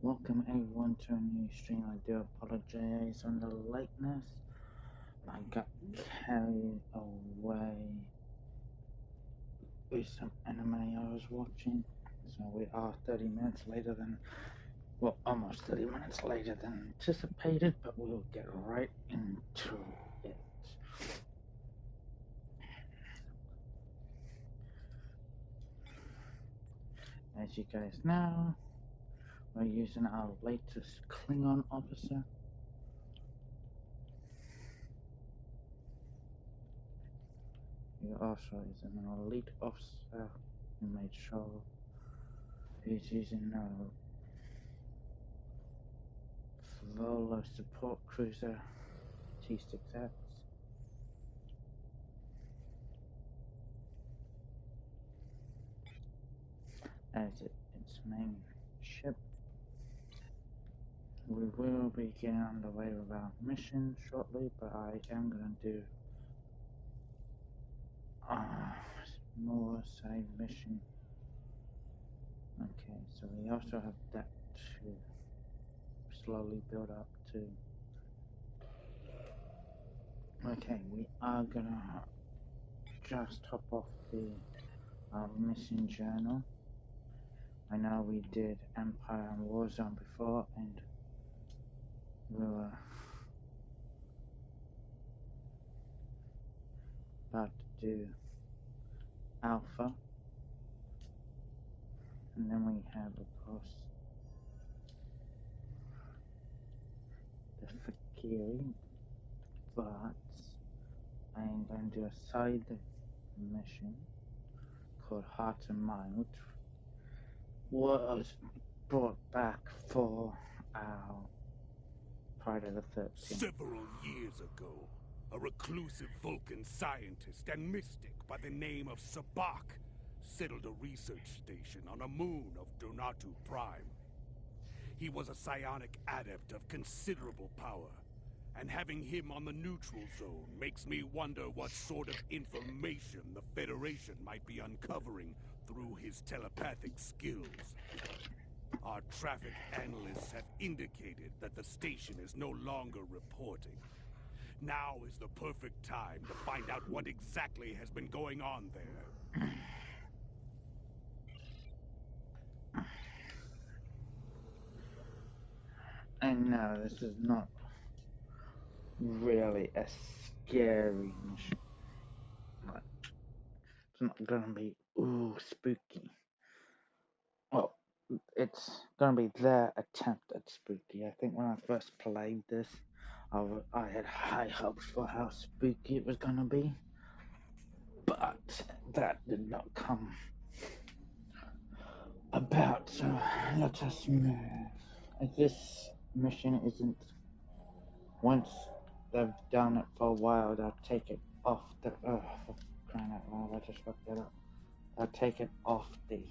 Welcome everyone to a new stream. I do apologize on the lateness. I got carried away with some anime I was watching. So we are 30 minutes later than, well, almost 30 minutes later than anticipated, but we'll get right into it. As you guys know, we're using our latest Klingon officer. He also is an elite officer who made sure he's using Volo support cruiser T6X. As its main ship. We will be getting underway with our mission shortly, but I am going to do a more side mission. Okay, so we also have that to slowly build up to. Okay, we are gonna just hop off the mission journal. I know we did Empire and Warzone before, and we were about to do Alpha, and then we have, of course, the Fakiri, but I am going to do a side mission called Heart and Mind, which was brought back for our Friday the 13th. Several years ago, a reclusive Vulcan scientist and mystic by the name of Sabak settled a research station on a moon of Duth'Guht Prime. He was a psionic adept of considerable power, and having him on the neutral zone makes me wonder what sort of information the Federation might be uncovering through his telepathic skills. Our traffic analysts have indicated that the station is no longer reporting. Now is the perfect time to find out what exactly has been going on there. And no, this is not really a scary mission. Like, it's not gonna be spooky. Well, it's gonna be their attempt at spooky. I think when I first played this, I had high hopes for how spooky it was gonna be, but that did not come about. So let us move. This mission isn't. Once they've done it for a while, they'll take it off the. For crying out loud! I just fucked that up. They'll take it off the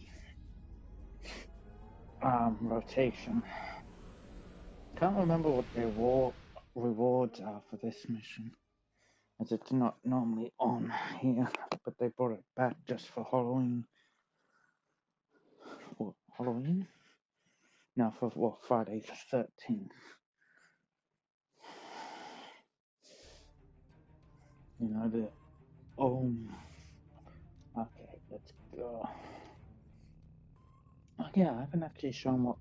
rotation. Can't remember what the rewards are for this mission, as it's not normally on here, but they brought it back just for Halloween. What, Halloween? No, for Friday the 13th. You know, the okay, let's go. Oh, yeah, I haven't actually shown what.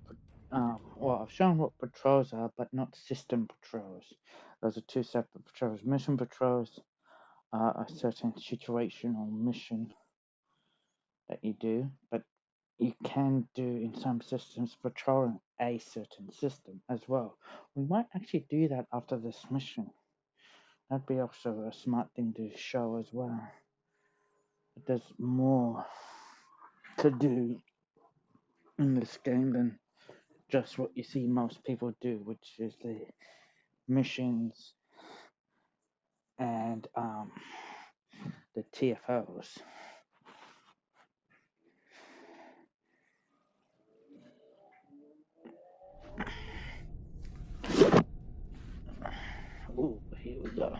Well, I've shown what patrols are, but not system patrols. Those are two separate patrols. Mission patrols are a certain situation or mission that you do, but you can do in some systems patrolling a certain system as well. We might actually do that after this mission. That'd be also a smart thing to show as well. But there's more to do in this game than just what you see most people do, which is the missions and the TFOs. Ooh, here we go.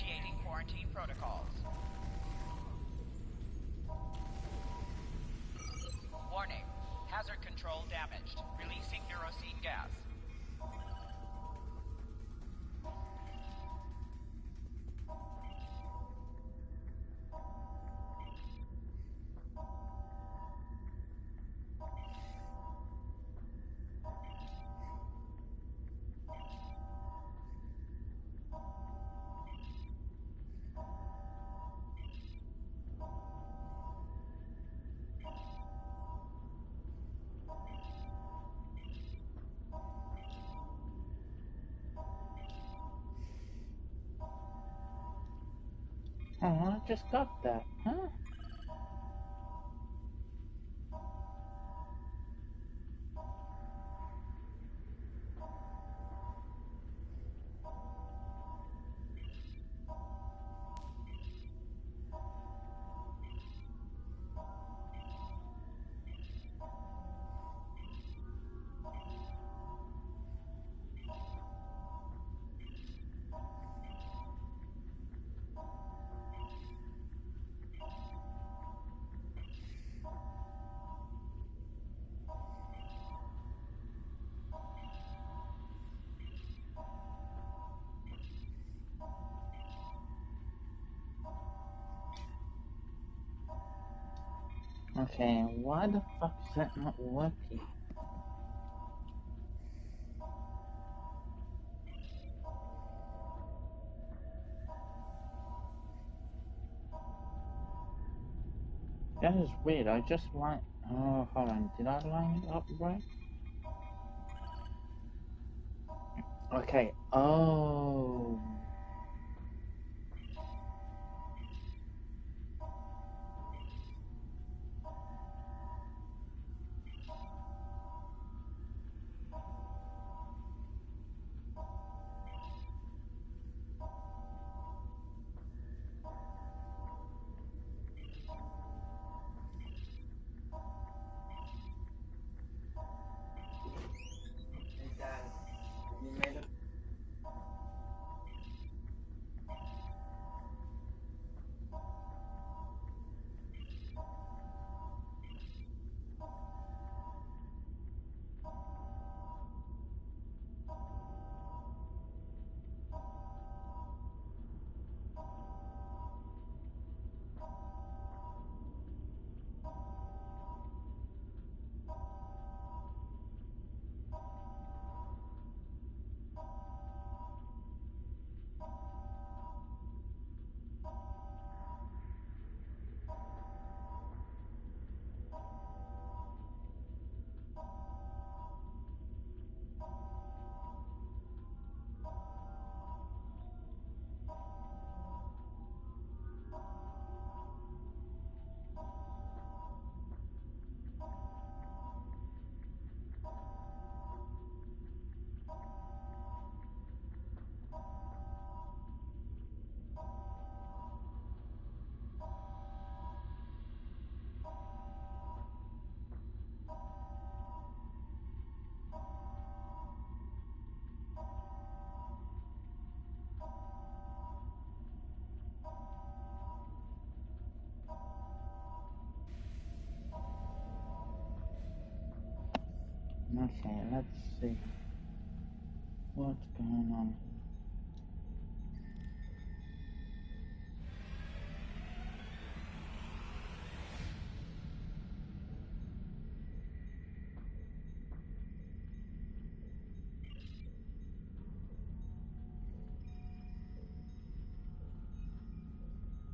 Initiating quarantine protocols. Warning. Hazard control damaged. Releasing neurocene gas. Oh, I just got that, huh? Okay, why the fuck is that not working? That is weird. I just like. Oh, hold on. Did I line it up right? Okay. Oh. Hey, Dad. You made it. Okay, let's see. What's going on here?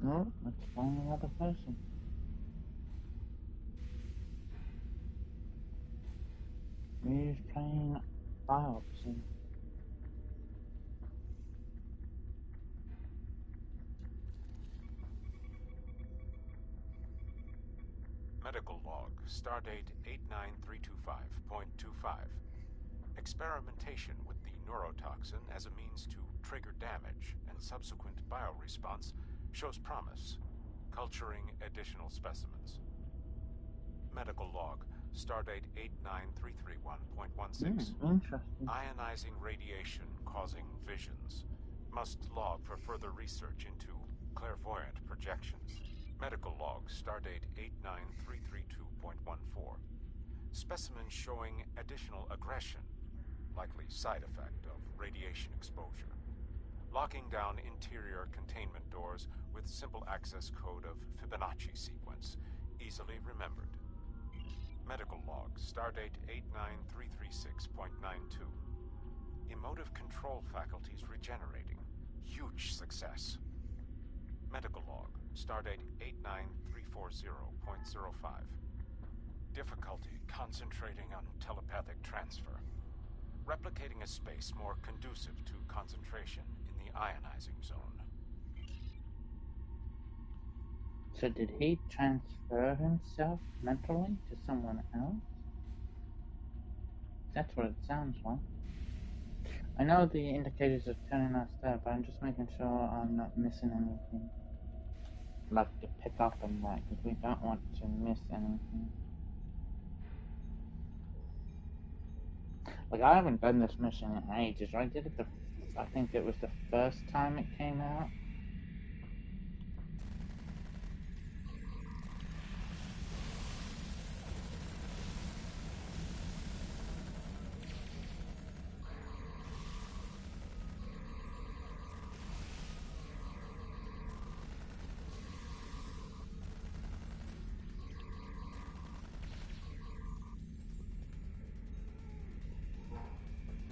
No, let's find another person. Who's playing biopsy? Medical log, stardate 89325.25. Experimentation with the neurotoxin as a means to trigger damage and subsequent bioresponse shows promise. Culturing additional specimens. Medical log, stardate 89331.16. Interesting. Ionizing radiation causing visions. Must log for further research into clairvoyant projections. Medical log, stardate 89332.14. Specimen showing additional aggression, likely side effect of radiation exposure. Locking down interior containment doors with simple access code of Fibonacci sequence, easily remembered. Medical log, stardate 89336.92. Emotive control faculties regenerating. Huge success. Medical log, stardate 89340.05. Difficulty concentrating on telepathic transfer. Replicating a space more conducive to concentration in the ionizing zone. So did he transfer himself mentally to someone else? That's what it sounds like. I know the indicators are telling us that, but I'm just making sure I'm not missing anything. Like to pick up on that, because we don't want to miss anything. Like, I haven't done this mission in ages. I did it I think it was the first time it came out.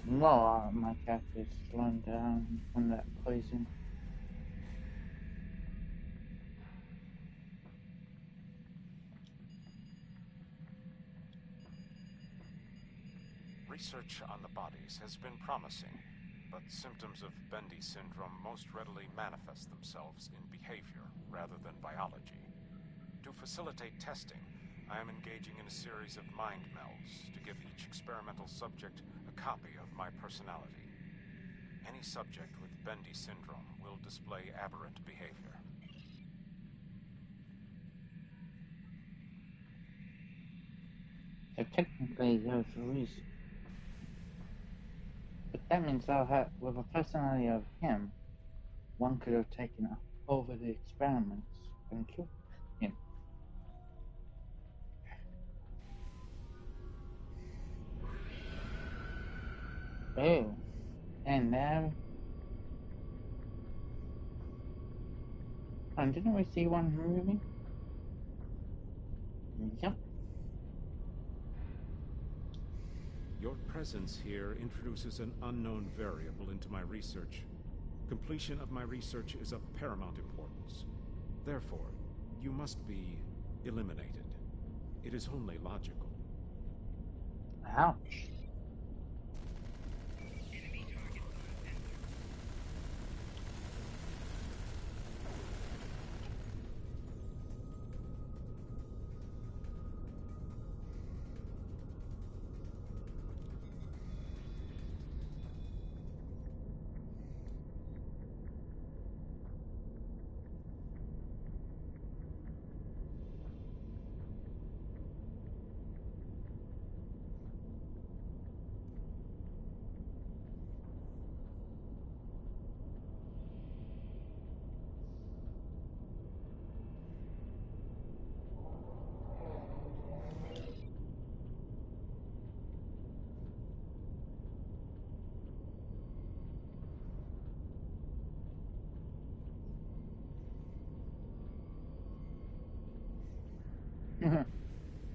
Well, my character's slowing down from that poison. Research on the bodies has been promising, but symptoms of Bendy syndrome most readily manifest themselves in behavior rather than biology. To facilitate testing, I am engaging in a series of mind melds to give each experimental subject a copy of my personality. Any subject with Bendy syndrome will display aberrant behavior. So technically, there's a reason. But that means I'll have, with a personality of him, one could have taken over the experiments and killed him. Oh, and now, and didn't we see one moving? Yep. Your presence here introduces an unknown variable into my research. Completion of my research is of paramount importance. Therefore, you must be eliminated. It is only logical. Ouch.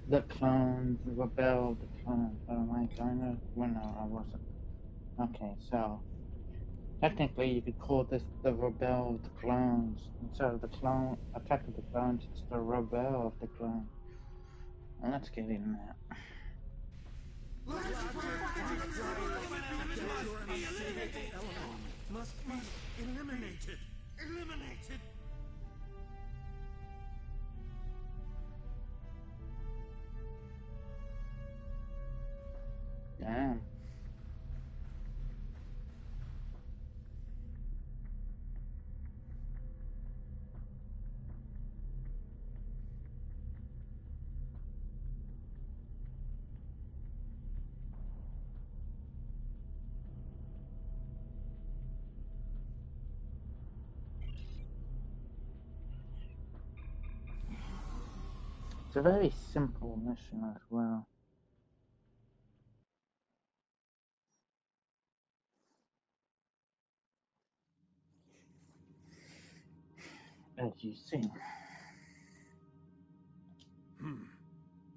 The clones rebelled. The clones. Oh my god! Well, no, I wasn't. Okay, so technically, you could call this the rebel of the clones. Instead of the clone attack of the clones, it's the rebel of the clones. Well, let's get in that. Must be eliminated. Eliminated. Damn. a very simple mission as well. As you see.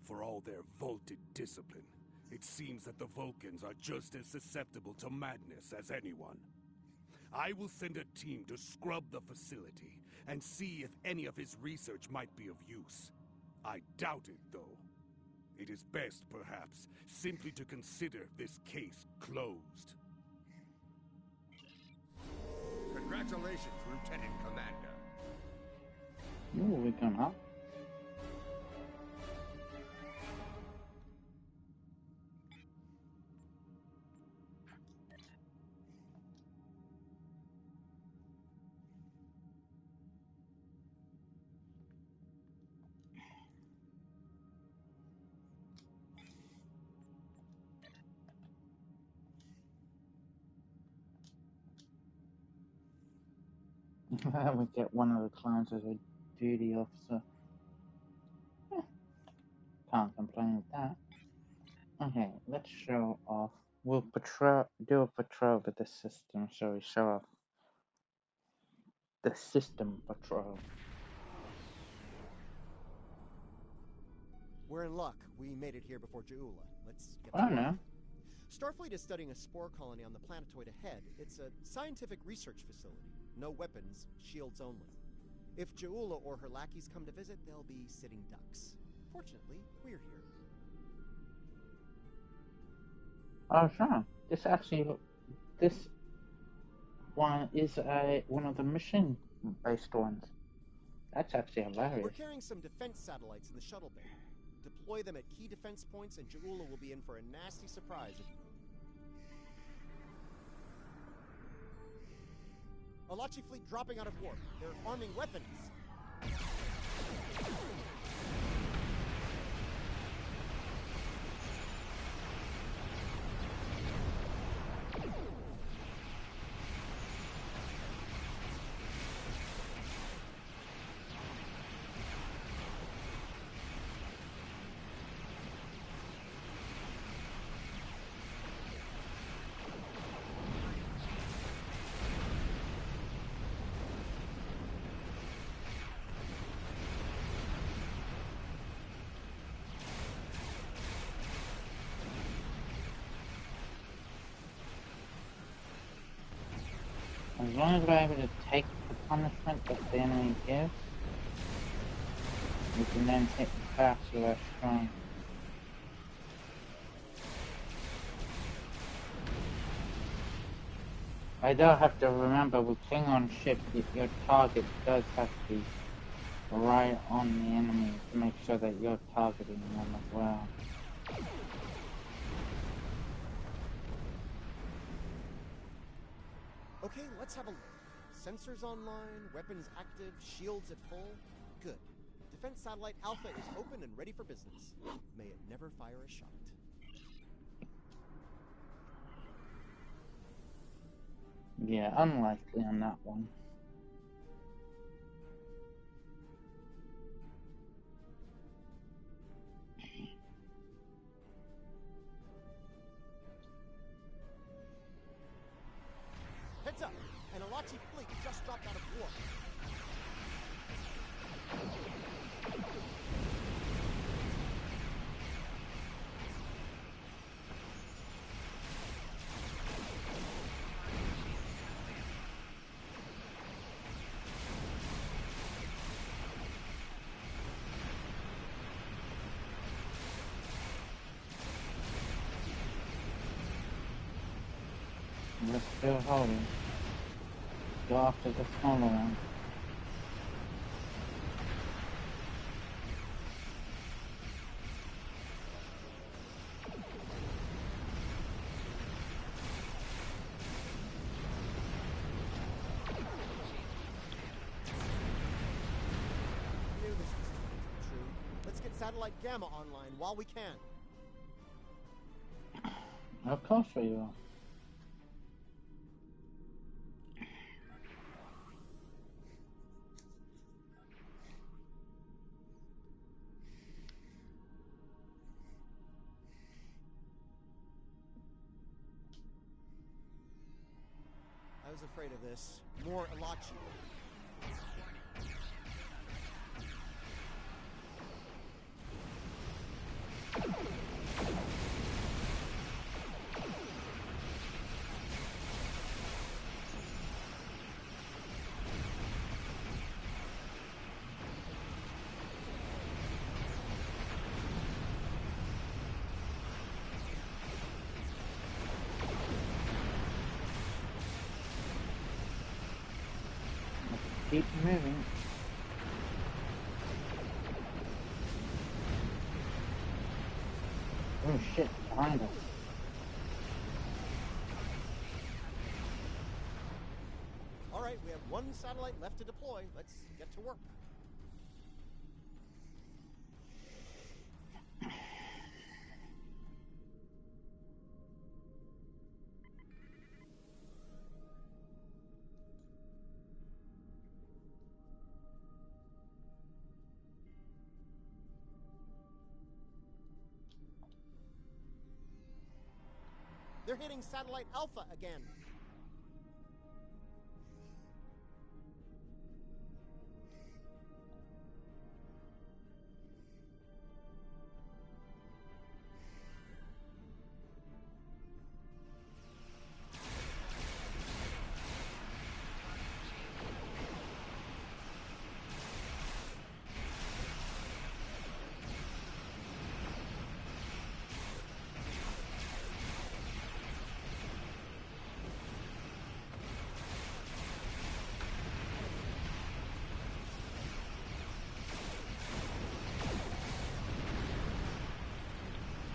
For all their vaulted discipline, it seems that the Vulcans are just as susceptible to madness as anyone. I will send a team to scrub the facility and see if any of his research might be of use. I doubt it, though. It is best, perhaps, simply to consider this case closed. Congratulations, Lieutenant Commander. Ooh, we're going up. We get one of the clones as a duty officer. Can't complain with that. Okay, let's show off. We'll do a patrol with the system, so we show off the system patrol. We're in luck. We made it here before Ja'ula. Let's get to I work. know. Starfleet is studying a spore colony on the planetoid ahead. It's a scientific research facility. No weapons, shields only. If Ja'ula or her lackeys come to visit, they'll be sitting ducks. Fortunately, we're here. Oh, sure. This one is one of the mission-based ones. That's actually hilarious. We're carrying some defense satellites in the shuttle bay. Deploy them at key defense points, and Ja'ula will be in for a nasty surprise. Alachi fleet dropping out of warp. They're arming weapons. As long as we're able to take the punishment that the enemy gives, we can then hit the fast with our strong. I do have to remember with Klingon ship that your target does have to be right on the enemy to make sure that you're targeting them as well. Okay, let's have a look. Sensors online, weapons active, shields at full. Good. Defense satellite Alpha is open and ready for business. May it never fire a shot. Yeah, unlikely on that one. Heads up! An Alachi fleet just dropped out of warp. We're still holding. Go after the smaller one. I knew this was too good to be true. Let's get satellite Gamma online while we can. Of course we will. I was afraid of this. More Elachi. Keep moving. Oh shit, behind us. All right, we have one satellite left to deploy. Let's get to work. They're hitting satellite Alpha again.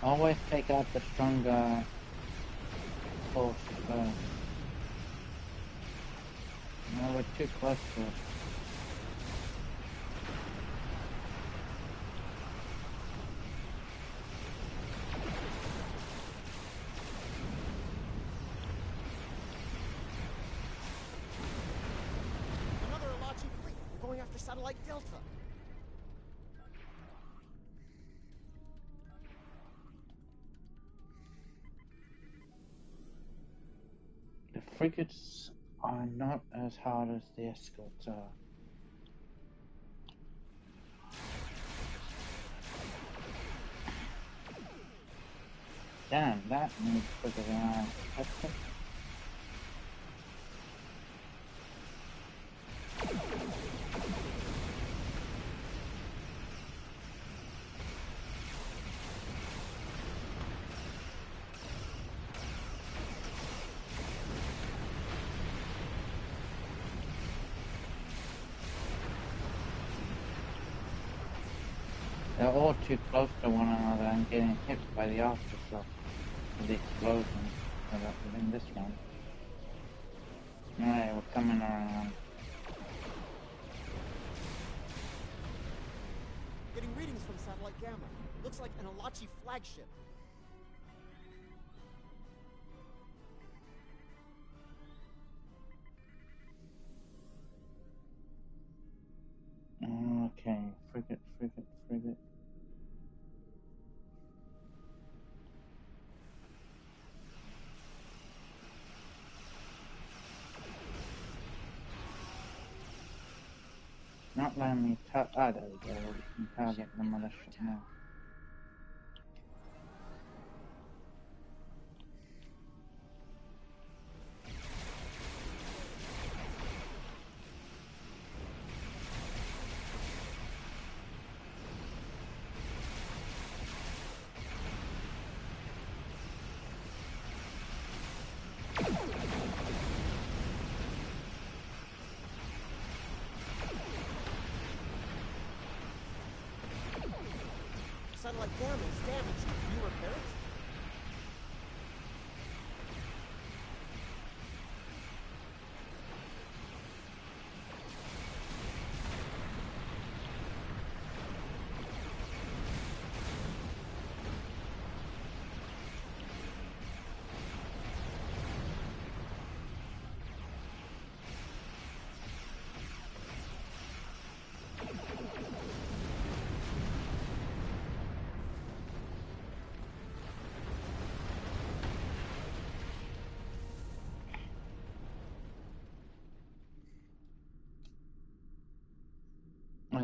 Always take out the stronger force first. No, we're too close to it. Another Elachi fleet. We're going after satellite Delta. The frigates are not as hard as the escorts are. Damn, that needs frigate iron. They're all too close to one another and getting hit by the aftershock of the explosion within this one. Alright, we're coming around. Getting readings from satellite Gamma. Looks like an Elachi flagship. Okay, frigate. Not letting me there we go. We can target the mothership now. Satellite Gamma is damaged. Can you repair it?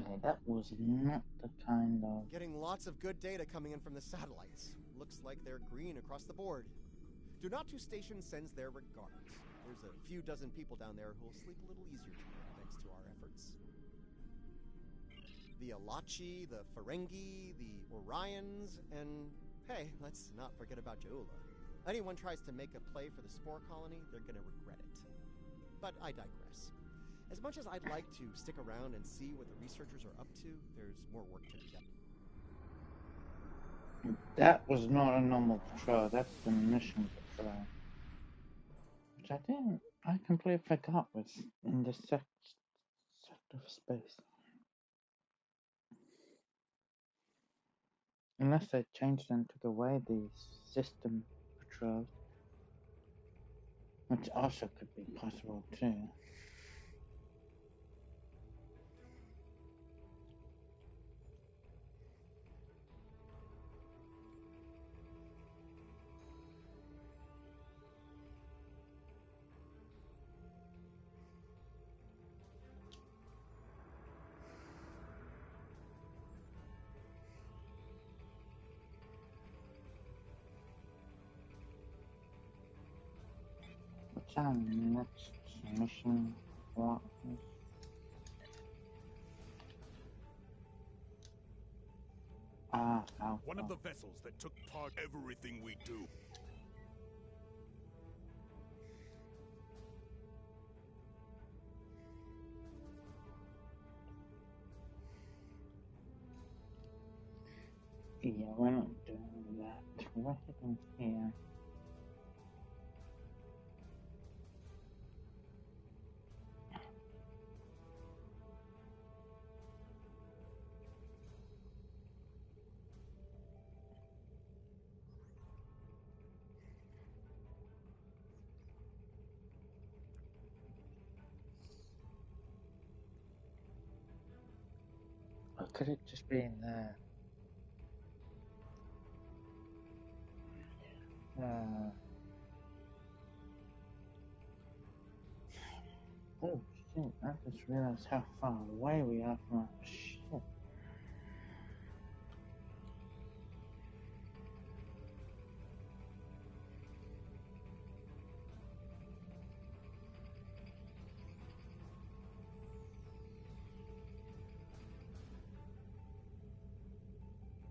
Really, that was not the kind of... Getting lots of good data coming in from the satellites. Looks like they're green across the board. Duth'Guht Station sends their regards. There's a few dozen people down there who'll sleep a little easier tonight thanks to our efforts. The Alachi, the Ferengi, the Orions, and hey, let's not forget about Ja'ula. Anyone tries to make a play for the Spore Colony, they're gonna regret it. But I digress. As much as I'd like to stick around and see what the researchers are up to, there's more work to be done. That was not a normal patrol, that's the mission patrol. Which I completely forgot was in this sector of space. Unless they changed them to the way the system patrols. Which also could be possible too. What's our next mission? What is... One of the vessels that took part in everything we do. Yeah, we're not doing that. We're heading here. Or could it just be in there? Oh shit, I just realized how far away we are from our ship.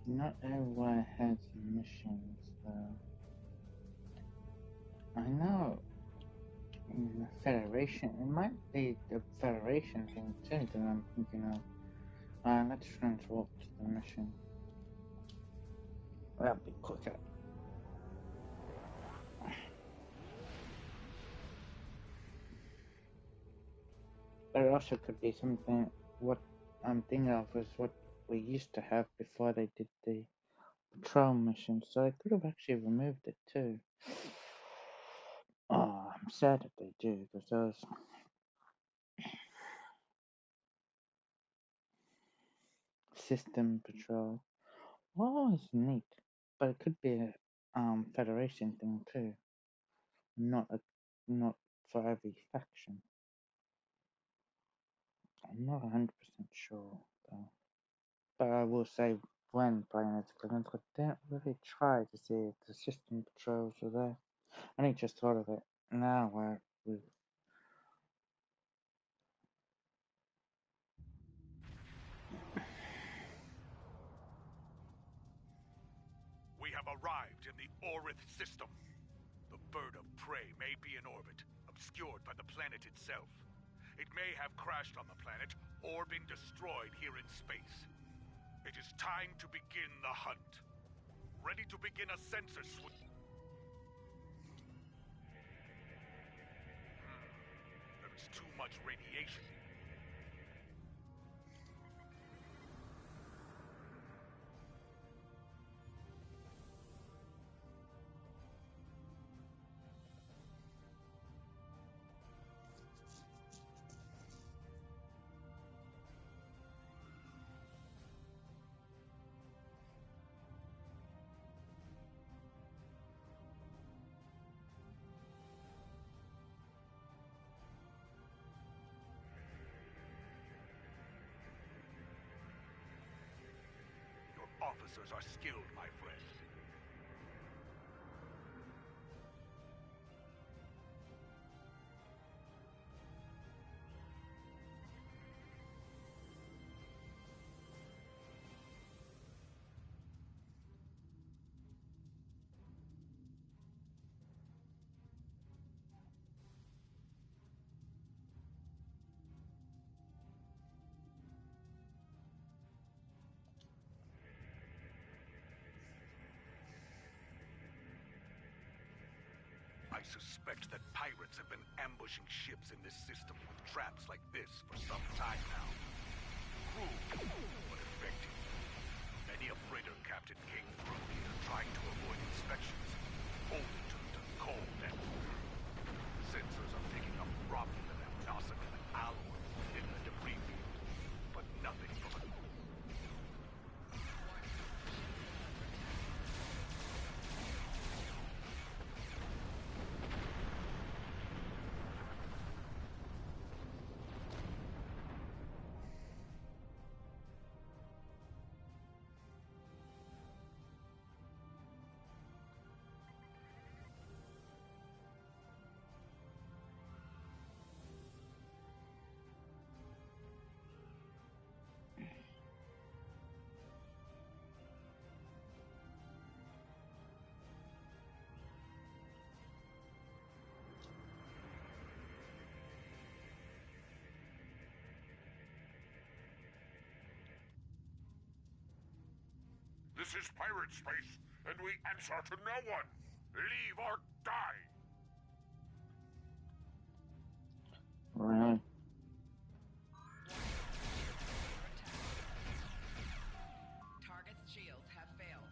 Not everywhere has missions though. I know in the Federation, it might be the Federation thing too that I'm thinking of. Let's transport to the mission. That'll be quicker. But it also could be something, what I'm thinking of is what we used to have before they did the patrol mission, so they could have actually removed it too. Oh, I'm sad if they do, because those... System patrol. Oh, it's neat. But it could be a Federation thing too. Not for every faction. I'm not 100% sure though. But I will say when playing it, because I didn't really try to see if the system patrols are there. I only just thought of it now where we... We have arrived in the Orith system. The bird of prey may be in orbit, obscured by the planet itself. It may have crashed on the planet or been destroyed here in space. It is time to begin the hunt. Ready to begin a sensor sweep. There is too much radiation. sensors are skilled, my friend. I suspect that pirates have been ambushing ships in this system with traps like this for some time now. Cruel, but effective. Many a freighter captain came through here trying to avoid inspections, only to turn cold and sensors are picking up Romulan and Nausicaan alloys in the debris field, but nothing from it. This is pirate space, and we answer to no one. Leave or die. Really? Target's shields have failed.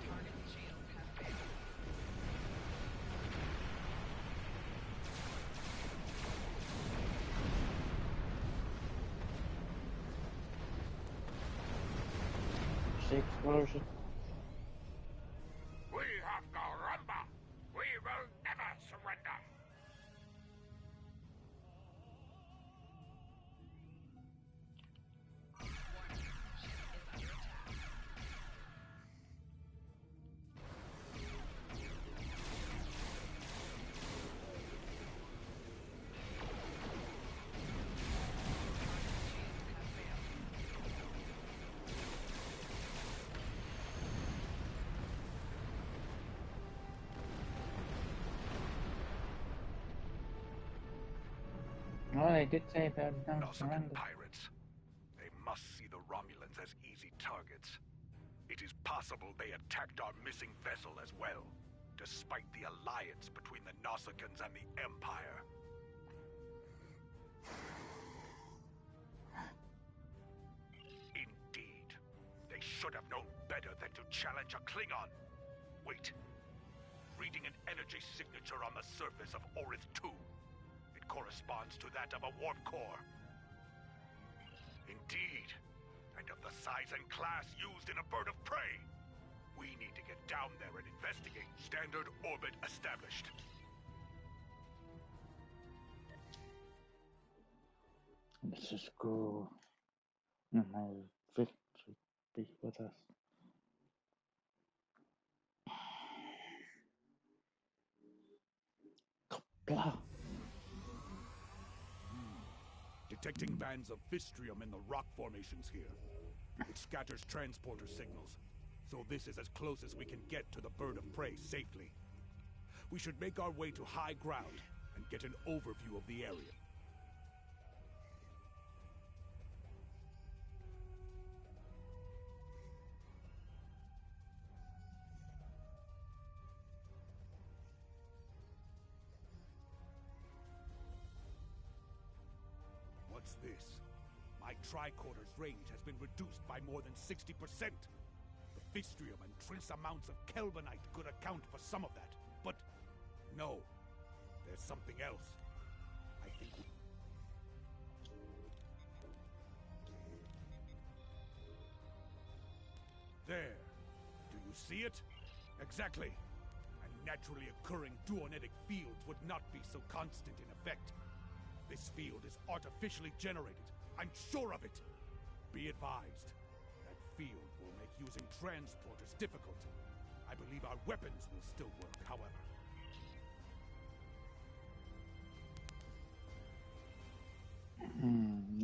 Target's shields have failed. The explosion. We have Garamba. We will never surrender. Warning. Ship is under attack. Shields have failed. Oh, they did say about no Nausicaan surrender. pirates. They must see the Romulans as easy targets. It is possible they attacked our missing vessel as well, despite the alliance between the Nausicans and the Empire. Indeed. They should have known better than to challenge a Klingon. Wait. Reading an energy signature on the surface of Orith 2. It corresponds to that of a warp core. Indeed. And of the size and class used in a bird of prey. We need to get down there and investigate. Standard orbit established. Let's just go. And may victory be with us. Blah. Detecting bands of Fistrium in the rock formations here. It scatters transporter signals, so this is as close as we can get to the bird of prey safely. We should make our way to high ground and get an overview of the area. What's this? My tricorder's range has been reduced by more than 60%. The Fistrium and trace amounts of Kelvinite could account for some of that, but no, there's something else. I think There. Do you see it? Exactly. And naturally occurring duonetic fields would not be so constant in effect. This field is artificially generated. I'm sure of it. Be advised. That field will make using transporters difficult. I believe our weapons will still work, however.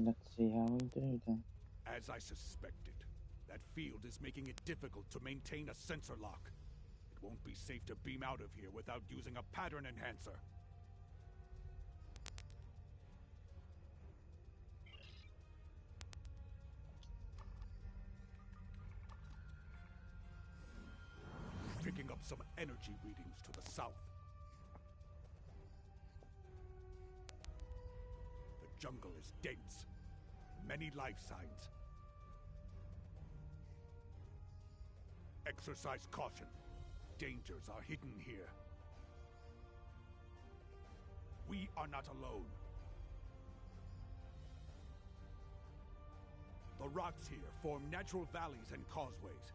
Let's see how we do then. As I suspected, that field is making it difficult to maintain a sensor lock. It won't be safe to beam out of here without using a pattern enhancer. Picking up some energy readings to the south. The jungle is dense. Many life signs. Exercise caution. Dangers are hidden here. We are not alone. The rocks here form natural valleys and causeways.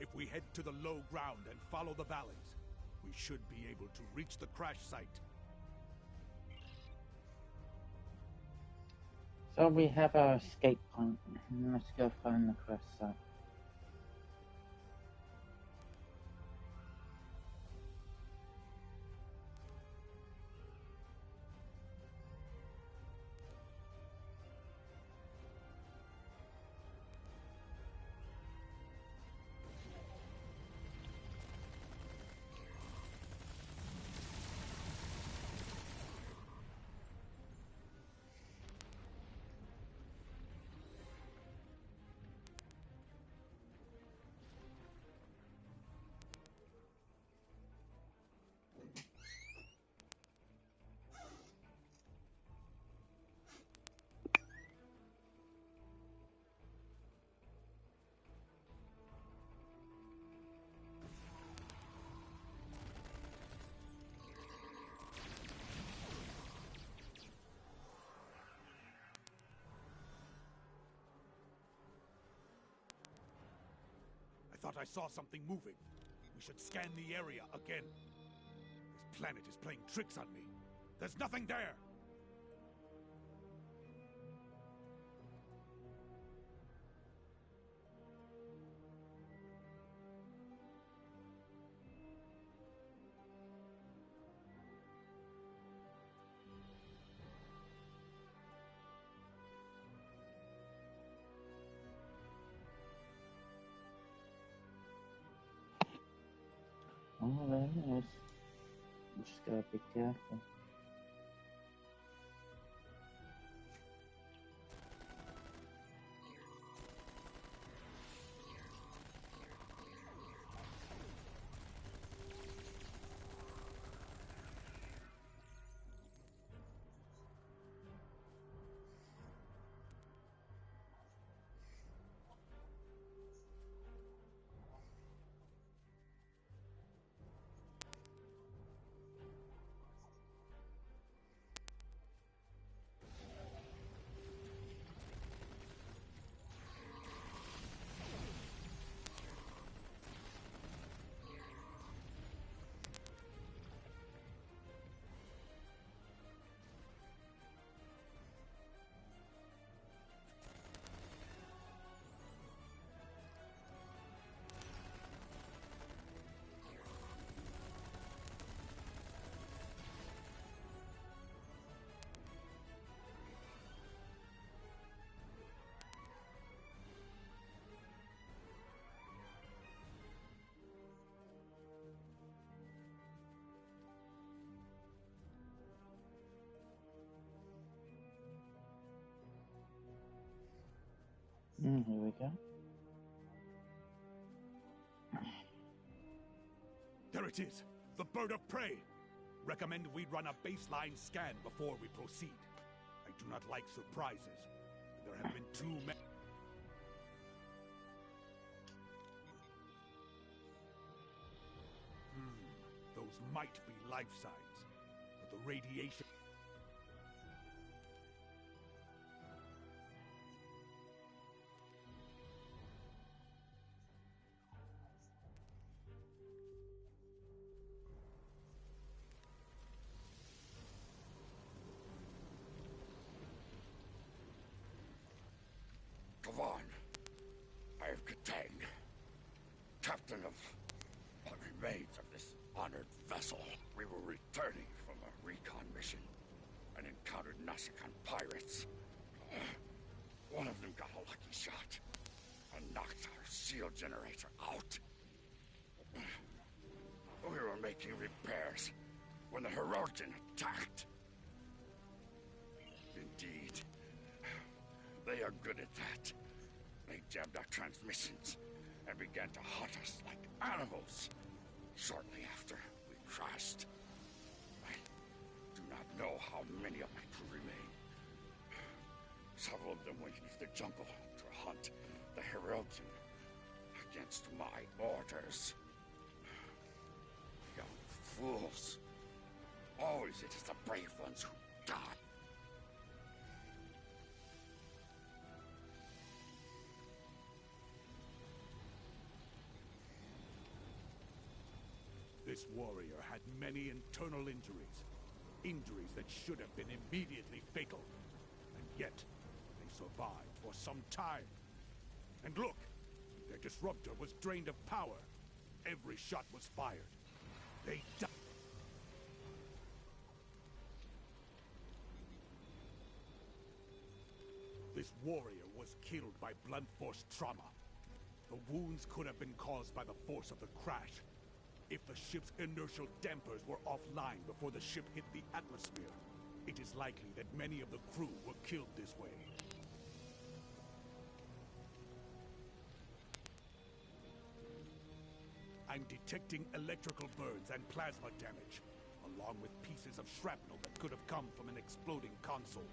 If we head to the low ground and follow the valleys, we should be able to reach the crash site. So we have our escape point. Let's go find the crash site. I thought I saw something moving. We should scan the area again. This planet is playing tricks on me. There's nothing there! Oh, there it is. You just gotta be careful. Here we go. There it is! The bird of prey! Recommend we run a baseline scan before we proceed. I do not like surprises. There have been too many. Those might be life signs, but the radiation... Kavan. I.K.S, captain of what remains of this honored vessel. We were returning from a recon mission and encountered Nasakan pirates. One of them got a lucky shot and knocked our shield generator out. We were making repairs when the Hirogen attacked. Indeed, they are good at that. They jammed our transmissions and began to hunt us like animals. Shortly after, we crashed. I do not know how many of my crew remain. Several of them went into the jungle to hunt the Hirogen against my orders. Young fools. Always it is the brave ones who die. This warrior had many internal injuries. Injuries that should have been immediately fatal. And yet, they survived for some time. And look! Their disruptor was drained of power. Every shot was fired. They died. This warrior was killed by blunt force trauma. The wounds could have been caused by the force of the crash. If the ship's inertial dampers were offline before the ship hit the atmosphere, it is likely that many of the crew were killed this way. I'm detecting electrical burns and plasma damage, along with pieces of shrapnel that could have come from an exploding console.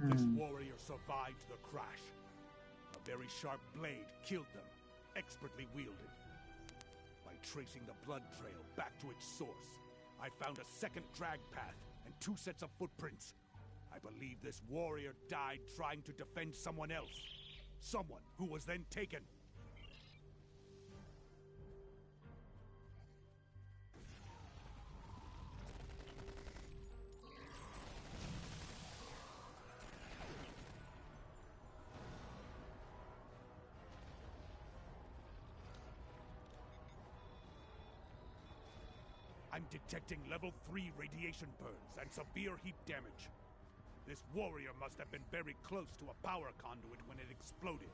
This warrior survived the crash. A very sharp blade killed them, expertly wielded. By tracing the blood trail back to its source, I found a second drag path and 2 sets of footprints. I believe this warrior died trying to defend someone else. Someone who was then taken. I'm detecting level 3 radiation burns and severe heat damage. This warrior must have been very close to a power conduit when it exploded.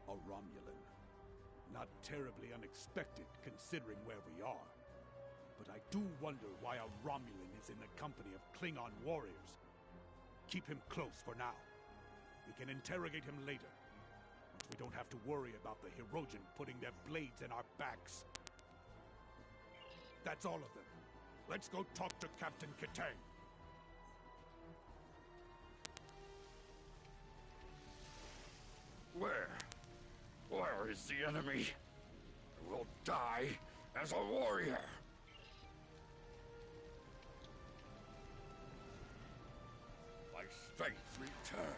A Romulan. Not terribly unexpected considering where we are. But I do wonder why a Romulan is in the company of Klingon warriors. Keep him close for now. We can interrogate him later, once we don't have to worry about the Hirogen putting their blades in our backs. That's all of them. Let's go talk to Captain Kitang. Where is the enemy? I will die as a warrior. My strength returns.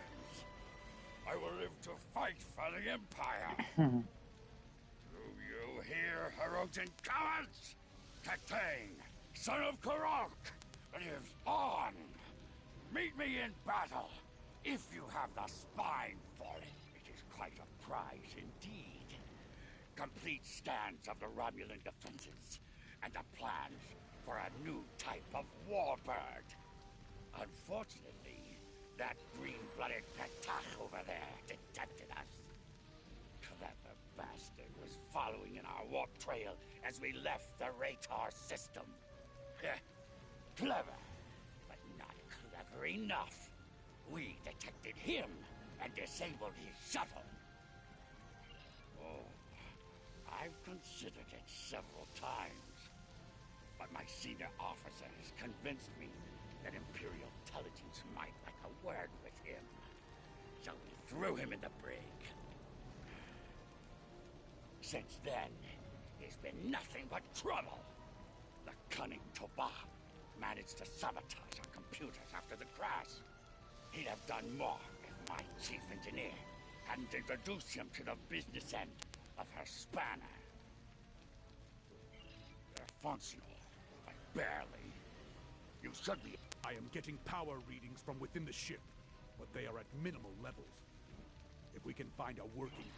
I will live to fight for the Empire. Do you hear, Hirogen cowards? Kitang, son of Karok, lives on. Meet me in battle, if you have the spine for it. It is quite a prize indeed. Complete scans of the Romulan defenses, and the plans for a new type of warbird. Unfortunately, that green-blooded Petach over there detected us. Clever bastard was following in our warp trail as we left the Ratar system. Clever, but not clever enough. We detected him and disabled his shuttle. Oh, I've considered it several times, but my senior officer has convinced me that Imperial intelligence might like a word with him. So we threw him in the brig. Since then, there's been nothing but trouble. The cunning Toba managed to sabotage our computers after the crash. He'd have done more if my chief engineer hadn't introduced him to the business end of her spanner. They're functional, but barely. You should be. I am getting power readings from within the ship, but they are at minimal levels. If we can find a working...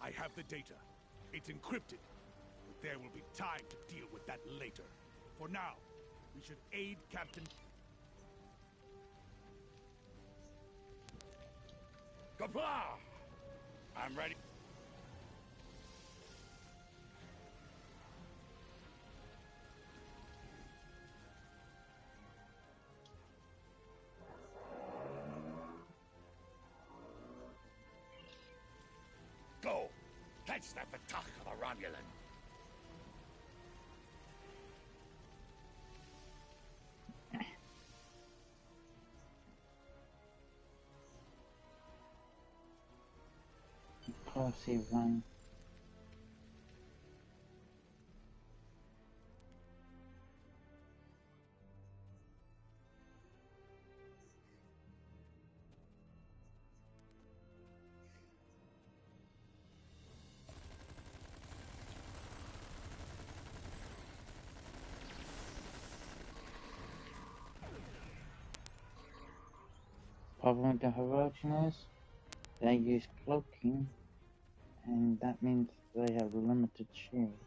I have the data. It's encrypted. But there will be time to deal with that later. For now, we should aid Captain... Kapla! I'm ready. Go! Catch that batak of a Romulan! Policy one. Problem with the Herodian is they use cloaking, and that means they have limited shield.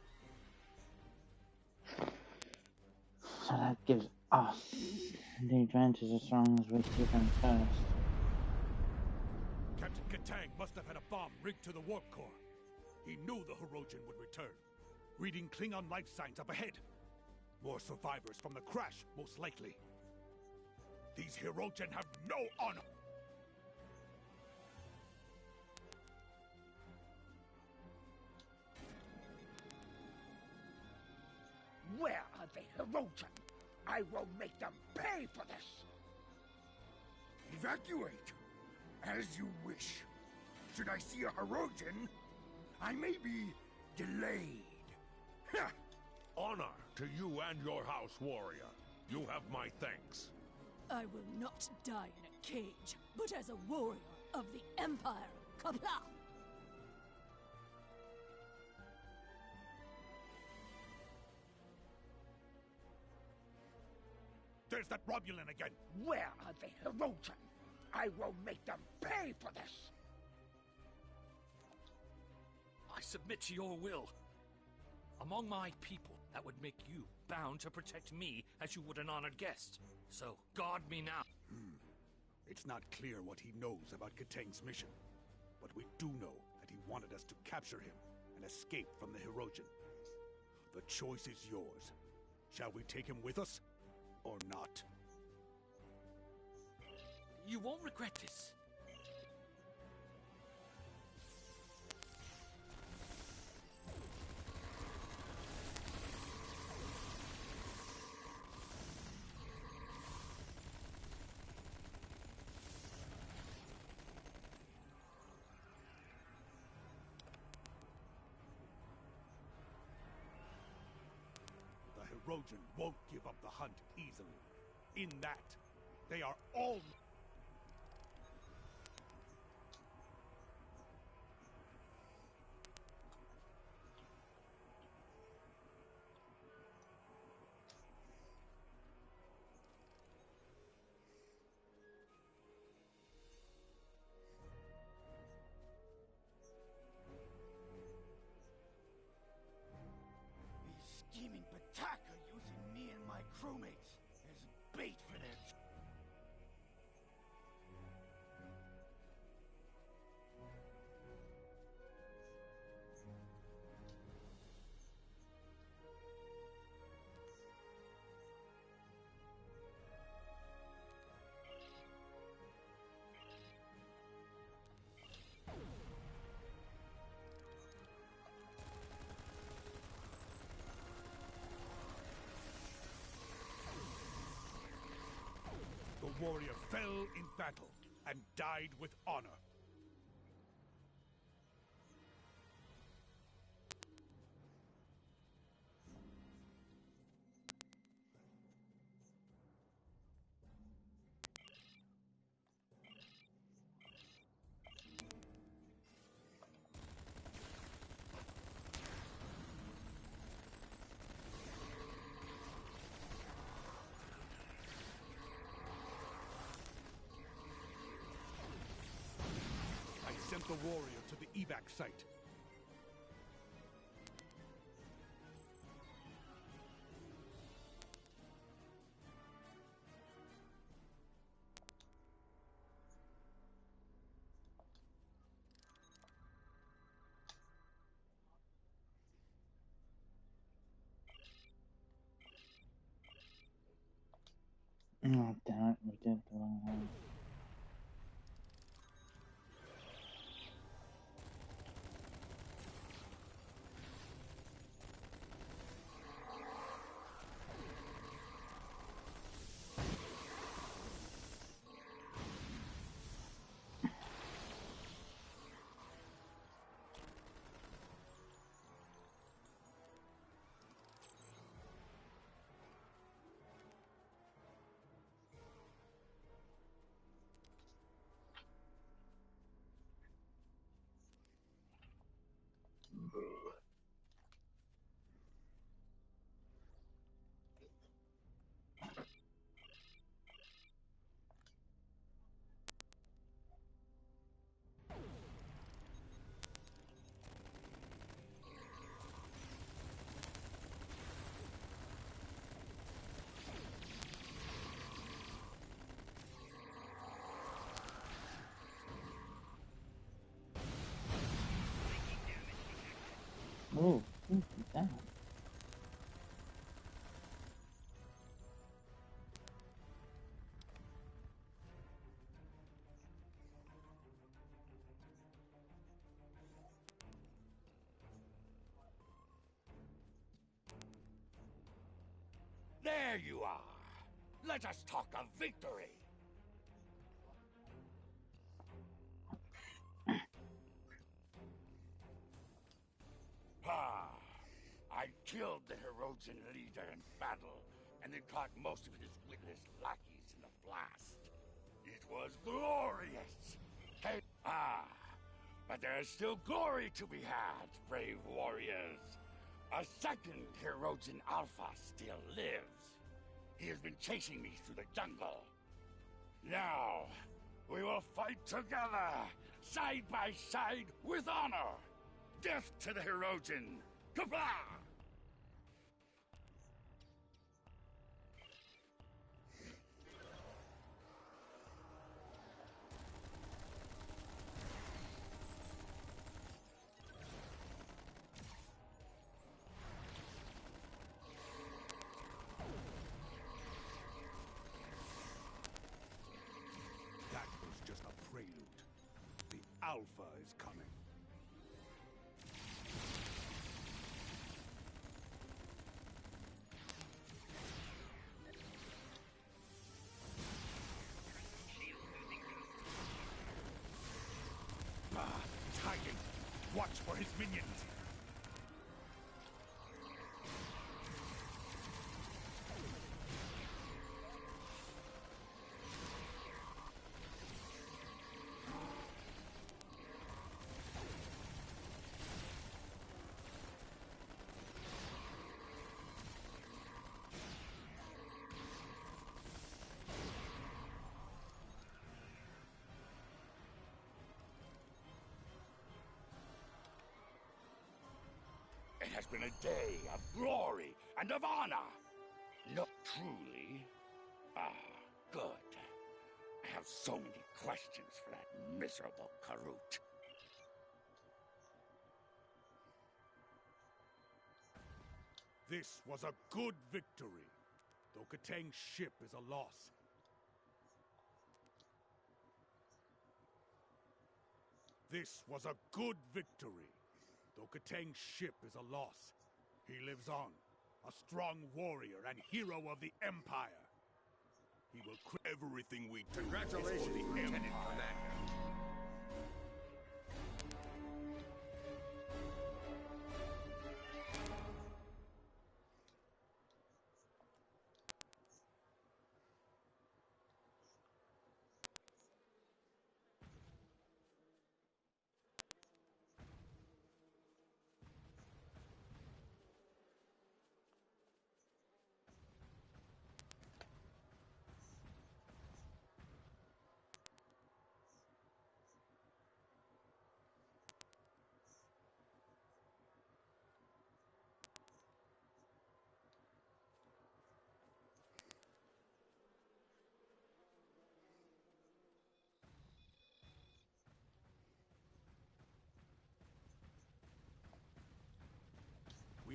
So that gives us the advantage as long as we see them first. Captain Katang must have had a bomb rigged to the warp core. He knew the Herodian would return. Reading Klingon life signs up ahead. More survivors from the crash, most likely. These Herodian have no honor! Where are the Herodian? I will make them pay for this! Evacuate! As you wish. Should I see a Herodian, I may be delayed. Honor to you and your house, warrior. You have my thanks. I will not die in a cage, but as a warrior of the Empire. Kapla! There's that Romulan again! Where are the Herodian? I will make them pay for this! I submit to your will. Among my people, that would make you bound to protect me as you would an honored guest. So, guard me now. It's not clear what he knows about Katang's mission, but we do know that he wanted us to capture him and escape from the Herodian. The choice is yours. Shall we take him with us, or not? You won't regret this. The Herodian won't give up the hunt easily. In that, they are all... These scheming batak are using me and my crewmates as bait for their... The warrior fell in battle and died with honor. Escort the warrior to the evac site. Oh, damn it, we did the wrong one. Oh, who did that? There you are. Let us talk of victory. Ah, I killed the Herodian leader in battle, and then caught most of his witless lackeys in the blast. It was glorious. Hey, but there is still glory to be had, brave warriors. A second Herodian Alpha still lives. He has been chasing me through the jungle. Now, we will fight together, side by side, with honor. Death to the Herodian! Kablah! That was just a prelude. The Alpha is coming. It's hiding. Watch for his minions. It has been a day of glory and of honor. No, truly. Good. I have so many questions for that miserable Karut. This was a good victory, though Katang's ship is a loss. This was a good victory, though Katang's ship is a loss. He lives on, a strong warrior and hero of the Empire. He will quit everything we do. Congratulations, is for the Lieutenant Empire. Commander.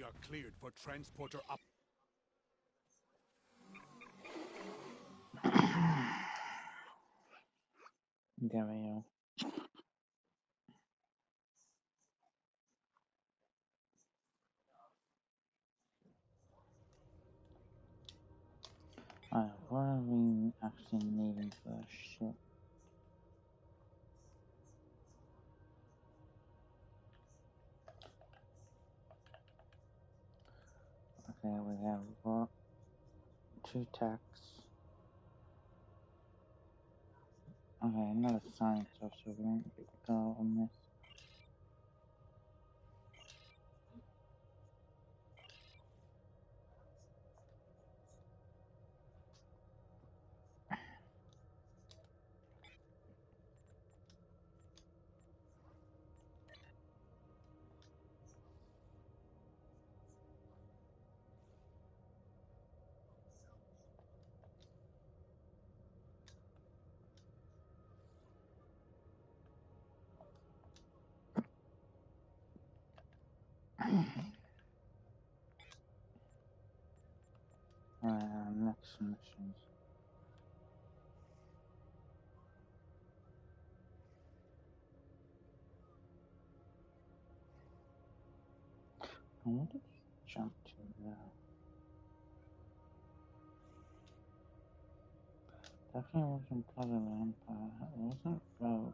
are cleared for transporter up. There we go. What are we actually needing for this ship? Okay, we have what? 2 techs. Okay, another science officer. We won't go on this. Next missions. What did we jump to there? Definitely wasn't part of the Empire. It wasn't Rogue.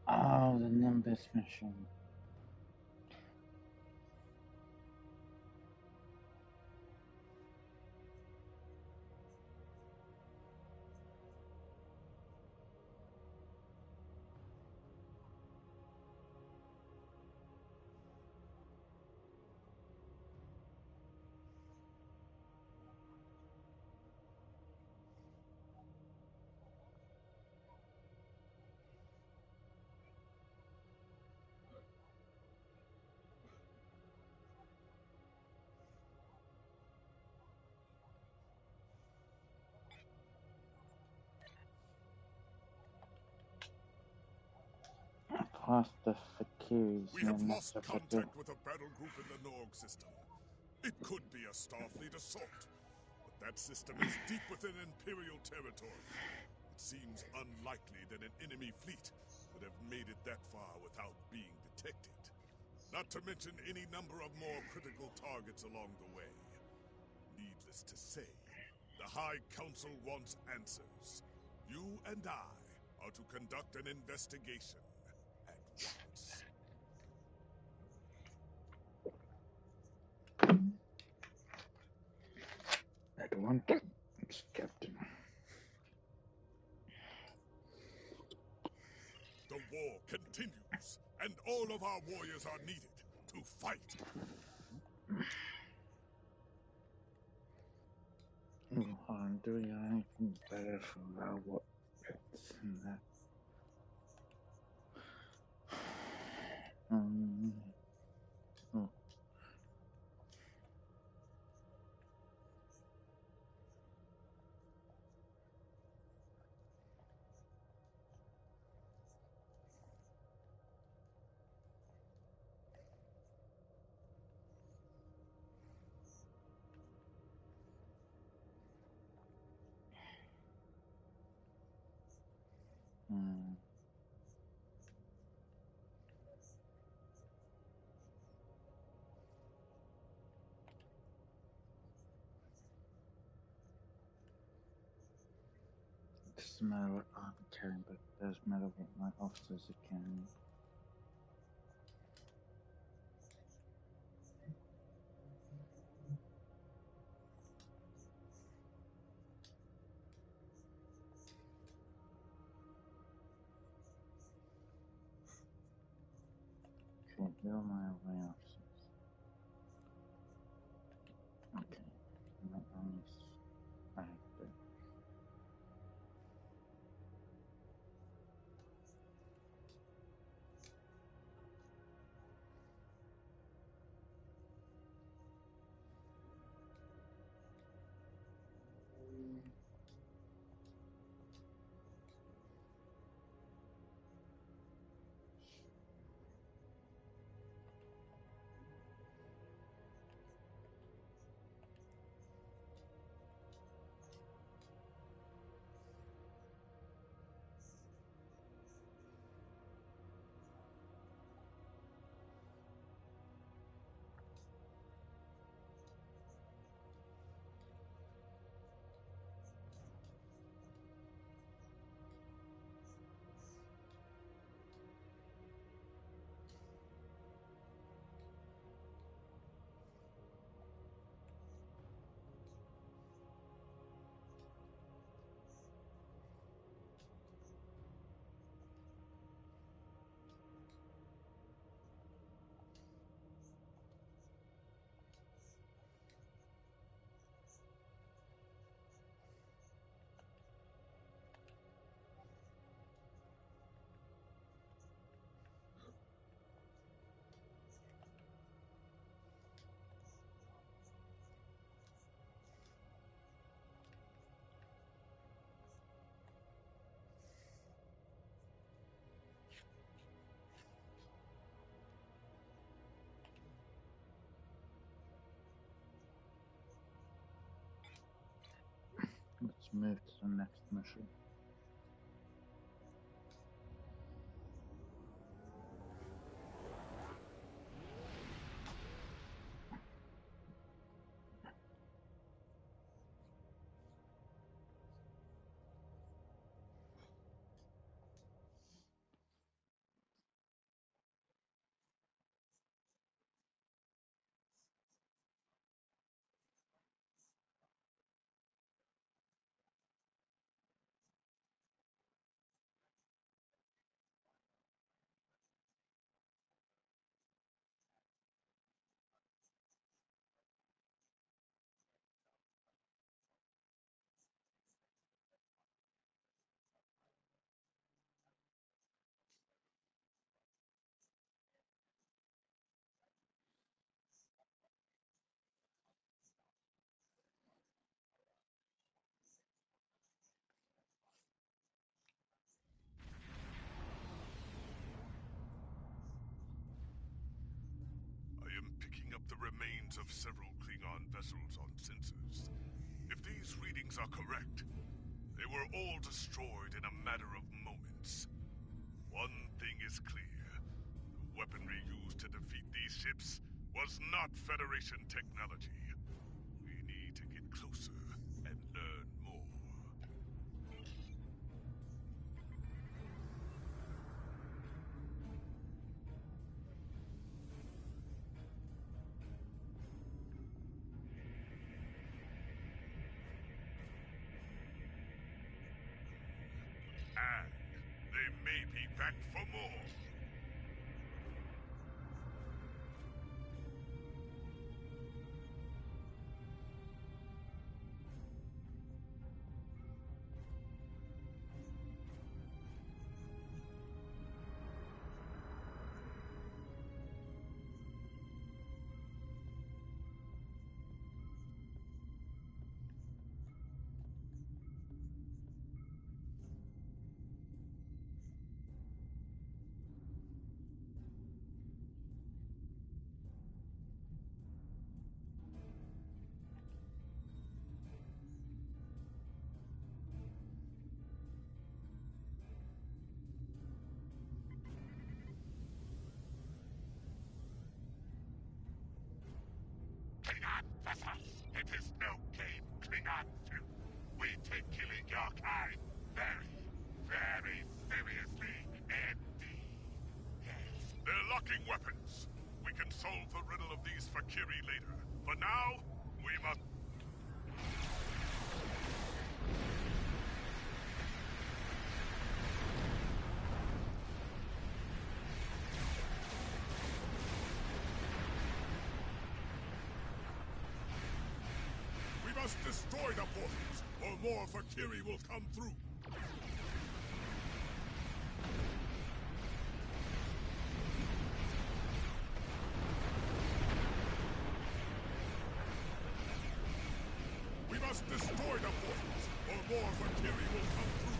Oh, the Nimbus mission. Past the Valkris. We have lost contact with a battle group in the Norg system. It could be a Starfleet assault, but that system is deep within Imperial territory. It seems unlikely that an enemy fleet would have made it that far without being detected. Not to mention any number of more critical targets along the way. Needless to say, the High Council wants answers. You and I are to conduct an investigation at once. At one time, Captain. The war continues, and all of our warriors are needed to fight. I'm doing anything better for our pets than that. Oh. This is a matter what I'm carrying, but it does matter what my officers are carrying. do my way off. Okay. My only factor. Let's move to the next mission. The remains of several Klingon vessels on sensors. If these readings are correct, they were all destroyed in a matter of moments. One thing is clear. The weaponry used to defeat these ships was not Federation technology. We need to get closer and learn more. And they may be back for more. Klingon vessels! It is no game, Klingon suit! We take killing your kind very, very seriously indeed. Yes. They're locking weapons. We can solve the riddle of these Valkris later. For now, we must... destroy the portals, or more Valkris will come through. We must destroy the portals, or more Valkris will come through.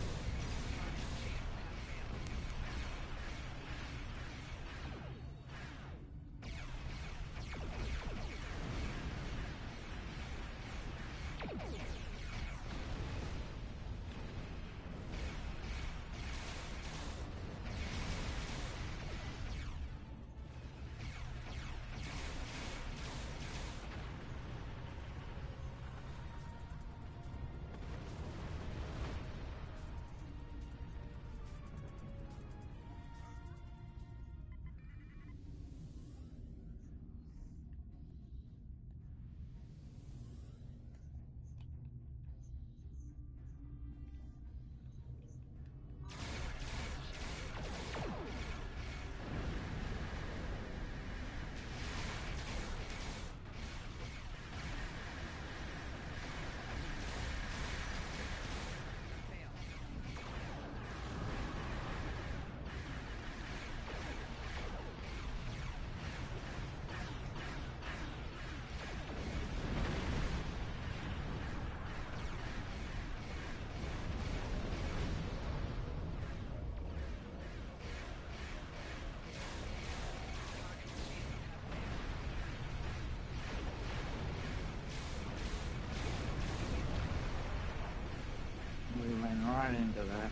We ran right into that.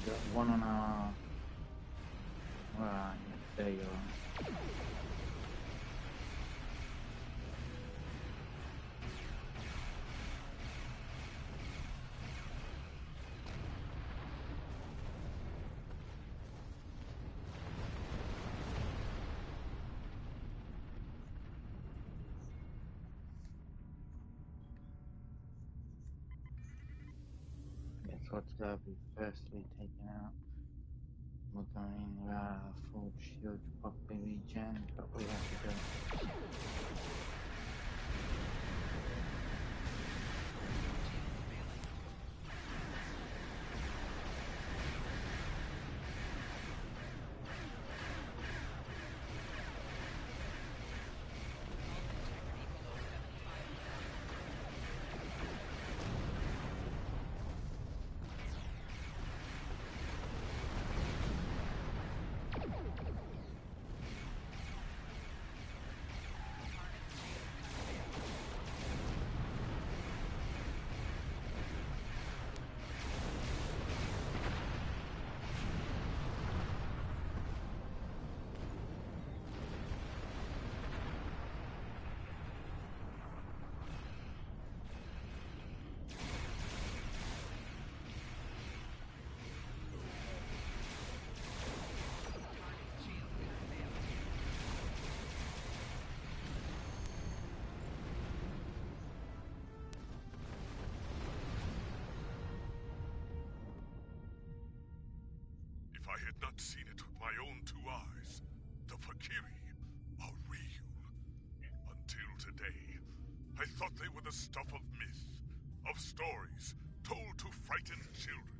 Got one on our... Where are you? There you are. Guess what's gotta be firstly taken out? We're going full shield pop regen, but we have to go. If I had not seen it with my own two eyes, the Valkris are real. Until today, I thought they were the stuff of myth, of stories told to frighten children.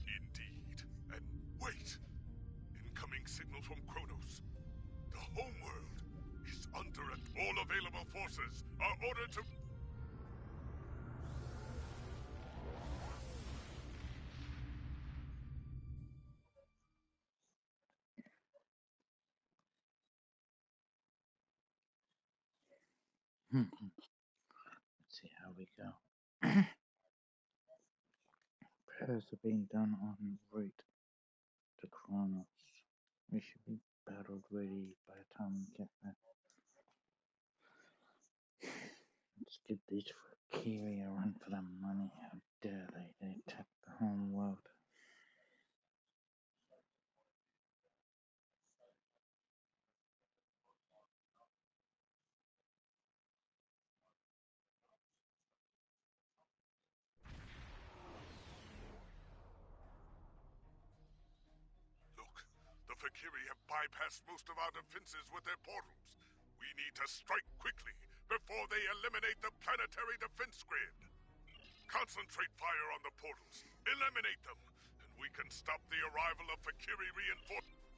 Indeed. And wait! Incoming signal from Kronos. The homeworld is under it. All available forces are ordered to... Let's see how we go. Repairs are being done en route to Kronos. We should be battled ready by the time we get there. Let's give these Valkris a run for their money. How dare they? They attack the home world. Look, the Valkyrie have bypassed most of our defenses with their portals. We need to strike quickly before they eliminate the planetary defense grid. Concentrate fire on the portals, eliminate them, and we can stop the arrival of Valkyrie reinforcements.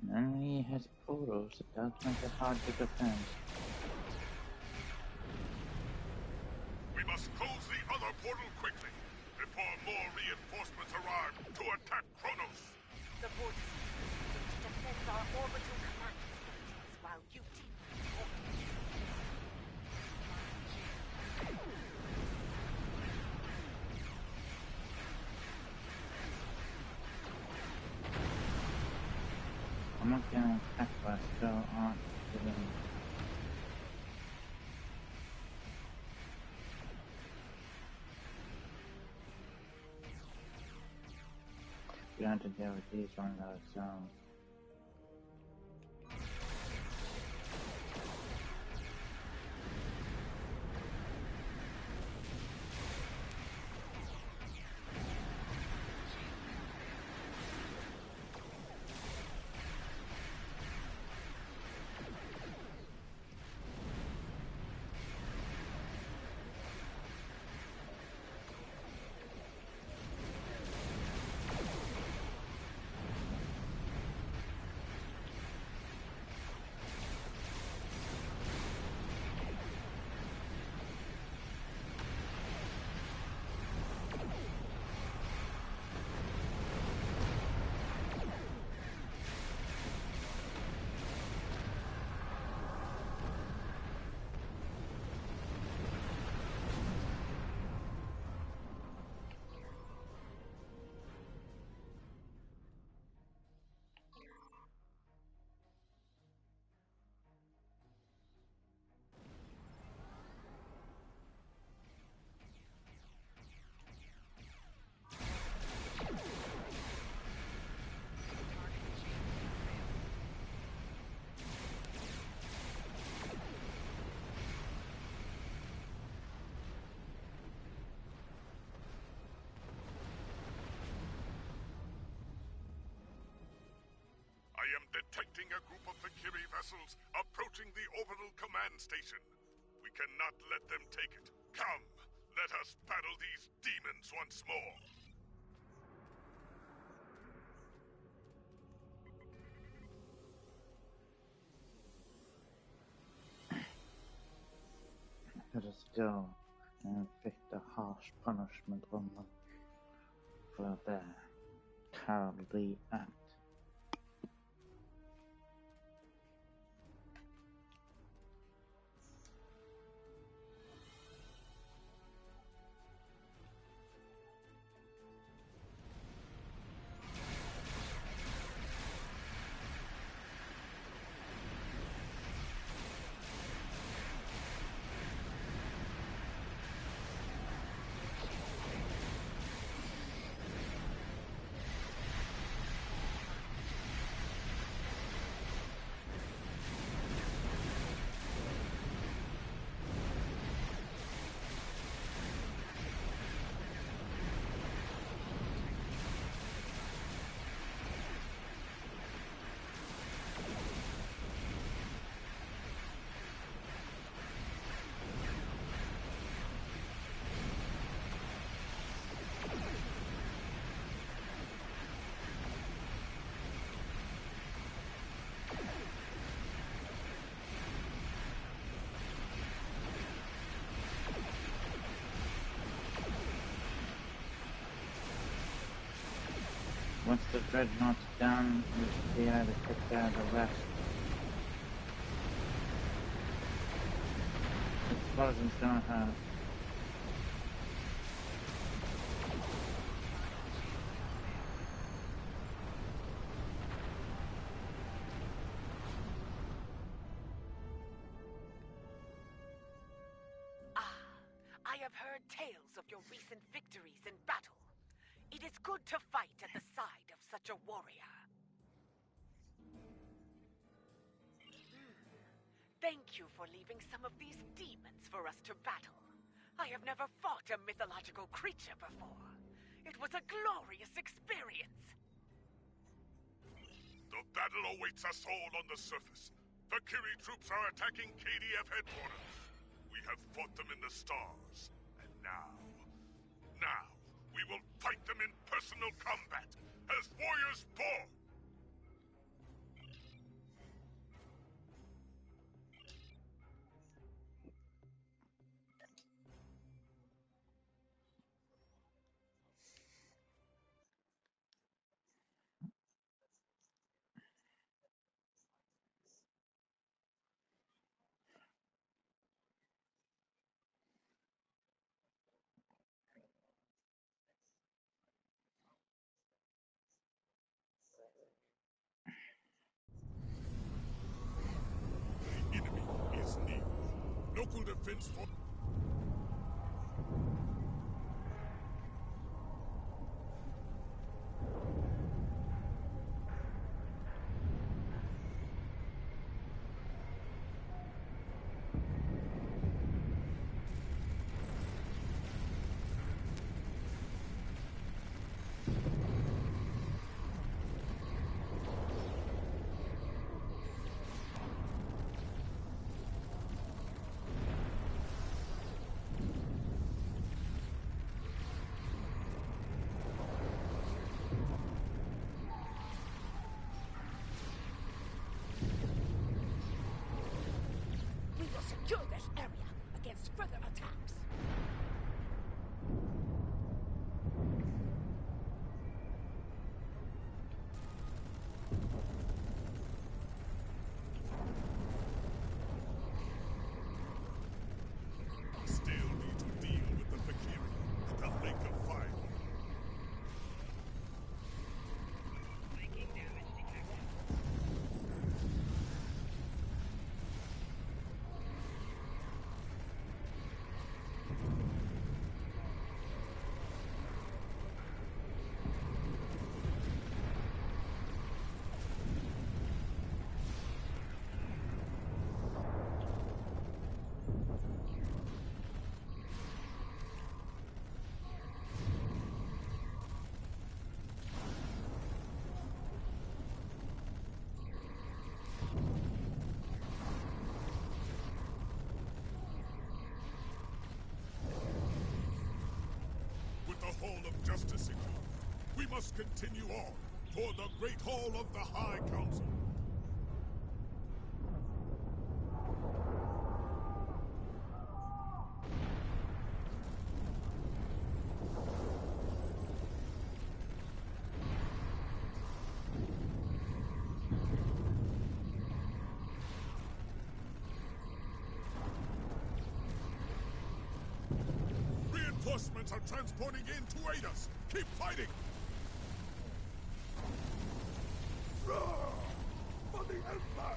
An enemy has portals that does make it hard to defend. We must close the other portal quickly before more reinforcements arrive to attack Kronos. The portal to defend our orbital command facilities while you team I'm not getting attacked, but I still aren't getting. We have to deal with these on those zones. I am detecting a group of Valkyrie vessels approaching the orbital command station. We cannot let them take it. Come, let us battle these demons once more. Let us go and inflict a harsh punishment on them for their cowardly act. Once the dreadnought's down, we should be able to take care of the rest. Explosions don't hurt. I have heard tales of your recent victories in battle. It is good to fight at the side of such a warrior. Thank you for leaving some of these demons for us to battle. I have never fought a mythological creature before. It was a glorious experience. The battle awaits us all on the surface. Valkyrie troops are attacking KDF headquarters. We have fought them in the stars. And now, we will fight them in personal combat, as warriors born! The enemy is near. Local defense for... We will secure this area against further attacks. We still need to deal with the Valkyrie at the Lake of Fire. Taking damage detected. With the Hall of Justice secured, we must continue on toward the Great Hall of the High Council. Reinforcements are transporting in to aid us. Keep fighting! Roar for the Empire!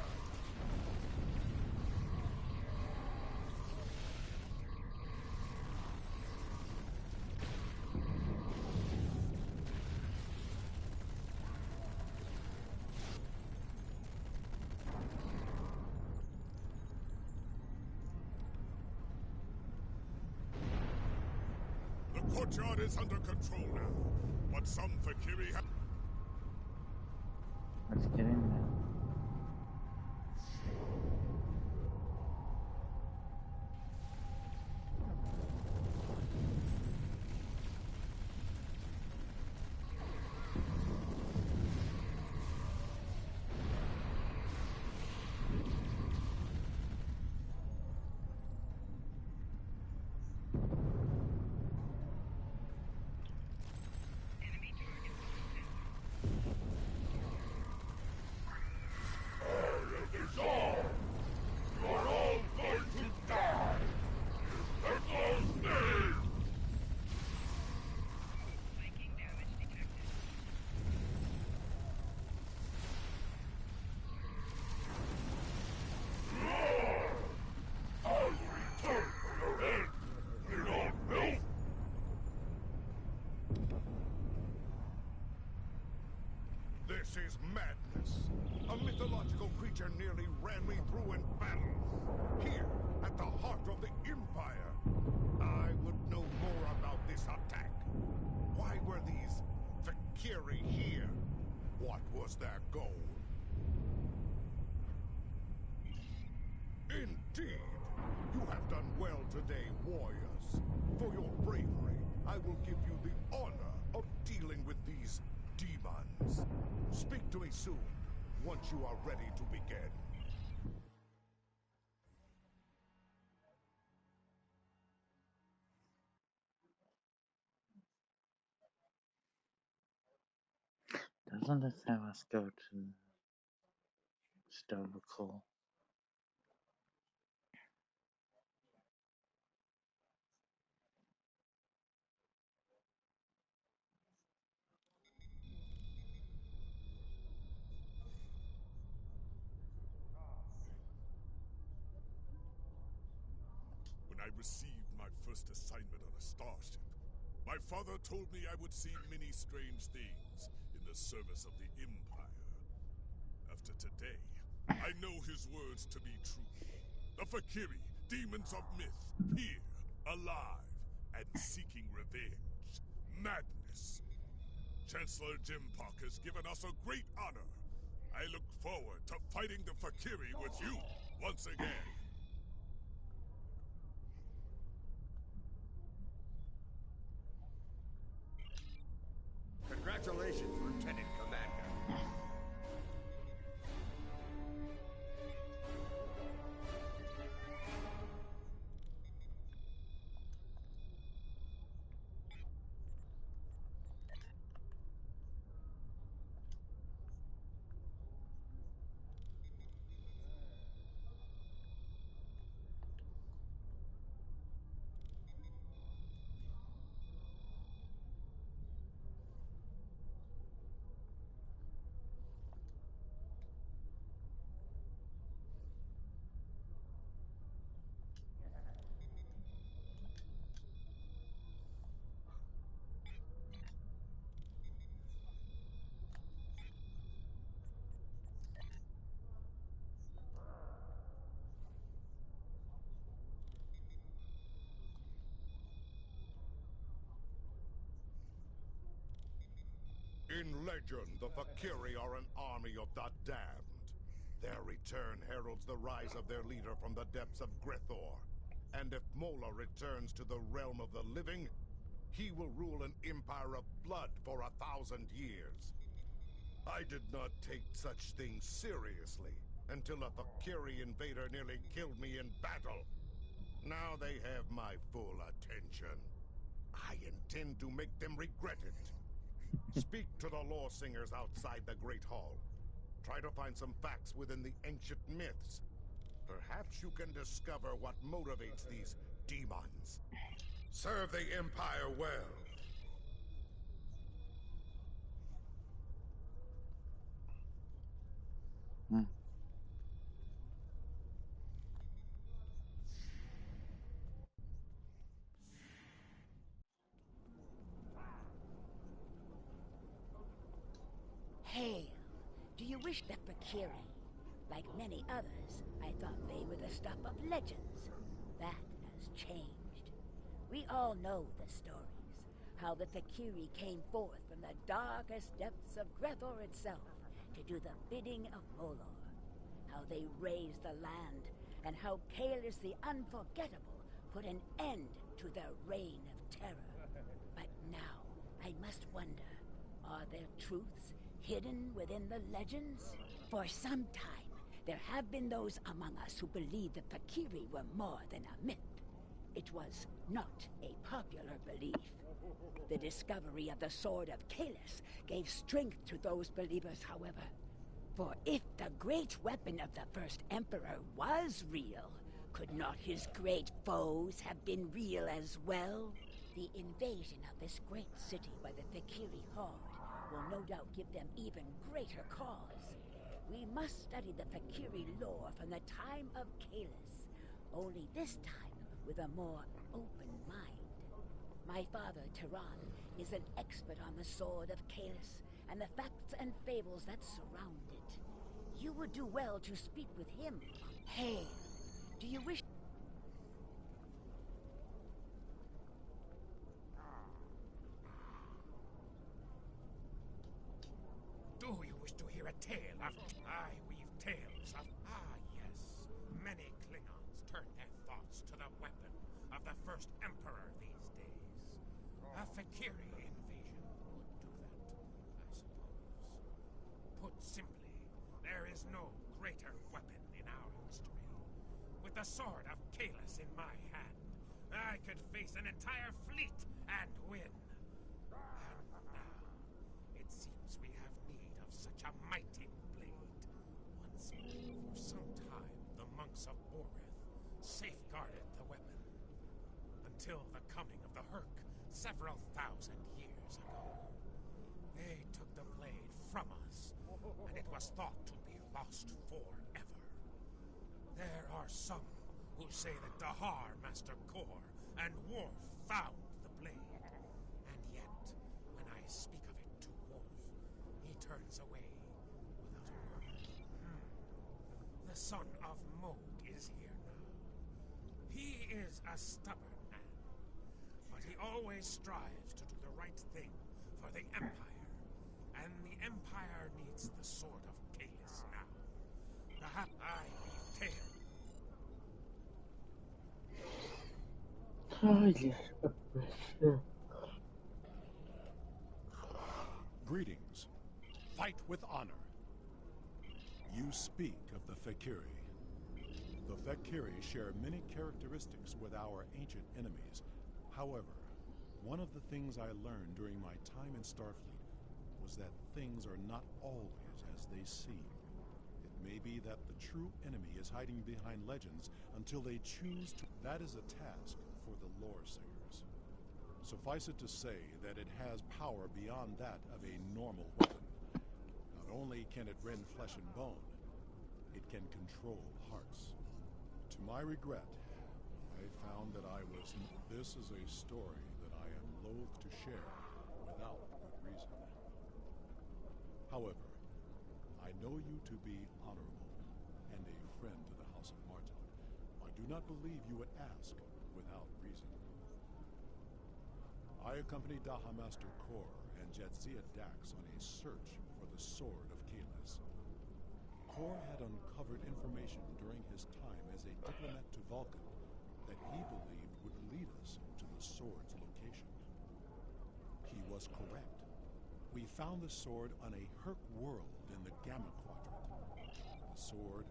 The courtyard is under control now, but some Valkyrie have... Let's get in there. Enemy target spotted. Taking damage detected. This is madness. A mythological creature nearly ran me through in battle. Here, at the heart of the Empire. I was their goal. Indeed, you have done well today, warriors. For your bravery, I will give you the honor of dealing with these demons. Speak to me soon, once you are ready to begin. Doesn't this have us go to historical? When I received my first assignment on a starship, my father told me I would see many strange things in the service of the Empire. After today, I know his words to be true. The Valkris, demons of myth, here, alive, and seeking revenge. Madness. Chancellor Jimpock has given us a great honor. I look forward to fighting the Valkris with you once again. Congratulations, Lieutenant Commander. In legend, the Valkris are an army of the damned. Their return heralds the rise of their leader from the depths of Grethor. And if Mola returns to the realm of the living, he will rule an empire of blood for 1,000 years. I did not take such things seriously until a Valkris invader nearly killed me in battle. Now they have my full attention. I intend to make them regret it. Speak to the law singers outside the Great Hall. Try to find some facts within the ancient myths. Perhaps you can discover what motivates these demons. Serve the Empire well. Hmm. Hail. Do you wish the Valkris? Like many others, I thought they were the stuff of legends. That has changed. We all know the stories. How the Valkris came forth from the darkest depths of Grethor itself to do the bidding of Molor. How they raised the land, and how K.D.F the Unforgettable put an end to their reign of terror. But now, I must wonder, are there truths hidden within the legends? For some time, there have been those among us who believed the Valkris were more than a myth. It was not a popular belief. The discovery of the Sword of K.D.F gave strength to those believers, however. For if the great weapon of the first Emperor was real, could not his great foes have been real as well? The invasion of this great city by the Valkris horde will no doubt give them even greater cause. We must study the Valkris lore from the time of K.D.F, only this time with a more open mind. My father, Tyran, is an expert on the Sword of K.D.F and the facts and fables that surround it. You would do well to speak with him. Hey, do you wish... Do you wish to hear tale of... I weave tales of... Ah, yes. Many Klingons turn their thoughts to the weapon of the first Emperor these days. A Fakiri invasion would do that, I suppose. Put simply, there is no greater weapon in our history. With the sword of K.D.F in my hand, I could face an entire fleet and win. And now, it seems we have need of such a mighty blade. Once more, for some time, the monks of Boreth safeguarded the weapon. Until the coming of the Herc several thousand years ago. They took the blade from us, and it was thought to be lost forever. There are some who say that Dahar Master Kor and Worf found the blade. And yet, when I speak of it to Worf, he turns away without a word. The son of Mog is here now. He is a stubborn man, but he always strives to do the right thing for the Empire. And the Empire needs the sword of K.D.F now. Perhaps I weave tales. Greetings. Fight with honor. You speak of the Fakiri. The Fakiri share many characteristics with our ancient enemies. However, one of the things I learned during my time in Starfleet was that things are not always as they seem. It may be that the true enemy is hiding behind legends until they choose to. That is a task for the lore singers. Suffice it to say that it has power beyond that of a normal weapon. Not only can it rend flesh and bone, it can control hearts. To my regret, I found that I was... This is a story that I am loath to share without good reason. However, I know you to be honorable and a friend to the House of Martel. I do not believe you would ask without reason. I accompanied Daha Master Kor and Jadzia Dax on a search for the Sword of K.D.F. Kor had uncovered information during his time as a diplomat to Vulcan that he believed would lead us to the sword's location. He was correct. We found the sword on a Herc world in the Gamma Quadrant. The sword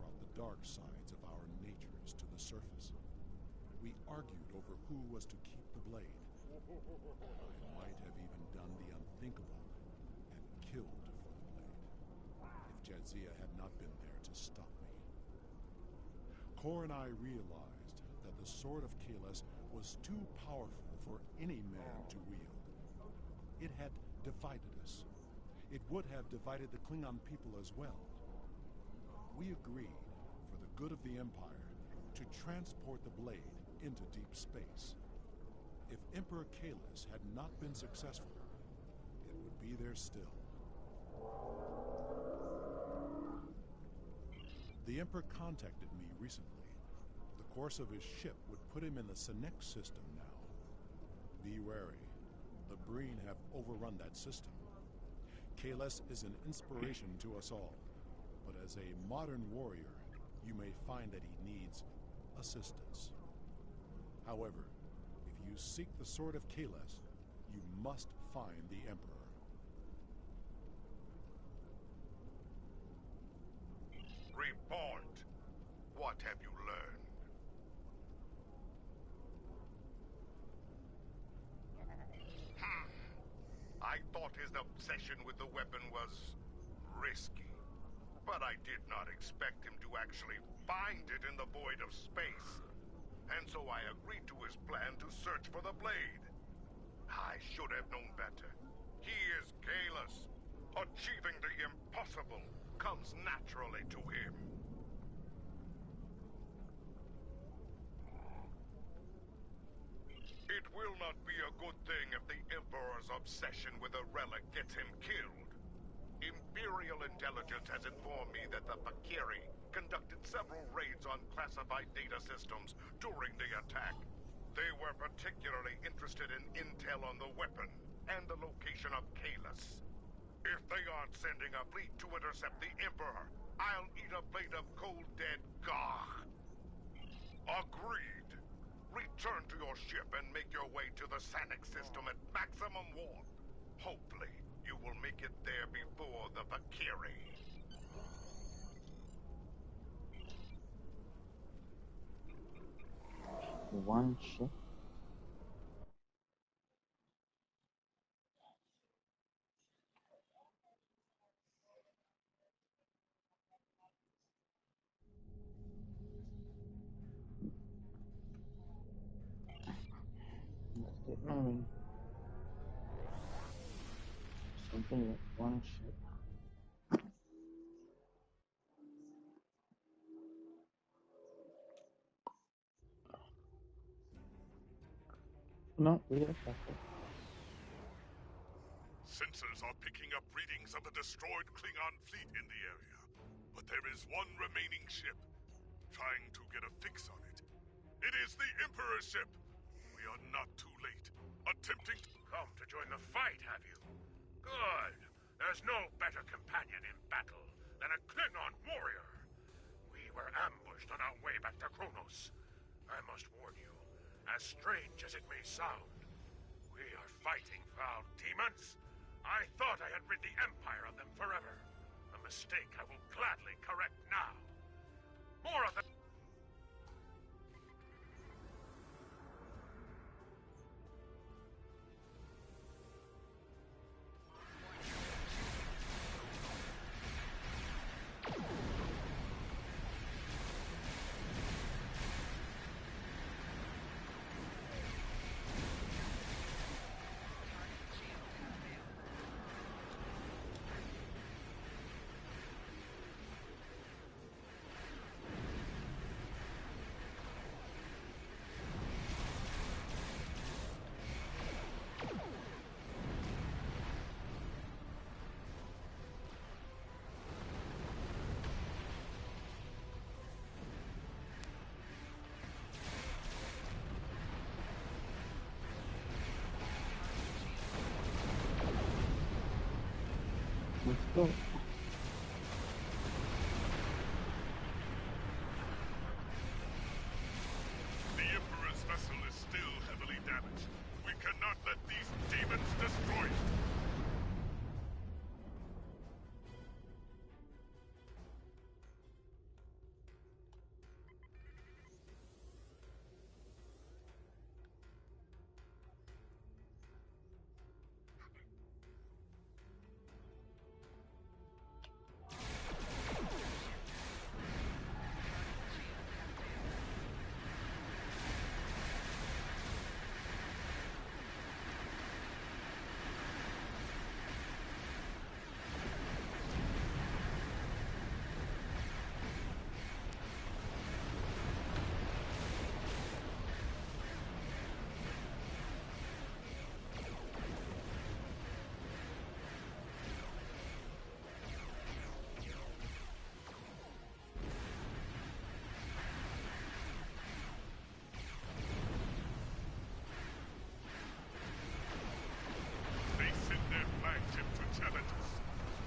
brought the dark sides of our natures to the surface. We argued over who was to keep the blade. I might have even done the unthinkable and killed for the blade, if Jadzia had not been there to stop me. Kor and I realized that the sword of K.D.F was too powerful for any man to wield. It had divided us. It would have divided the Klingon people as well. We agreed, for the good of the Empire, to transport the blade into deep space. If Emperor K.D.F had not been successful, it would be there still. The Emperor contacted me recently. The course of his ship would put him in the Senex system now. Be wary. The Breen have overrun that system. K.D.F is an inspiration to us all, but as a modern warrior, you may find that he needs assistance. However, if you seek the sword of K.D.F, you must find the Emperor. Reborn. What have you learned? I thought his obsession with the weapon was risky. But I did not expect him to actually find it in the void of space. And so I agreed to his plan to search for the blade. I should have known better. He is K.D.F. Achieving the impossible comes naturally to him. It will not be a good thing if the Emperor's obsession with a relic gets him killed. Imperial intelligence has informed me that the Fakiri conducted several raids on classified data systems during the attack. They were particularly interested in intel on the weapon and the location of K.D.F. If they aren't sending a fleet to intercept the Emperor, I'll eat a plate of cold dead gah. Agreed. Return to your ship and make your way to the Sanic system at maximum warp. Hopefully, you will make it there before the Valkris. One ship. Let's get moving. Something with one ship. No, we got backup. Sensors are picking up readings of the destroyed Klingon fleet in the area. But there is one remaining ship. Trying to get a fix on it. It is the Emperor's ship. We are not too late. Attempting to come to join the fight, have you? Good. There's no better companion in battle than a Klingon warrior. We were ambushed on our way back to Kronos. I must warn you, as strange as it may sound, we are fighting foul demons. I thought I had rid the Empire of them forever. A mistake I will gladly correct now. More of them. Let's go. The Emperor's vessel is still heavily damaged. We cannot let these demons destroy it.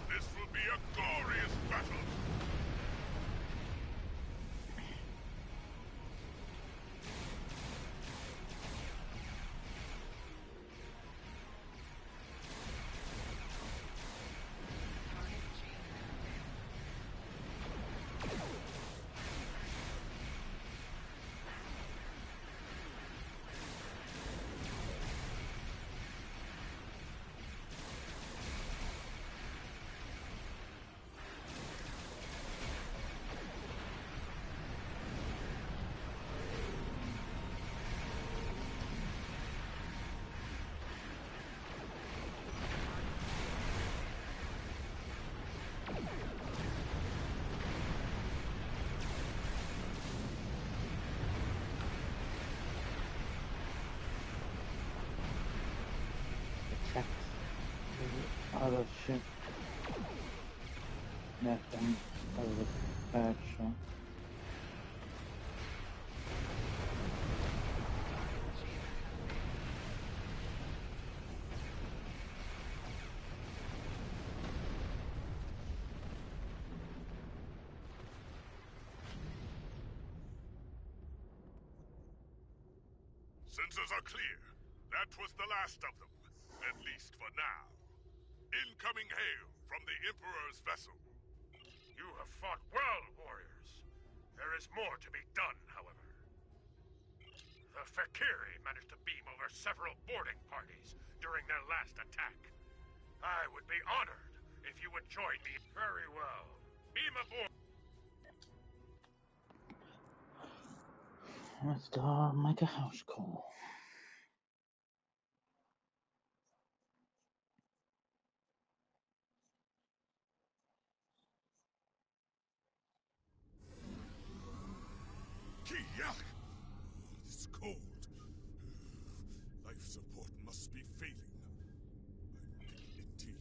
This will be a glorious battle! Other ship. Nothing. That was a bad shot. Sensors are clear. That was the last of them, at least for now. Incoming hail from the Emperor's vessel. You have fought well, warriors. There is more to be done, however. The Valkris managed to beam over several boarding parties during their last attack. I would be honored if you would join me. Very well. Beam aboard. Let's go make a house call. Yuck! It's cold. Life support must be failing them. Indeed.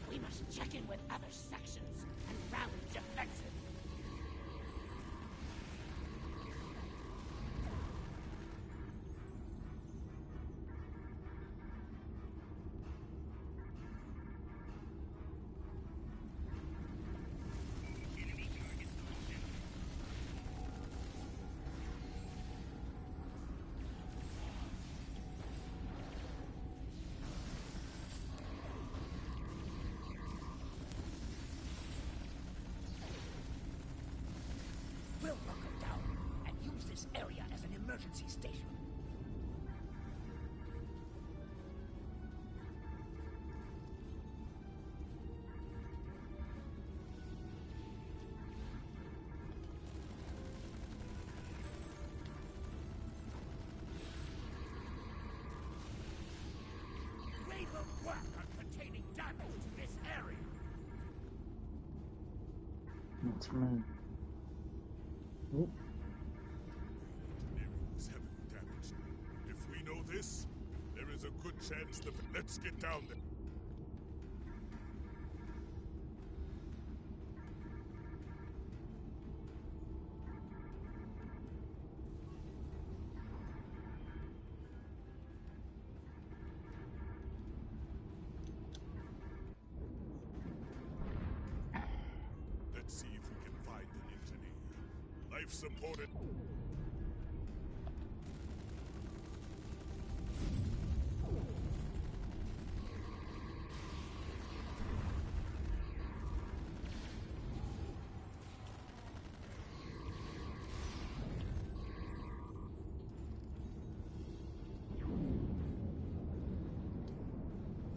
We must check in with other sections and rally defensive. We'll lock them down and use this area as an emergency station. We will work on containing damage to this area. Let's move. Oop. Engineering was heavily damaged. If we know this, there is a good chance that... Let's get down there. Let's see if we can find an engineer. Life supported.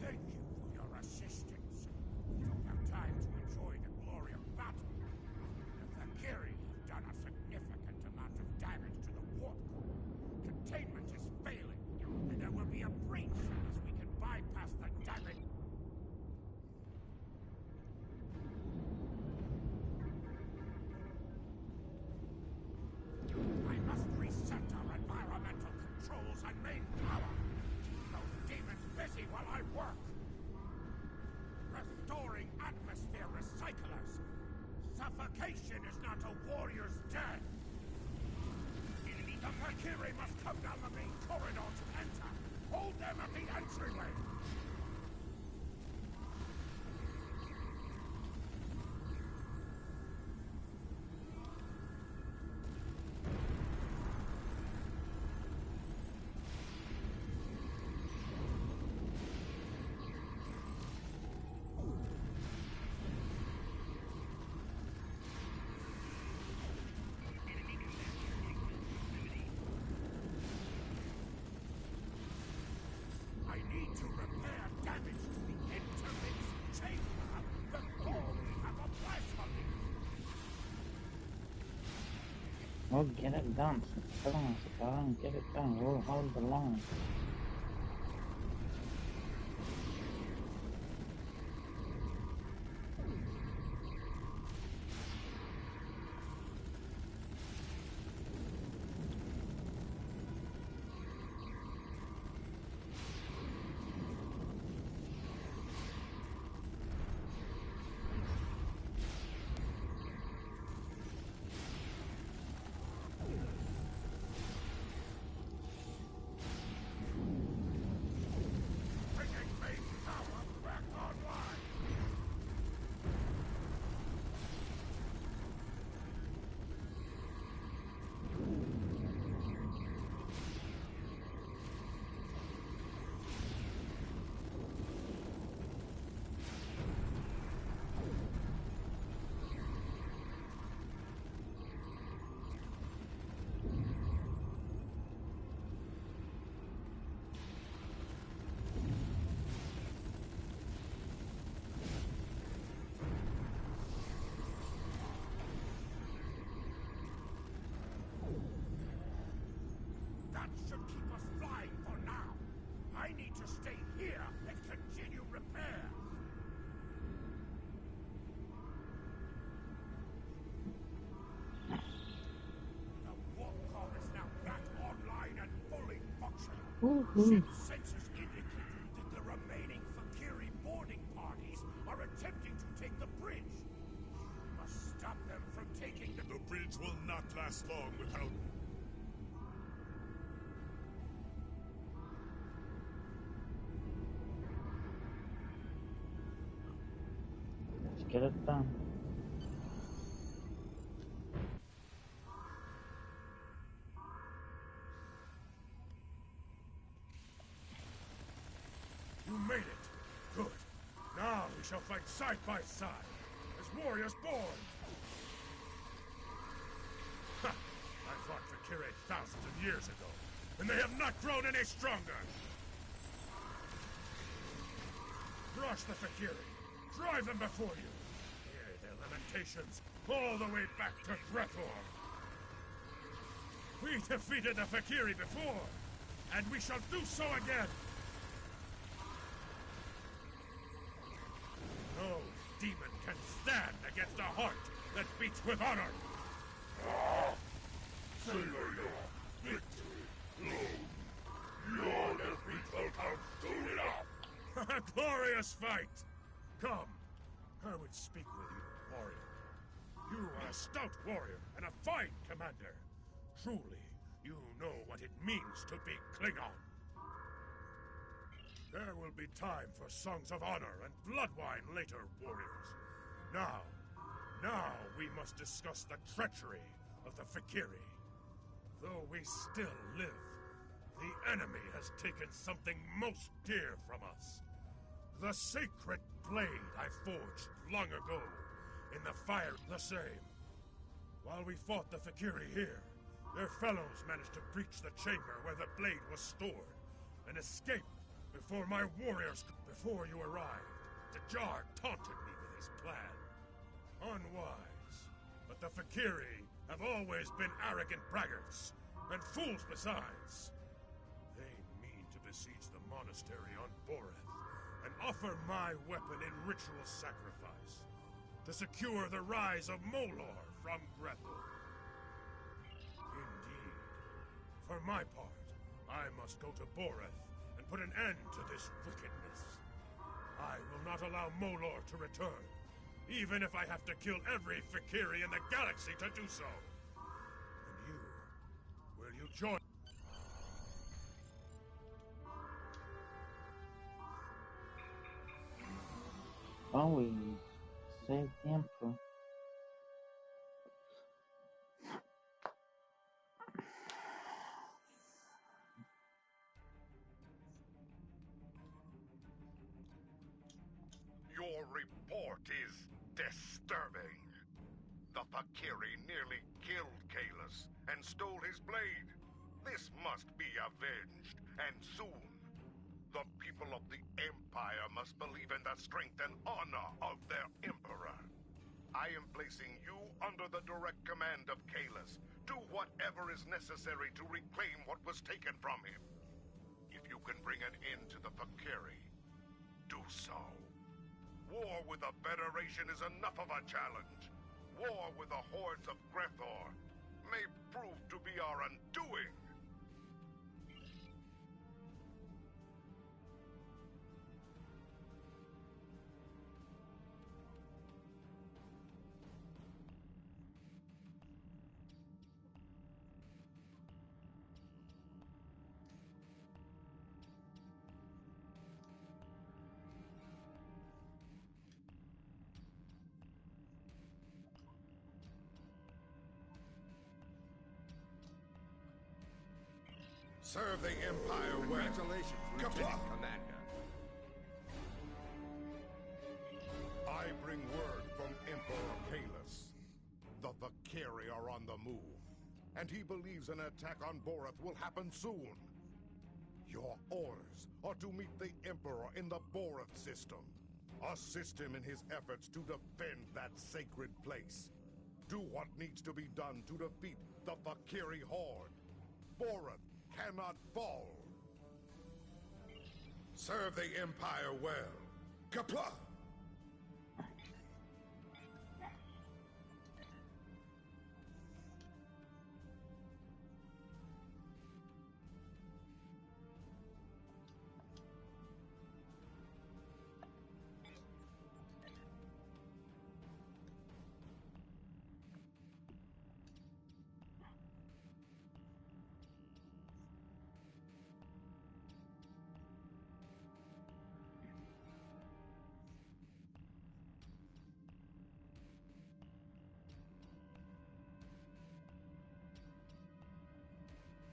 Thank you for your assistance. We don't have time to enjoy the glory of battle. The Valkris have done a significant amount of damage. We'll get it done. Come on, Spartan, get it done. We'll hold the line. That should keep us flying for now. I need to stay here and continue repairs. The warp core is now back online and fully functional. Ship's sensors indicate that the remaining Valkyrie boarding parties are attempting to take the bridge. We must stop them from taking the... The bridge will not last long without... Let's get it done. You made it. Good. Now we shall fight side by side, as warriors born. Ha! I fought Valkyrie thousands of years ago, and they have not grown any stronger. Crush the Valkyrie. Drive them before you. Hear their lamentations all the way back to Grethor. We defeated the Valkyrie before, and we shall do so again. No demon can stand against a heart that beats with honor. Savor your victory, Lord. Your defeat will come soon enough. A glorious fight! Come, I would speak with you, warrior. You are a stout warrior and a fine commander. Truly, you know what it means to be Klingon. There will be time for songs of honor and blood wine later, warriors. Now we must discuss the treachery of the Valkyrie. Though we still live, the enemy has taken something most dear from us. The sacred blade I forged long ago in the fire. The same. While we fought the Valkyrie here, their fellows managed to breach the chamber where the blade was stored and escape before my warriors... Before you arrived, Duth'Guht taunted me with his plan. Unwise. But the Valkyrie have always been arrogant braggarts, and fools besides. They mean to besiege the monastery on Boreth, and offer my weapon in ritual sacrifice, to secure the rise of Molor from Grethor. Indeed. For my part, I must go to Boreth and put an end to this wickedness. I will not allow Molor to return, even if I have to kill every Valkyrie in the galaxy to do so. And you, will you join? Always save the Emperor. Your report is disturbing. The Valkyrie nearly killed K.D.F. and stole his blade. This must be avenged, and soon. The people of the Empire must believe in the strength and honor of their Emperor. I am placing you under the direct command of K.S. Do whatever is necessary to reclaim what was taken from him. If you can bring an end to the Valkris, do so. War with the Federation is enough of a challenge. War with the hordes of Grethor may prove to be our undoing. Serve the Empire well. Congratulations, Lieutenant Commander. I bring word from Emperor K.S. The Valkris are on the move, and he believes an attack on Boreth will happen soon. Your orders are to meet the Emperor in the Boreth system. Assist him in his efforts to defend that sacred place. Do what needs to be done to defeat the Valkris horde. Boreth cannot fall. Serve the Empire well. Kapla!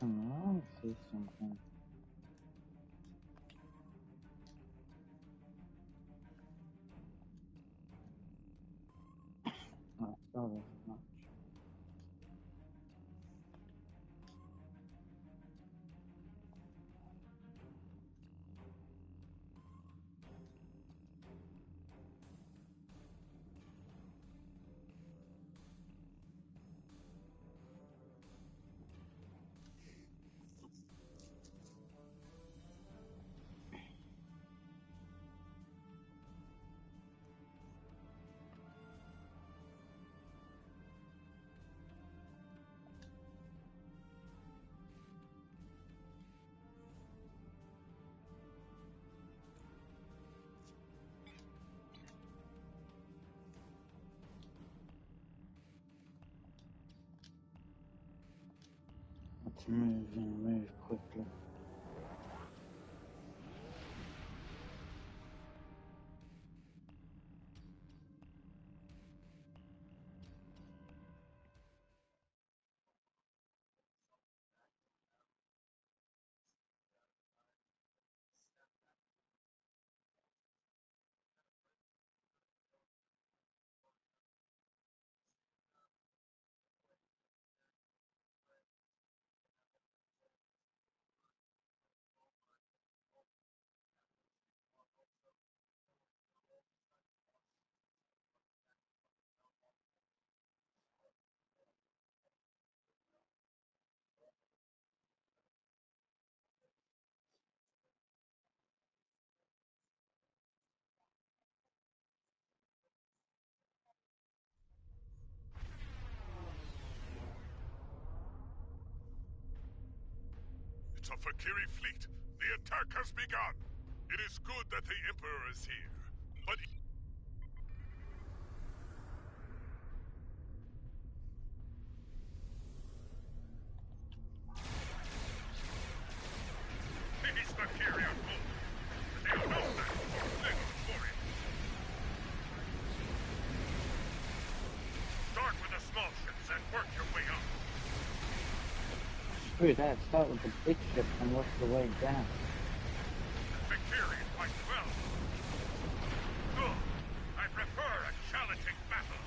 I see something. I saw this much. Let's move quickly. It's a Valkris fleet. The attack has begun. It is good that the Emperor is here, but... These Valkris are bold, but they are no match for Legos warriors. Start with the small ships and work your way up. Screw that, start with the big ship and work the way down. The Valkyries fight well. Good. I prefer a challenging battle.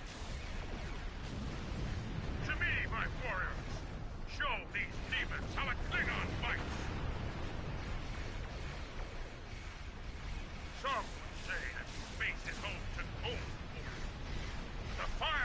To me, my warriors, show these demons how a Klingon fights. Some would say that space is home to cold warriors. The fire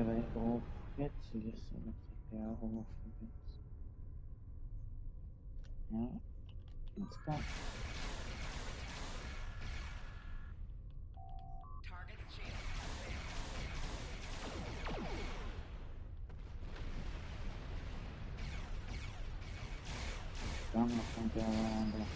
Are they all frigates? Yes, it looks like they are all frigates. No, let's go. Target's shield has failed. Don't let them go around us.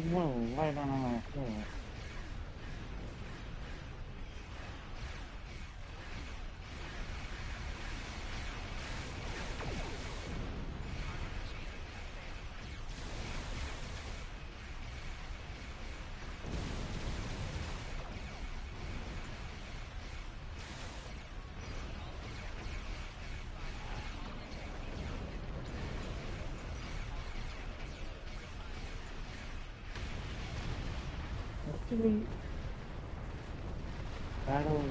Whoa, right on our head. Actually, battle,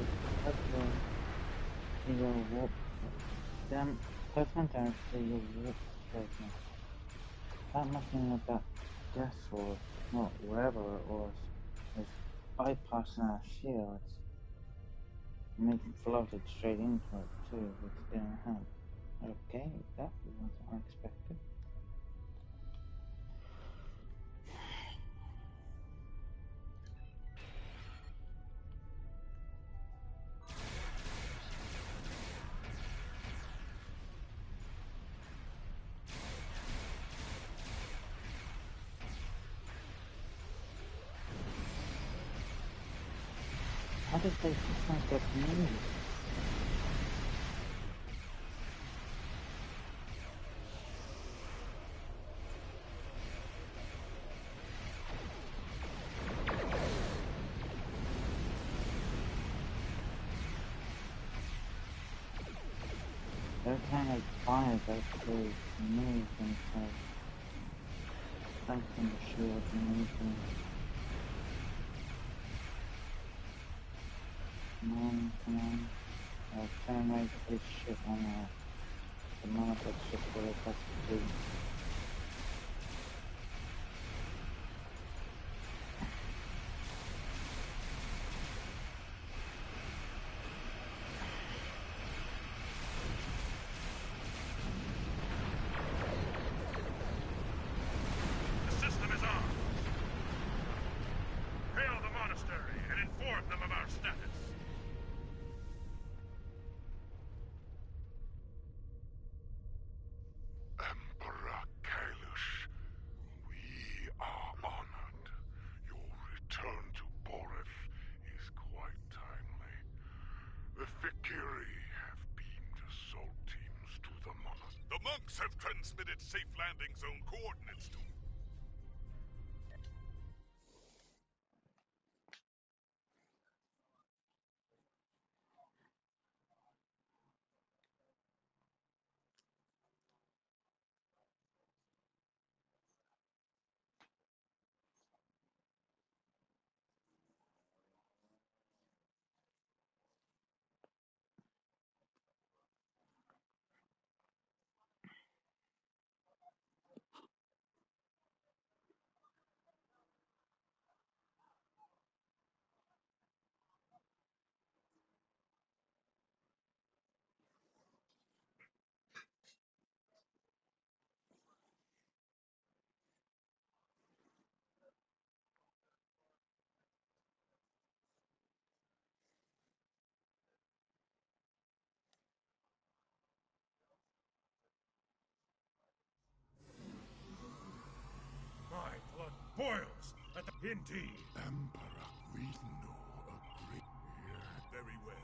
your warp, them, person damage to your warp station. That machine with that gas sword, well, whatever it was bypassing our shields. And they floated straight into it too, which didn't help. Okay, that was unexpected. How did they just not get me? They're kind of fires actually move themselves. Thanks to the shield and everything. Come on. I'll turn right this shit on the moment that's just what it has to do. The system is on. Hail the monastery and inform them of our status. Emperor Kailash, we are honored. Your return to Boreth is quite timely. The Fikiri have beamed assault teams to the monastery. The monks have transmitted safe landing zone coordinates to... spoils at the... Indeed. Emperor, we know a great... Very well.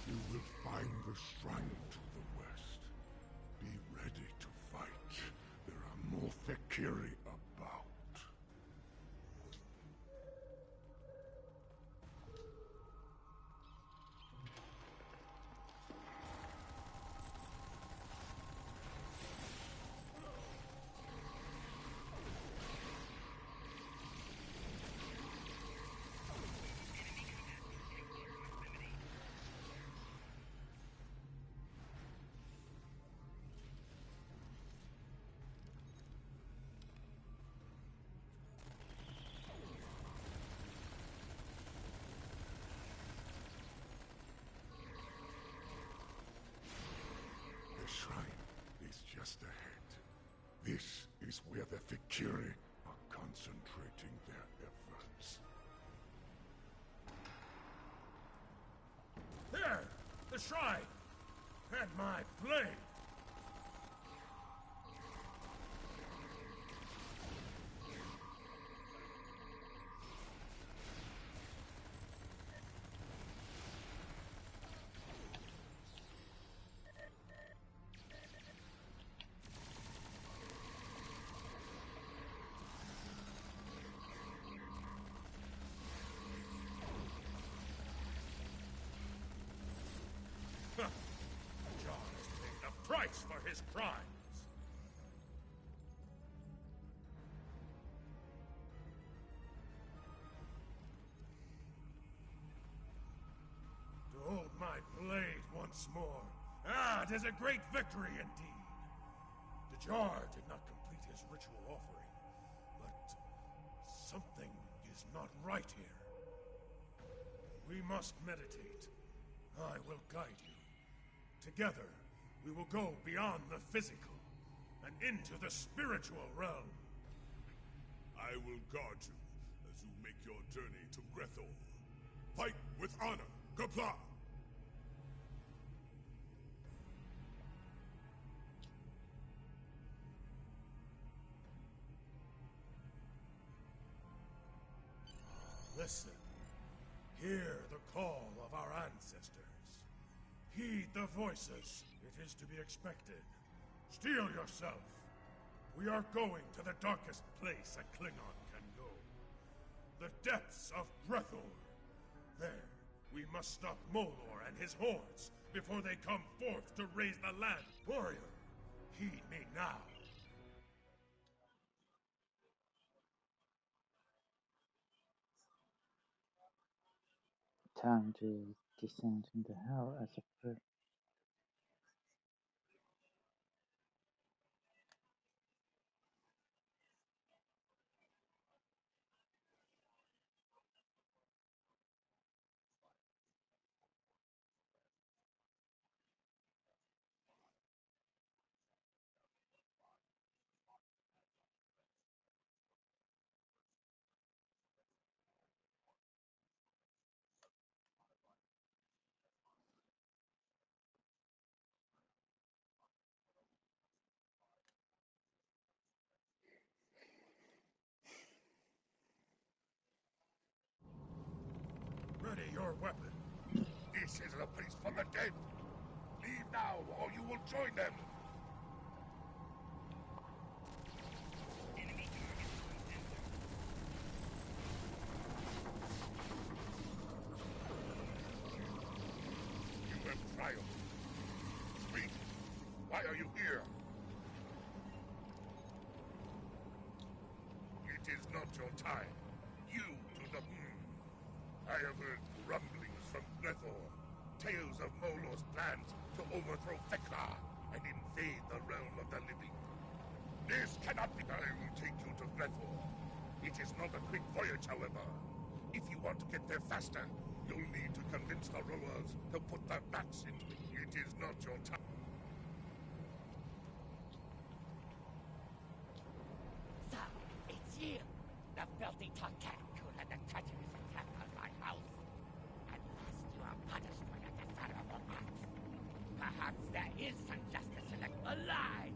You will find the shrine to the west. Be ready to fight. There are more Fakiri about. The shrine is just ahead. This is where the Fakiri are concentrating their efforts. There! The shrine! And my blade! Huh. John has paid the price for his crimes. To hold my blade once more. Ah, it is a great victory indeed. The jar did not complete his ritual offering, but something is not right here. We must meditate. I will guide you. Together, we will go beyond the physical and into the spiritual realm. I will guard you as you make your journey to Grethor. Fight with honor, Kapla! Listen. Hear the call of our ancestors. Heed the voices. It is to be expected. Steel yourself. We are going to the darkest place a Klingon can go. The depths of Grethor. There, we must stop Molor and his hordes before they come forth to raise the land. Warrior, heed me now. Time to descend into hell as a fruit. Ready your weapon. This is a place for the dead. Leave now, or you will join them. You have triumphed. Wait, why are you here? It is not your time. You do not... I have heard rumblings from Grethor. Tales of Molor's plans to overthrow Thekla and invade the realm of the living. This cannot be. I will take you to Grethor. It is not a quick voyage, however. If you want to get there faster, you'll need to convince the rowers to put their backs into it. It is not your time. So, it's you, the filthy Duth'Guht who had the treacherous attack on my house. At last you are punished for your dishonorable acts. Perhaps there is some justice in it. A lie!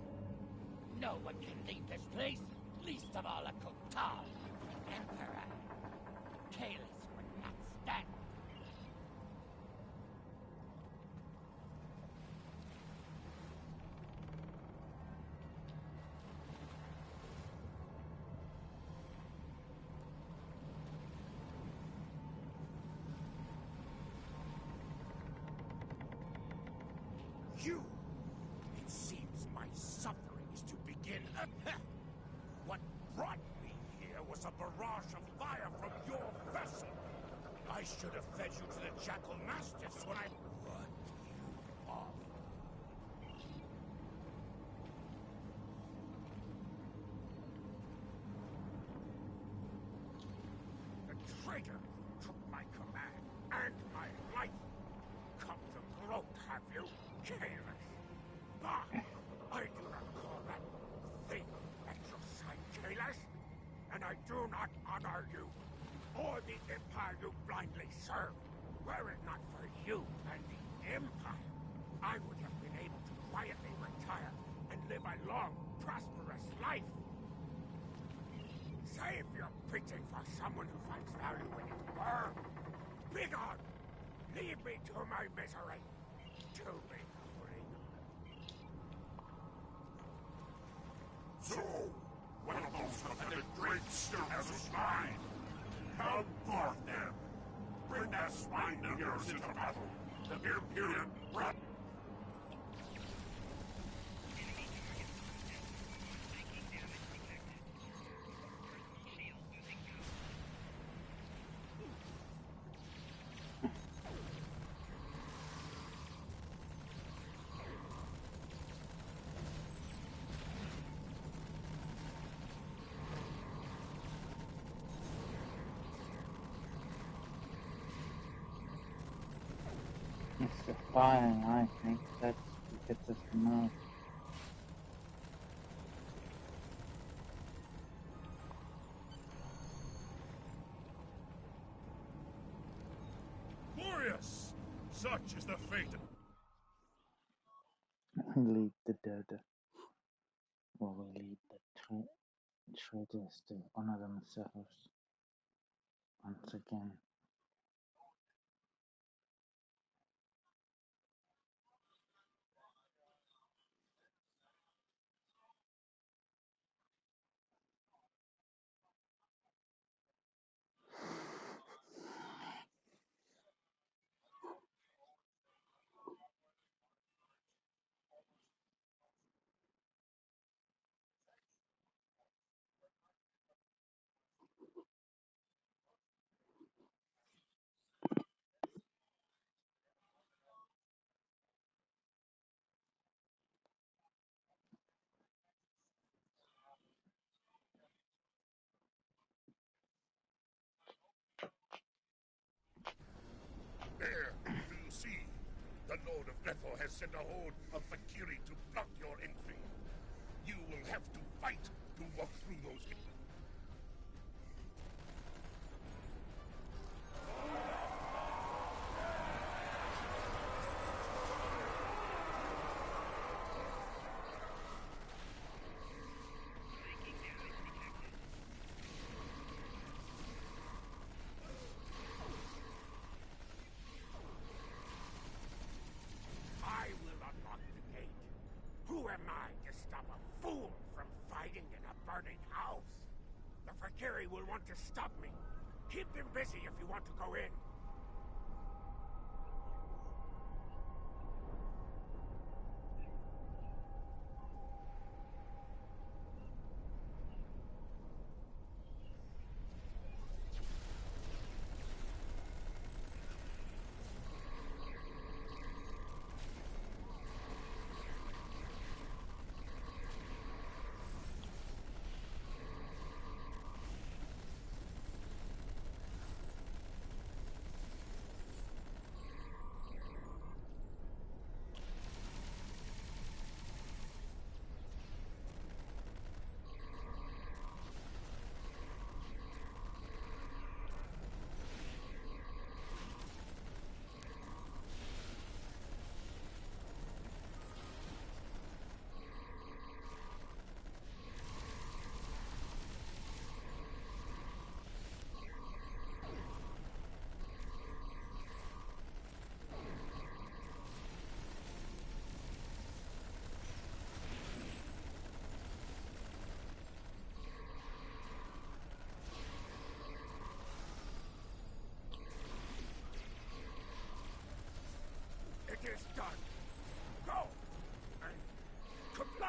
No one can leave this place, least of all a Kotal. Emperor. K.S would not stand. You! It seems my suffering is to begin. What brought me here was a barrage of fire from your vessel. I should have fed you to the Jackal Mastiffs when I... What you offer? The traitor took my command and my life. Come to gloat, have you? K.S. Bah! I do not call that thing at your side, K.S. And I do not honor you, or the Empire you blindly serve. Were it not for you and the Empire, I would have been able to quietly retire and live a long, prosperous life. Save your preaching for someone who finds value in it. Begone! Leave me to my misery. To be free. So, one of those pathetic great still has a spine. Come forth, then. Bring that spine to near us into battle. The Imperium brought... It's the fire, I think. That's what gets us the most. Glorious! Such is the fate of... We lead the dead. Or we lead the traitors to honor themselves. Once again. There, do you see? The Lord of Grethor has sent a horde of Fakiri to block your entry. You will have to fight to walk through those... I will unlock burning house. The Fakiri will want to stop me. Keep them busy if you want to go in. It is done. Go and comply.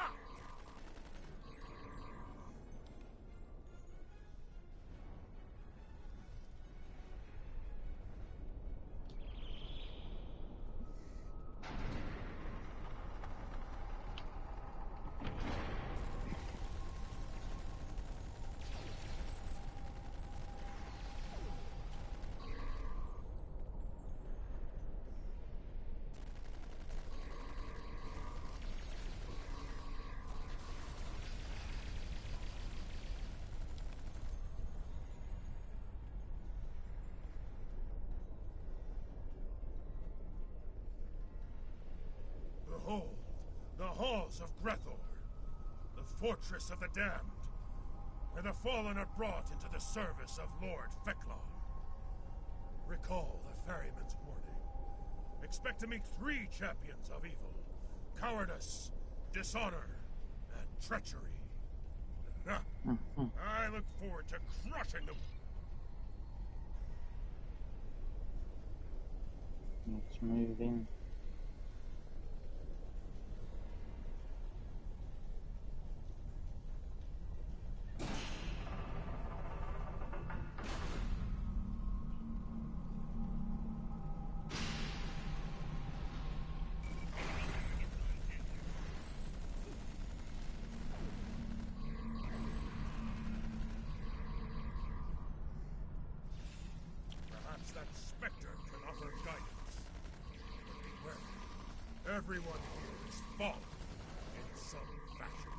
Behold, the halls of Grethor, the fortress of the damned, where the fallen are brought into the service of Lord Feklar. Recall the ferryman's warning. Expect to meet 3 champions of evil: cowardice, dishonor, and treachery. I look forward to crushing them. Let's move in. Perhaps that specter can offer guidance. But beware, everyone here is fallen in some fashion.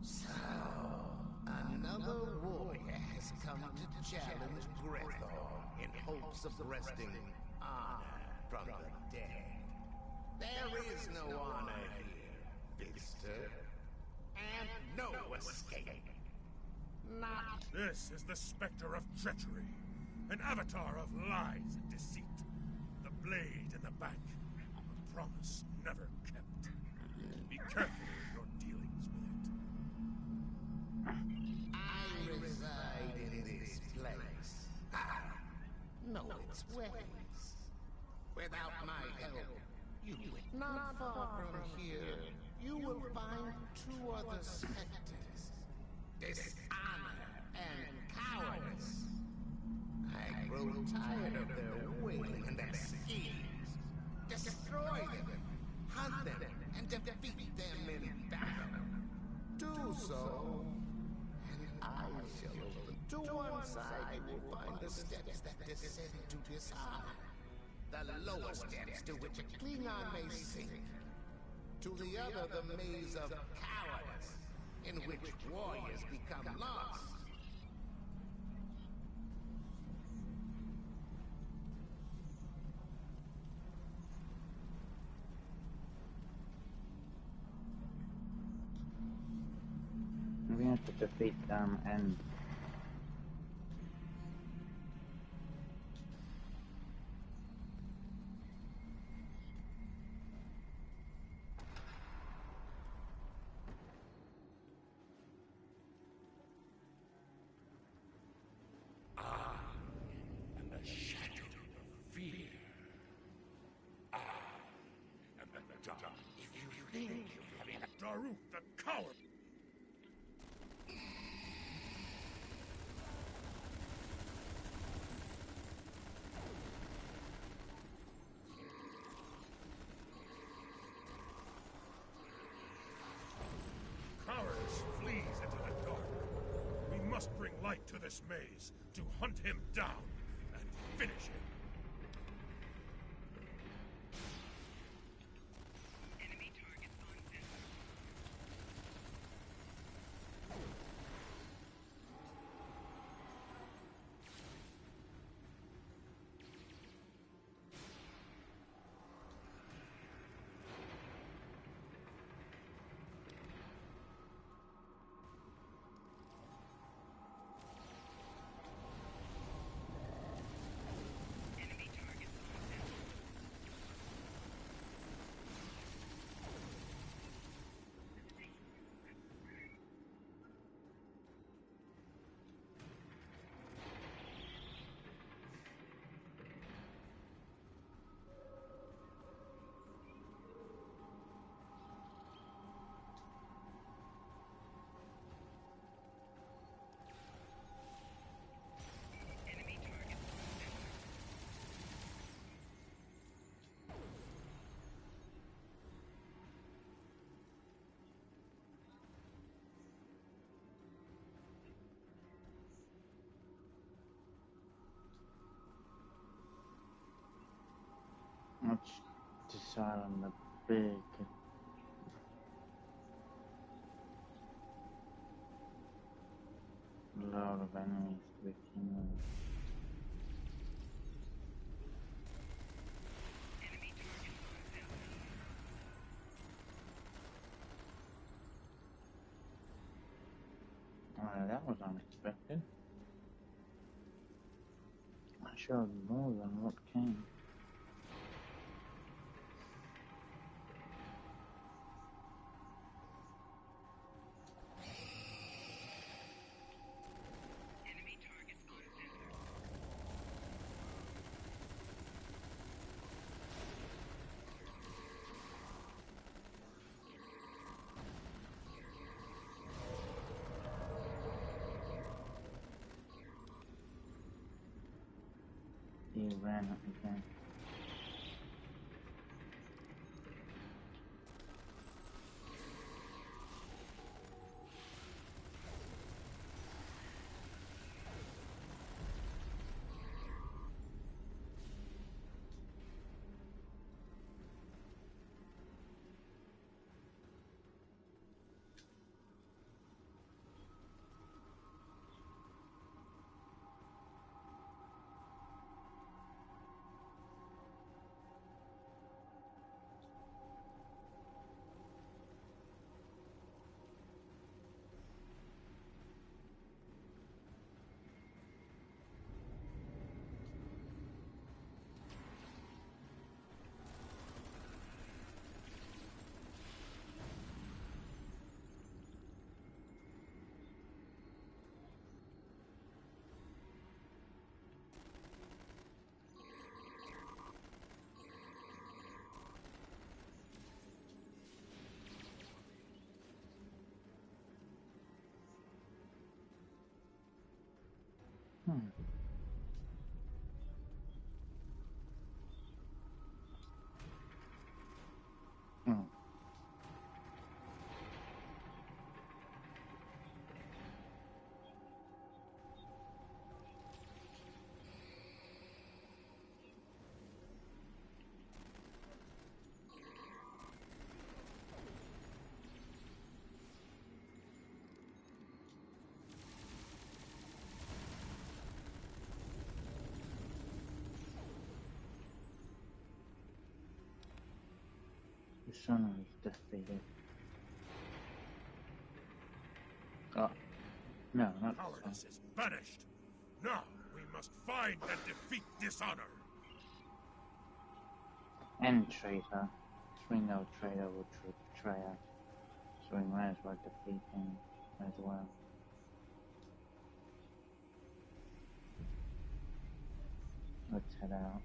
So, another warrior has come to challenge Grethor in hopes of wresting honor from the dead. There is no honor here, Vixter, and no escape. Not. This is the specter of treachery, an avatar of lies and deceit. The blade in the back, a promise never kept. Be careful in your dealings with it. I reside in this place. I know its ways. Without my help, you would not far from here. You will find 2 other specters. Dishonor and cowardice. I grow tired of their wailing and their schemes. Destroy them, hunt them, and defeat them in battle. Do so, and I shall open. To one side you will find the steps that descend to dishonor. The lower steps to which a Klingon may sink. To the other, the maze of cowardice, in which warriors become lost. We're going to to defeat them and And the shadow of fear. I am the dark. If you think you have enough... Duth'Guht the coward! Cowardice flees into the dark. We must bring light to this maze to hunt him down and finish him. Enemy target on center. Enemy target on center. Enemy target on center. let's decide on the big load of enemies we can Enemy target on center. that was unexpected. I showed more than what came. Enemy target on center. He ran it again. Oh. The sun is defeated. Oh, No, not Cowardice is banished. Now we must find and defeat dishonor. And traitor. We know traitor will betray us, so we might as well defeat him as well. Let's head out.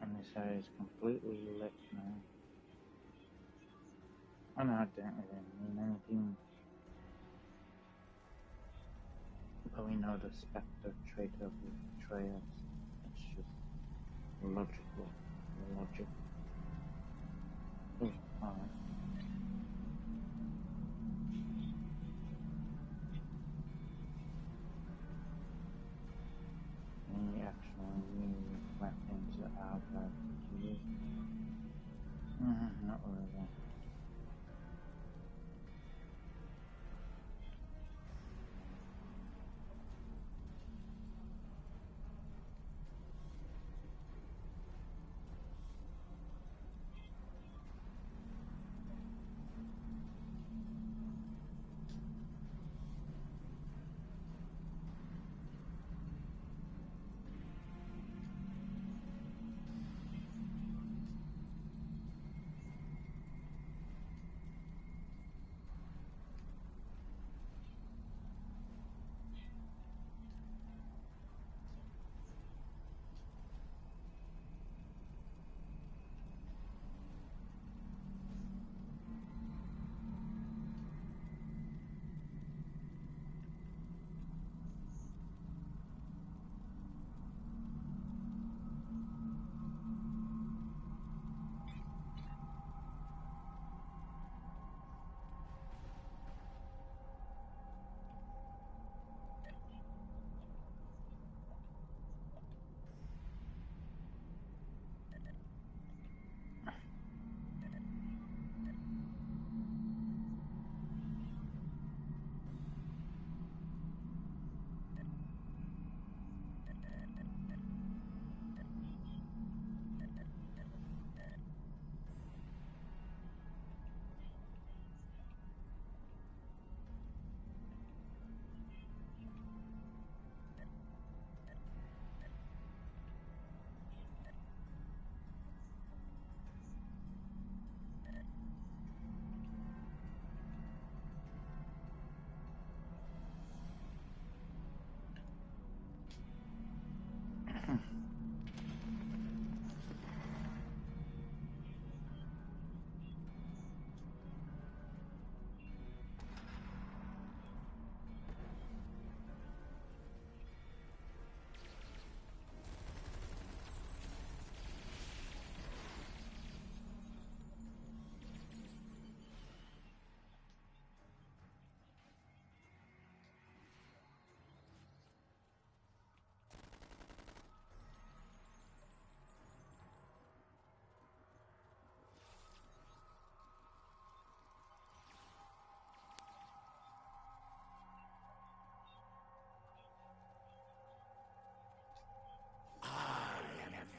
And this area is completely lit now. I know I don't really mean anything, but we know the Spectre traitor will betray us. It's just logical. Logic. Oh, alright. Any actual new weapons that I've got to use? Not really.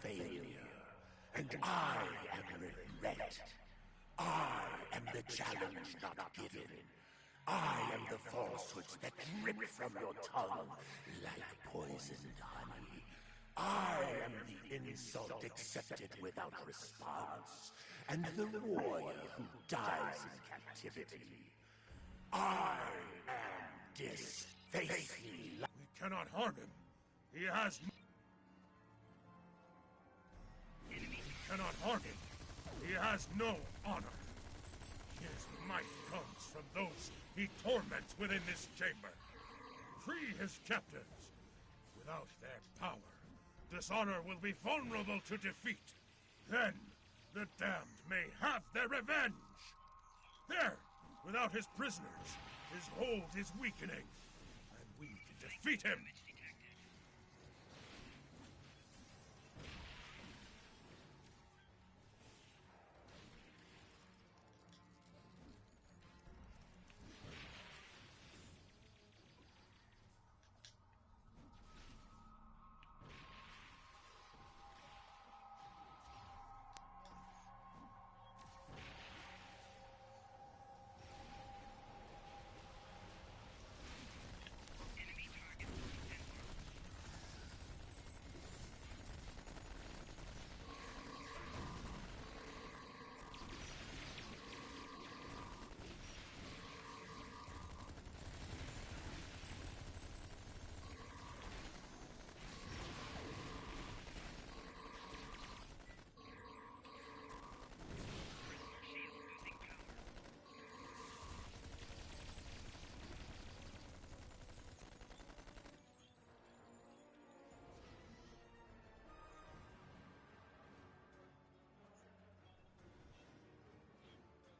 Failure, and I am regret. I am the challenge not given. I am the falsehoods that drip from your tongue like poisoned honey. I am the insult accepted without response, and the warrior who dies in captivity. I am this. Face me. We cannot harm him. He has... cannot harm him. He has no honor. His might comes from those he torments within this chamber. Free his captives. Without their power, dishonor will be vulnerable to defeat. Then, the damned may have their revenge. There, without his prisoners, his hold is weakening, and we can defeat him.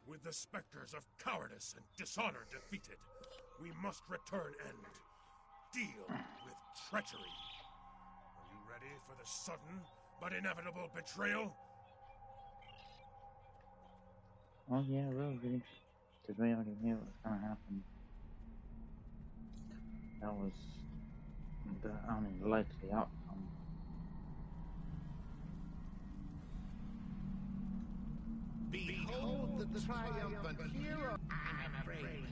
With the specters of cowardice and dishonor defeated, we must return and deal with treachery. Are you ready for the sudden but inevitable betrayal? Oh yeah, we're ready. Because we already knew it was going to happen. That was the only likely outcome. Behold the triumphant hero. I'm afraid.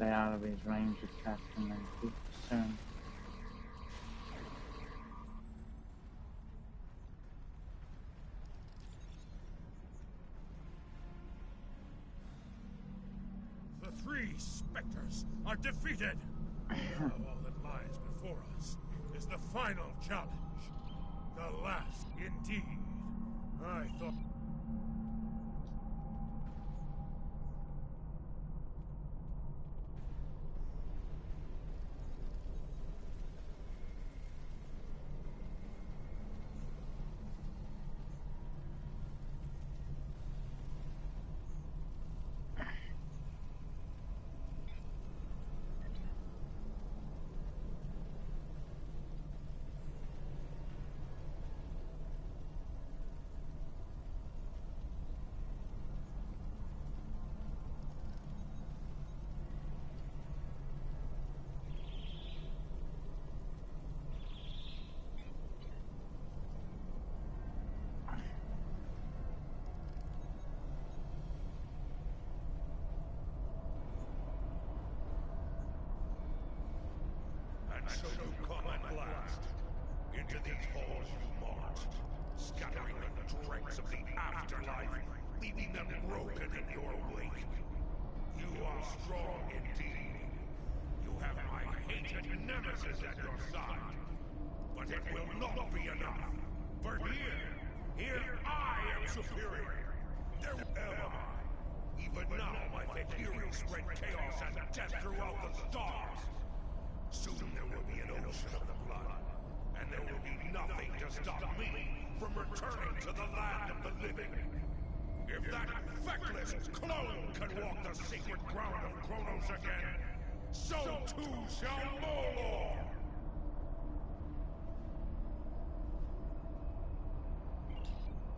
Stay out of his range attack and then keep soon. The three specters are defeated! Now all that lies before us is the final challenge. The last, indeed. I thought... And so you come at last. Into these halls you marched, scattering the dregs of the afterlife, leaving them broken in your wake. You are strong indeed. You have my hated nemesis at your side. But it will not be enough. For here I am superior. There am I. Even now my Valkris spread chaos and death throughout the stars. Soon there will be an ocean of blood, and there will be nothing to stop me from returning to the land of the living. If that feckless clone can walk the sacred ground of Kronos again, so too shall Molor!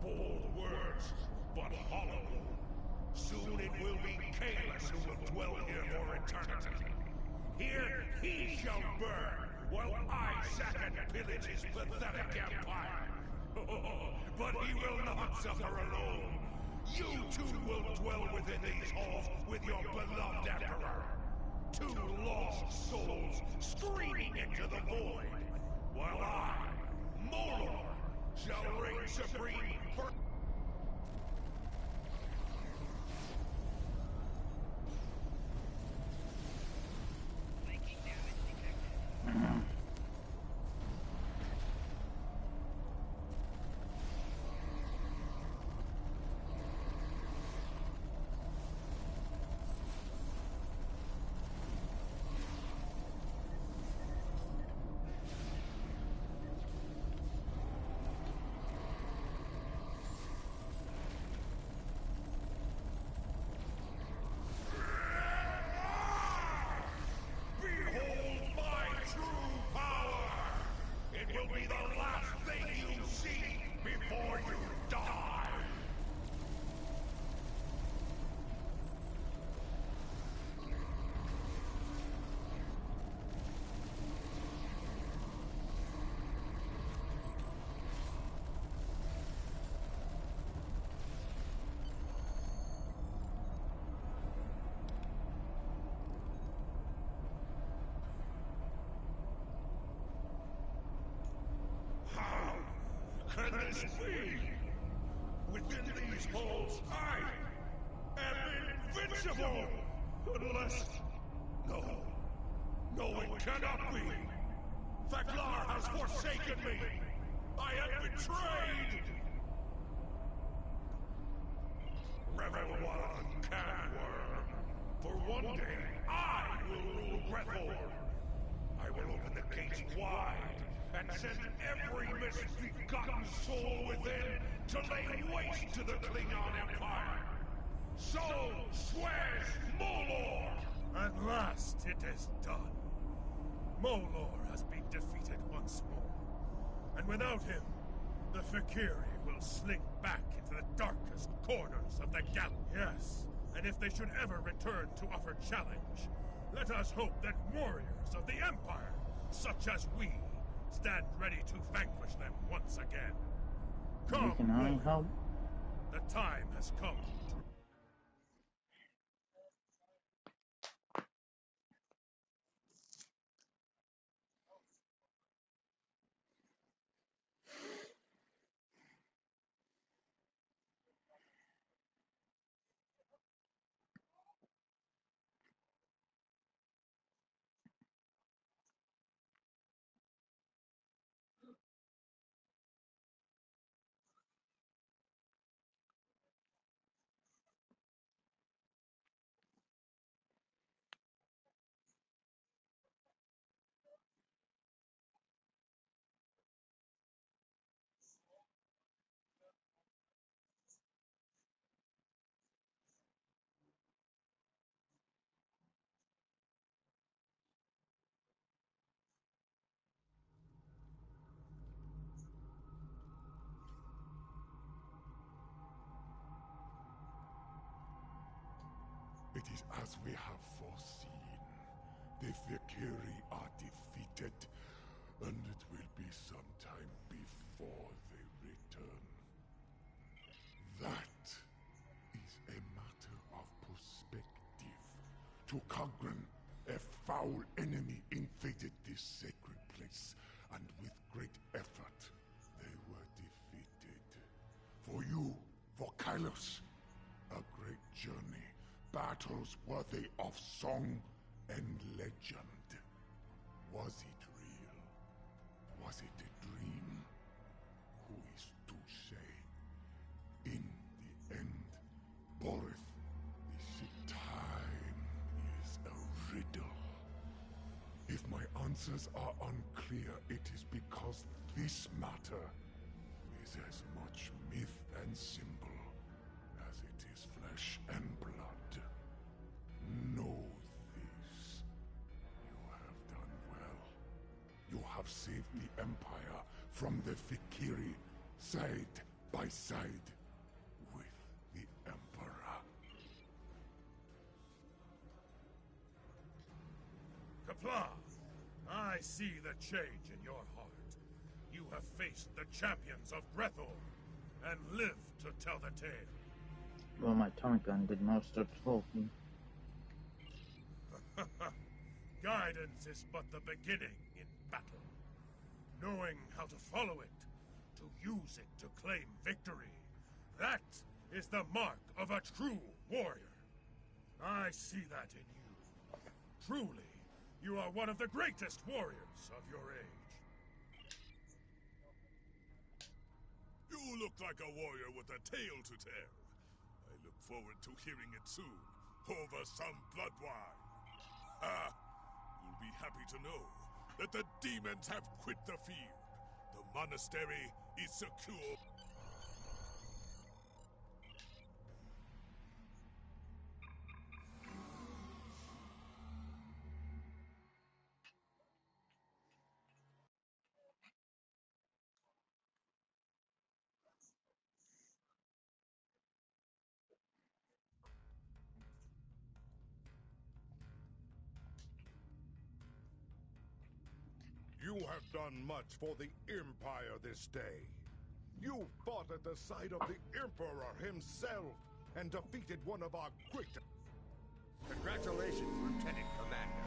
Bold words, but hollow. Soon it will be K.S who will dwell here for eternity. Here he shall burn, while I sack and pillage his pathetic empire. But he will not suffer alone. You too will dwell within these halls with your beloved emperor. Two lost souls screaming into the void, while I, Molor, shall reign supreme for... can this be? Within these halls, I am invincible! Unless... No, it cannot be! Thaklar has forsaken me! I am betrayed! Revel one can worm, for one day I will rule Grethor! I will open the gates wide and send every misbegotten soul within to lay waste to the Klingon Empire! So swears Molor! At last it is done. Molor has been defeated once more. And without him, the Fakiri will slink back into the darkest corners of the galaxy. Yes, and if they should ever return to offer challenge, let us hope that warriors of the Empire, such as we, stand ready to vanquish them once again. Come, We can only hope. the time has come. It is as we have foreseen. The Fakiri are defeated, and it will be some time before they return. That is a matter of perspective. To Kagran, a foul enemy invaded this sacred place, and with great effort, they were defeated. For you, for Kylos, a great journey. Battles worthy of song and legend. Was it real? Was it a dream? Who is to say? In the end, Borith, the time is a riddle. If my answers are unclear, it is because this matter is as much myth and symbol as it is flesh and blood. Know this. You have done well. You have saved the Empire from the Fakiri, side by side with the Emperor. Kapla, I see the change in your heart. You have faced the champions of Grethor and lived to tell the tale. Well, my atomic gun did most of the talking. Guidance is but the beginning in battle. Knowing how to follow it, to use it to claim victory, that is the mark of a true warrior. I see that in you. Truly, you are one of the greatest warriors of your age. You look like a warrior with a tale to tell. I look forward to hearing it soon, over some blood wine. You'll be happy to know that the demons have quit the field. The monastery is secure. You have done much for the Empire this day. You fought at the side of the Emperor himself and defeated one of our greatest. Congratulations, Lieutenant Commander.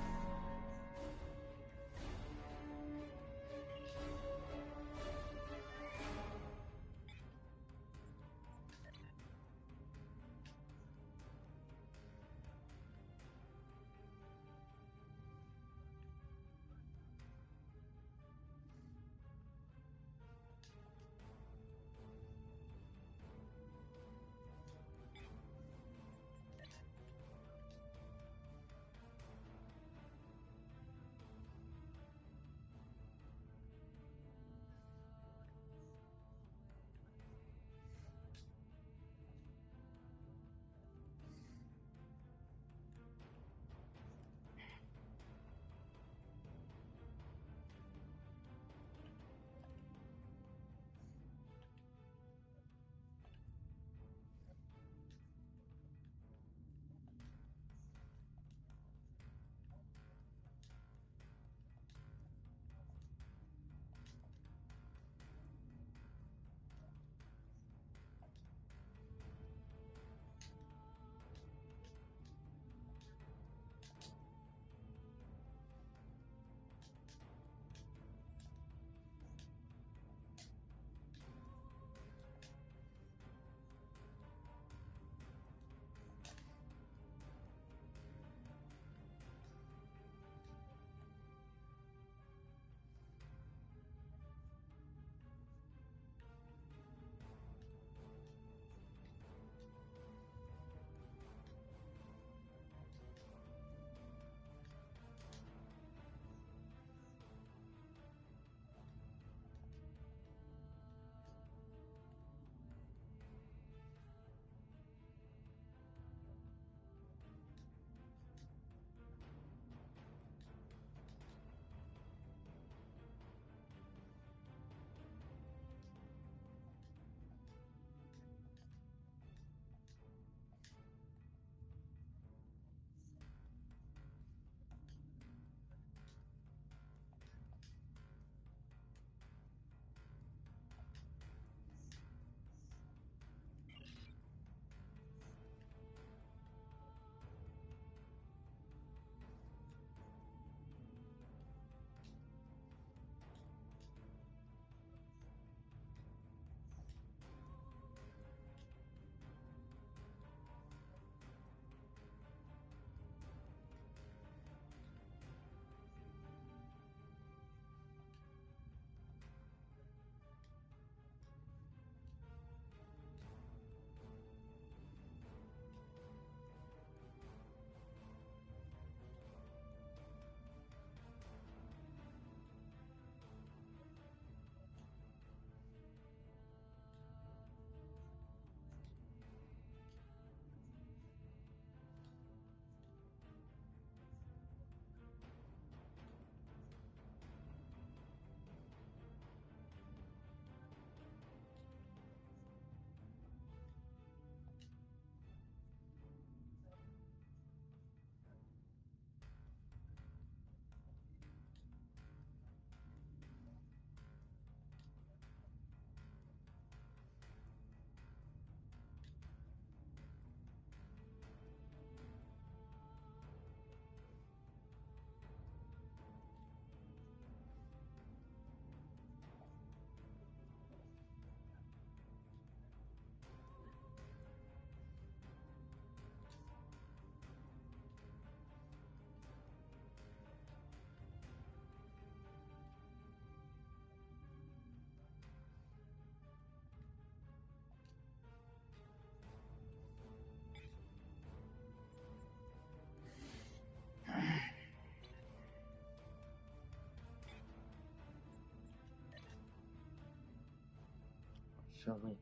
So wait,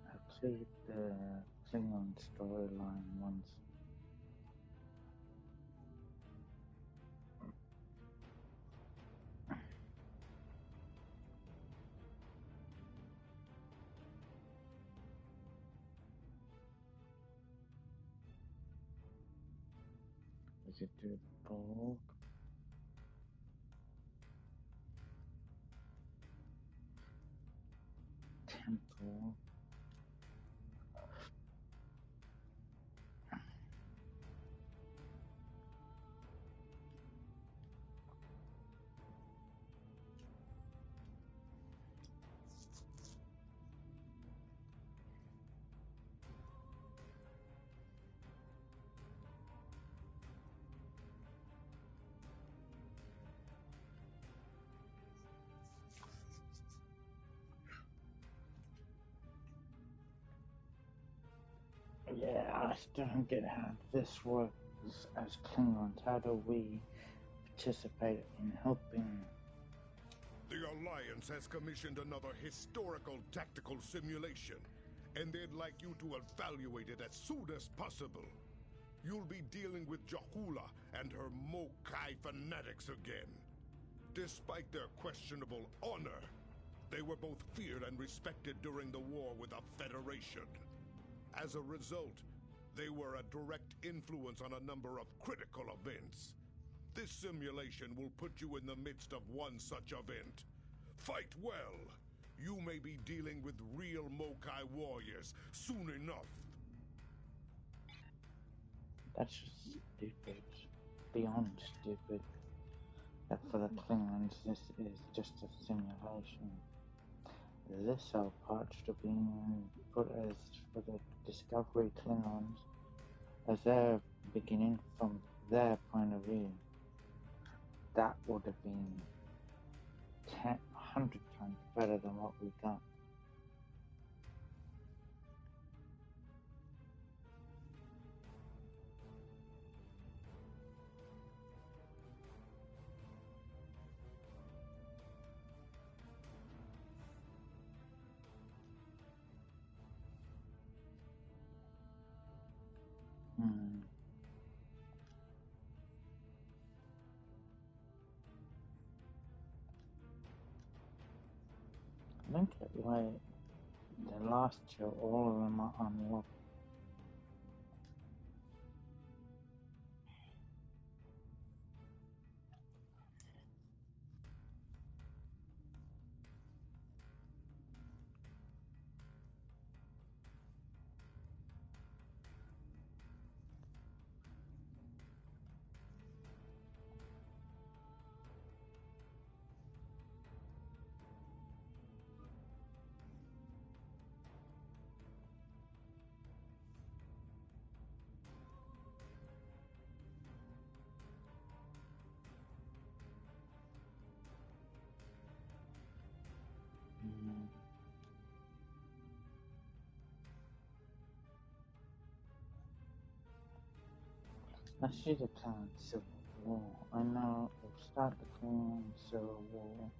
I played the Klingon storyline once. We could do the Borg. Temple. Yeah, I still don't get how this works as Klingons. How do we participate in helping? The Alliance has commissioned another historical tactical simulation, and they'd like you to evaluate it as soon as possible. You'll be dealing with Jahula and her Mokai fanatics again. Despite their questionable honor, they were both feared and respected during the war with the Federation. As a result, they were a direct influence on a number of critical events. This simulation will put you in the midst of one such event. Fight well. You may be dealing with real Mokai warriors soon enough. That's just stupid. Beyond stupid. That for the Klingons, this is just a simulation. This whole part should have been put as for the Discovery Klingons, as they're beginning from their point of view. That would have been 100 times better than what we got. I think like the last two, all of them are unlocked. I see the Klingon Civil War. I know we'll start the Klingon Civil War.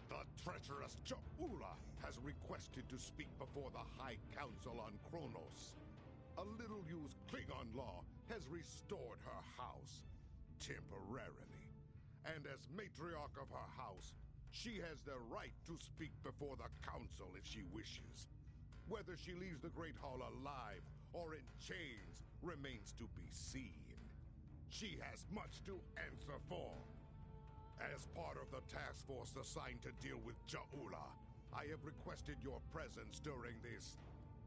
The treacherous Jahula has requested to speak before the High Council on Kronos. A little-used Klingon law has restored her house, temporarily. And as matriarch of her house, she has the right to speak before the Council if she wishes. Whether she leaves the Great Hall alive or in chains remains to be seen. She has much to answer for. As part of the task force assigned to deal with Jahula, I have requested your presence during this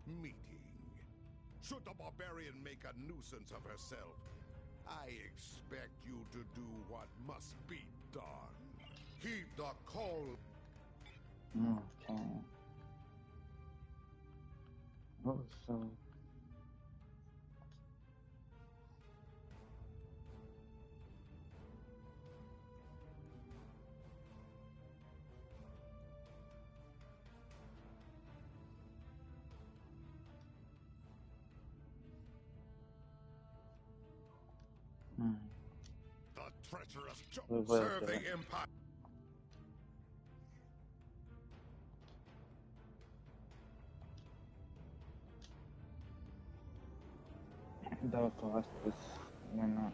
meeting. Should the barbarian make a nuisance of herself, I expect you to do what must be done. Heed the call. Okay. Also, treacherous We will serve do the it. Empire. Though for us, we're not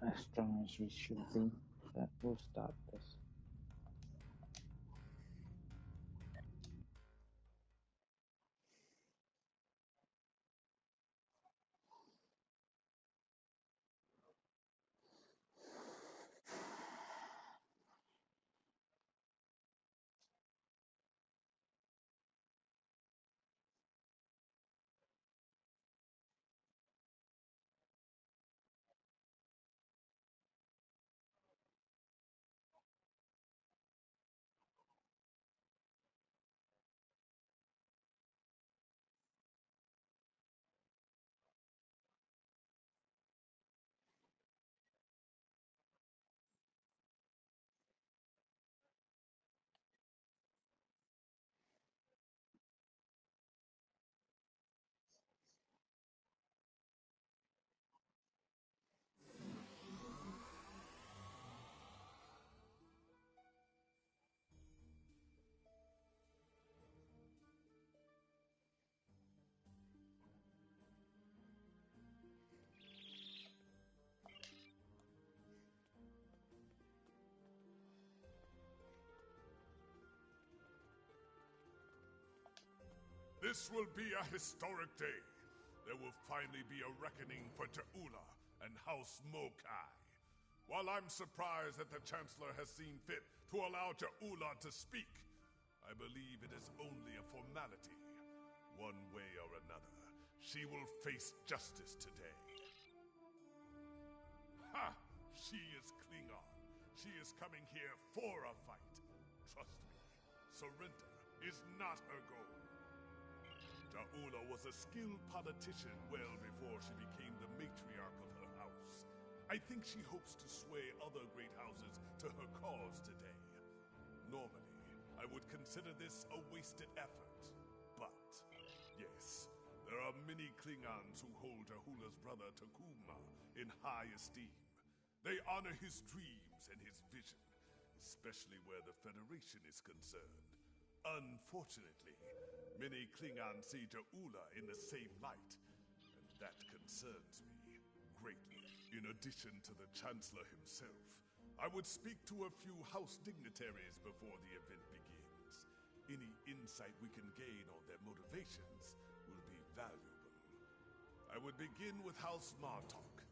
as strong as we should be, but we'll start this. This will be a historic day. There will finally be a reckoning for Duth'Guht and House Mokai. While I'm surprised that the Chancellor has seen fit to allow Duth'Guht to speak, I believe it is only a formality. One way or another, she will face justice today. Ha! She is Klingon. She is coming here for a fight. Trust me, surrender is not her goal. Duth'Guht was a skilled politician well before she became the matriarch of her house. I think she hopes to sway other great houses to her cause today. Normally, I would consider this a wasted effort. But, yes, there are many Klingons who hold Duth'Ght's brother Takuma in high esteem. They honor his dreams and his vision, especially where the Federation is concerned. Unfortunately, many Klingons see Duth'Guht in the same light, and that concerns me greatly. In addition to the Chancellor himself, I would speak to a few House dignitaries before the event begins. Any insight we can gain on their motivations will be valuable. I would begin with House Martok.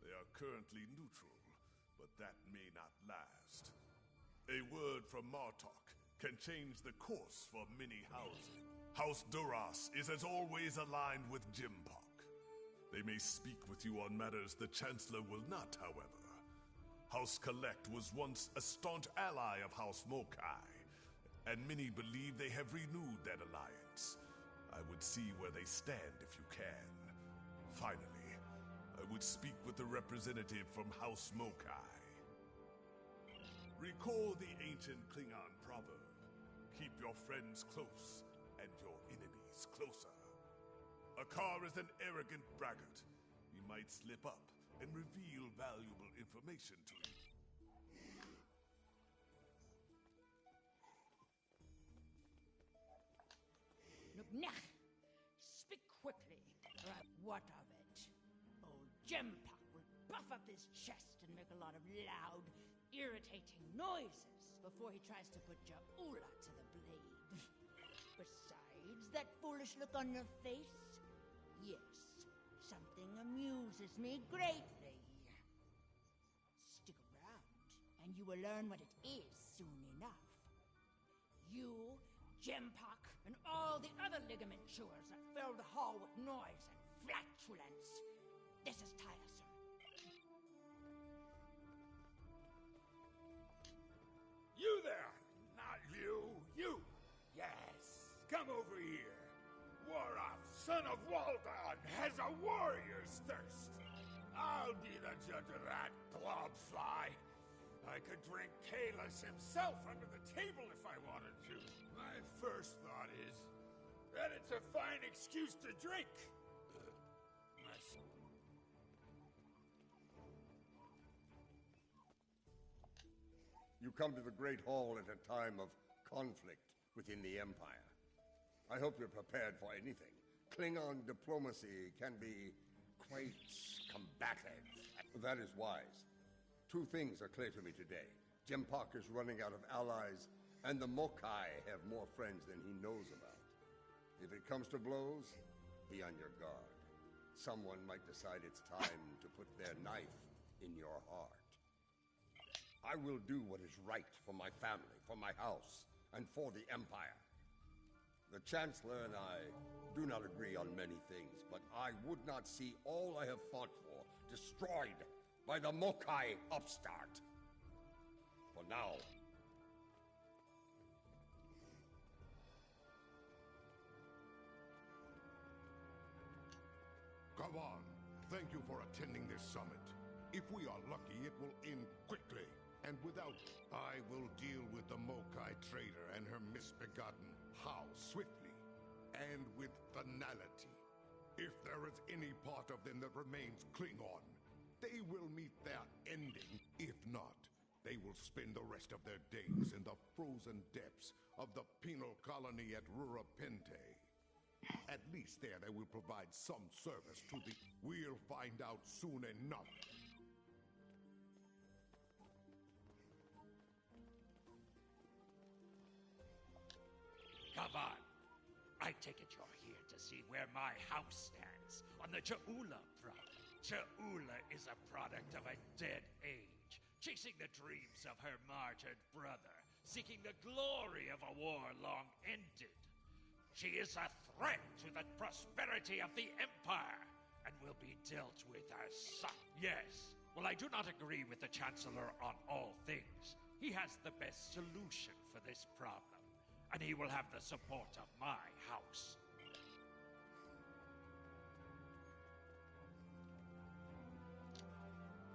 They are currently neutral, but that may not last. A word from Martok can change the course for many houses. House Duras is as always aligned with Jimpok. They may speak with you on matters the Chancellor will not, however. House Collect was once a staunch ally of House Mokai, and many believe they have renewed that alliance. I would see where they stand if you can. Finally, I would speak with the representative from House Mokai. Recall the ancient Klingon proverb, keep your friends close and your enemies closer. A car is an arrogant braggart. He might slip up and reveal valuable information to you. Nugnech! Speak quickly, or what of it? Old Jimpok will buff up his chest and make a lot of loud, irritating noises before he tries to put Duth'Guht to the blade. Besides that foolish look on your face, yes, something amuses me greatly. Stick around, and you will learn what it is soon enough. You, Jimpok, and all the other ligament chewers that fill the hall with noise and flatulence. This is tiresome. You there! Not you! You! Yes! Come over here! Waraf, son of Waldon, has a warrior's thirst! I'll be the judge of that, blobfly! I could drink Kalis himself under the table if I wanted to. My first thought is that it's a fine excuse to drink. You come to the Great Hall at a time of conflict within the Empire. I hope you're prepared for anything. Klingon diplomacy can be quite combative. That is wise. Two things are clear to me today. Jempak is running out of allies, and the Mokai have more friends than he knows about. If it comes to blows, be on your guard. Someone might decide it's time to put their knife in your heart. I will do what is right for my family, for my house, and for the Empire. The Chancellor and I do not agree on many things, but I would not see all I have fought for destroyed by the Mokai upstart. For now. Kavan, thank you for attending this summit. If we are lucky, it will end quickly. And without, I will deal with the Mokai trader and her misbegotten house swiftly and with finality. If there is any part of them that remains Klingon, they will meet their ending. If not, they will spend the rest of their days in the frozen depths of the penal colony at Rurapente. At least there they will provide some service to the... We'll find out soon enough. Kavan, I take it you're here to see where my house stands on the Ja'ula problem. Ja'ula is a product of a dead age, chasing the dreams of her martyred brother, seeking the glory of a war long ended. She is a threat to the prosperity of the Empire, and will be dealt with as such. Yes, well, I do not agree with the Chancellor on all things. He has the best solution for this problem, and he will have the support of my house.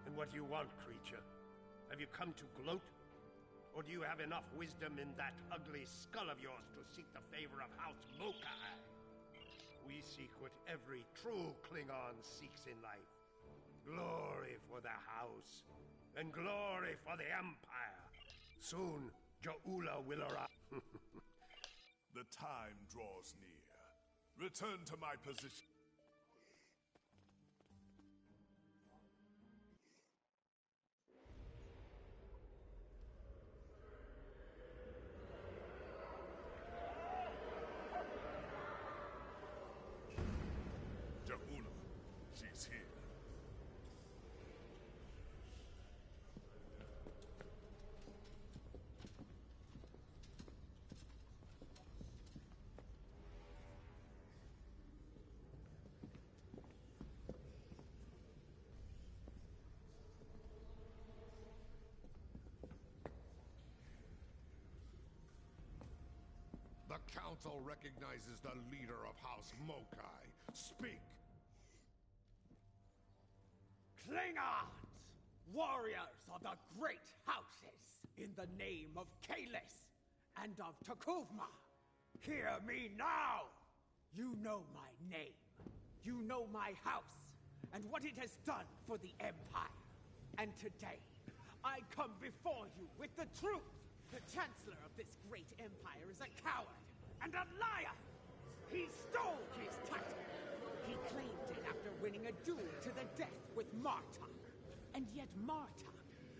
And what do you want, creature? Have you come to gloat? Or do you have enough wisdom in that ugly skull of yours to seek the favor of House Mokai? We seek what every true Klingon seeks in life. Glory for the house, and glory for the Empire. Soon, Ja'ula will arrive. The time draws near. Return to my position. Ja'ula, she's here. The Council recognizes the leader of House Mokai. Speak! Klingons! Warriors of the great houses! In the name of K.D.F. and of Duth'Guht! Hear me now! You know my name. You know my house, and what it has done for the Empire. And today, I come before you with the truth. The Chancellor of this great empire is a coward and a liar! He stole his title! He claimed it after winning a duel to the death with Martok. And yet Martok,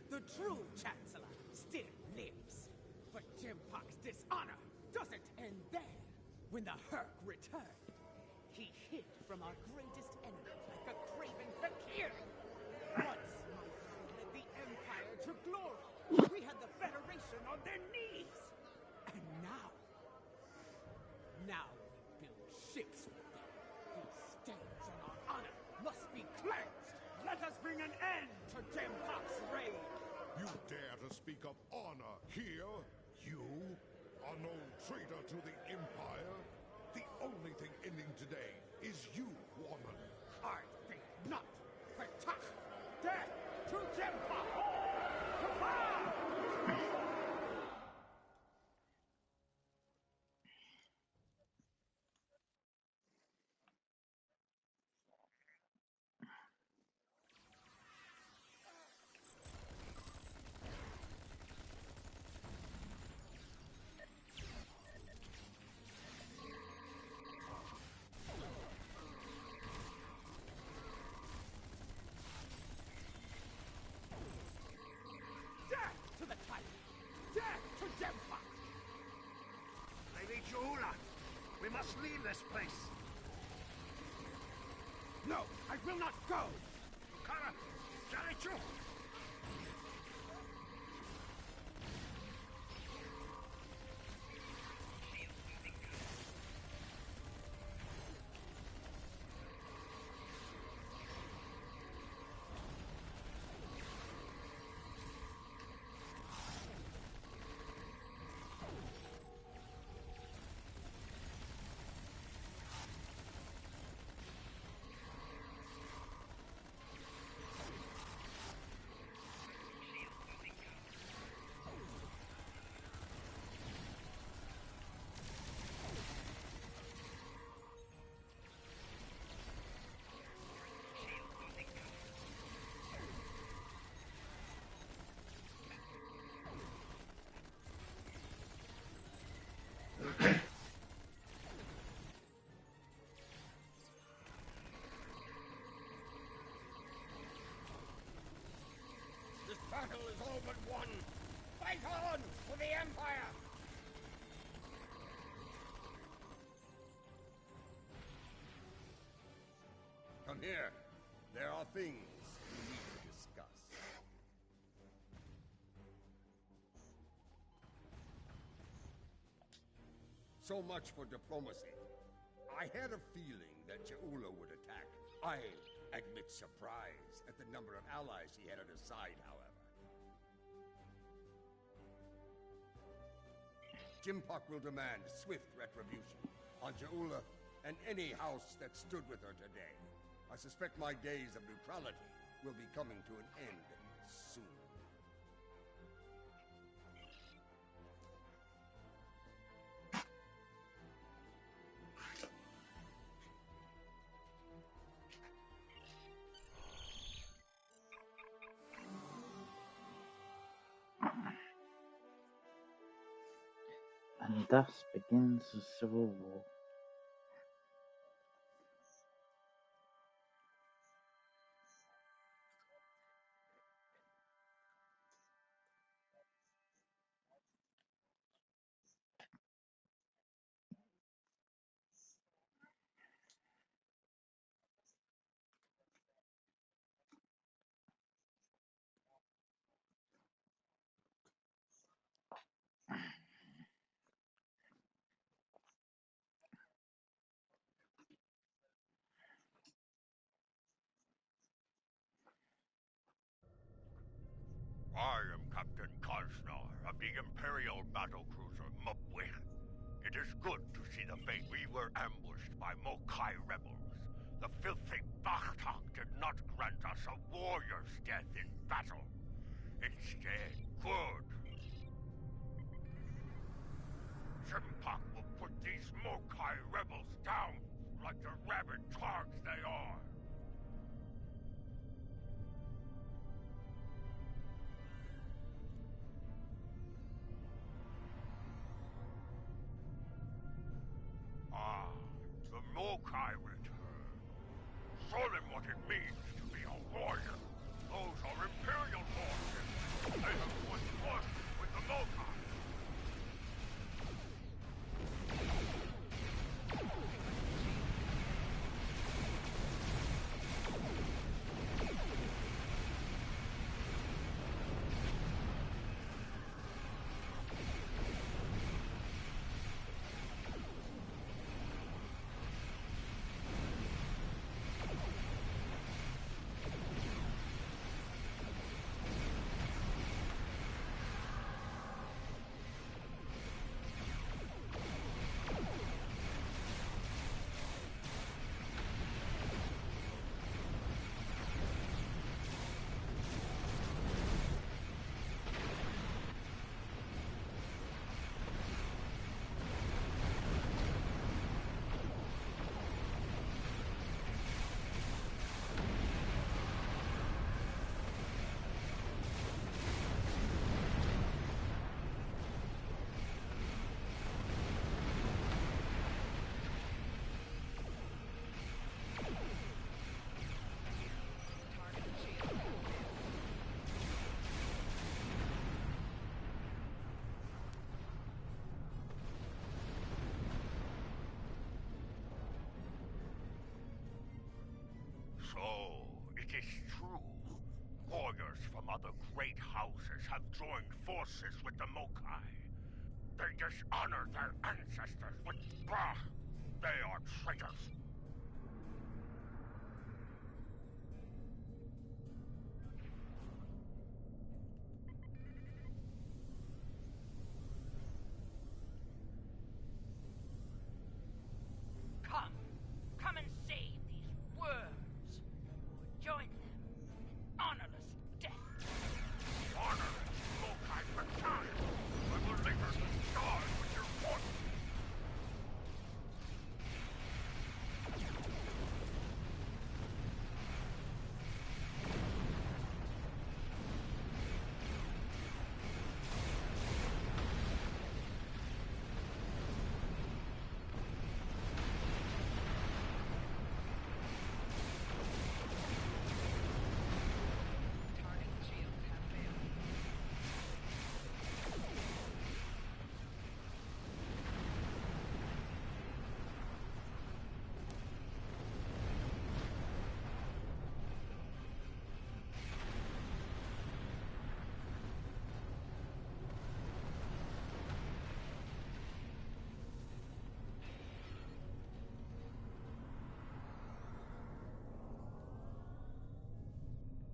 the true Chancellor, still lives. But Jempak's dishonor doesn't end there. When the Herc returned, he hid from our greatest enemy like a craven fakir. Once Martok led the Empire to glory. We had the Federation on their knees! And now we build ships with them. These stains on our honor must be cleansed! Let us bring an end to Jempak's reign! You dare to speak of honor here? You? A known traitor to the Empire? The only thing ending today is you, woman. I think not! Attack! Death to Jempak! Jola! We must leave this place! No, I will not go! Kara, Jalichu! This battle is all but won! Fight on for the Empire! Come here. There are things we need to discuss. So much for diplomacy. I had a feeling that Jaula would attack. I admit surprise at the number of allies he had at his side, however. Jimpak will demand swift retribution on Jaula and any house that stood with her today. I suspect my days of neutrality will be coming to an end soon. And thus begins the Civil War. I am Captain Karsnar of the Imperial battlecruiser Mupwin. It is good to see the fate. We were ambushed by Mokai rebels. The filthy Duth'Guht did not grant us a warrior's death in battle. Instead, good. Jimpak will put these Mokai rebels down like the rabid dogs they are. Ah, the Mokai return. Show them what it means to be a warrior. Those are Imperial forces. They have once fought with the Mokai. So, it is true. Warriors from other great houses have joined forces with the Mokai. They dishonor their ancestors with... Bah! They are traitors. Come. Come and save these worms. Or join them in honorless death. Honorless Mokai battalion! I will later die with your force!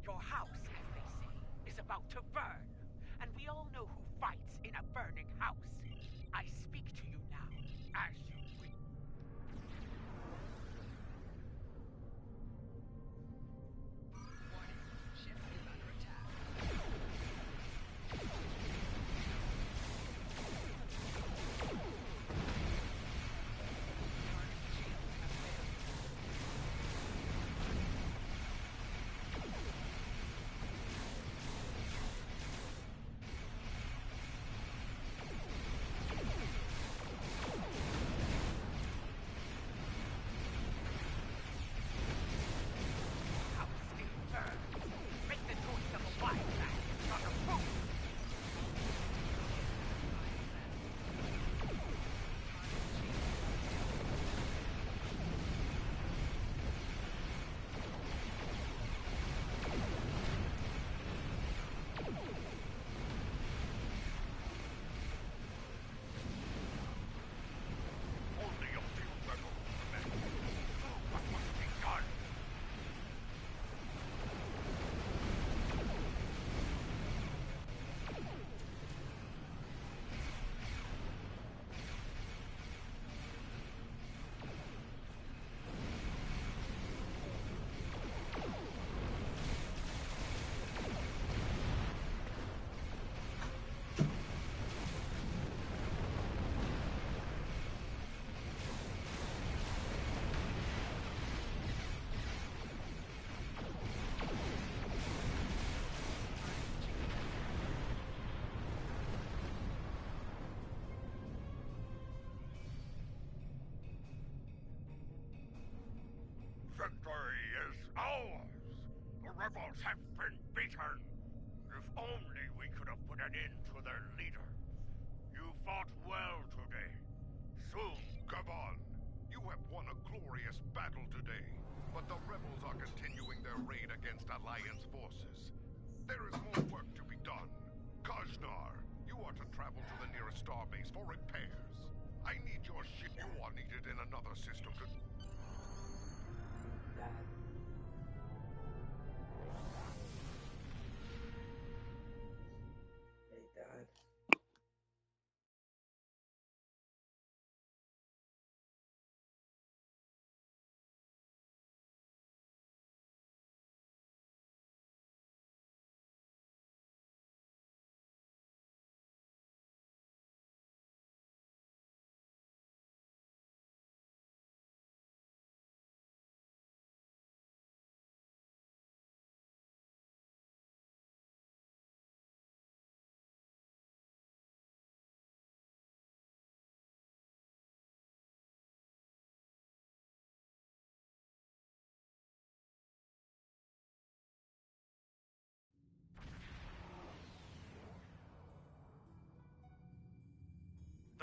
Your house, as they say, is about to burn. And we all know who fights in a burning house. I speak to you now, as you will. Warning, ship is under attack. Victory is ours! The rebels have been beaten! If only we could have put an end to their leader. You fought well today. Soon, Gabon, you have won a glorious battle today, but the rebels are continuing their raid against Alliance forces. There is more work to be done. Kajnar, you are to travel to the nearest starbase for repairs. I need your ship. You are needed in another system to... They died.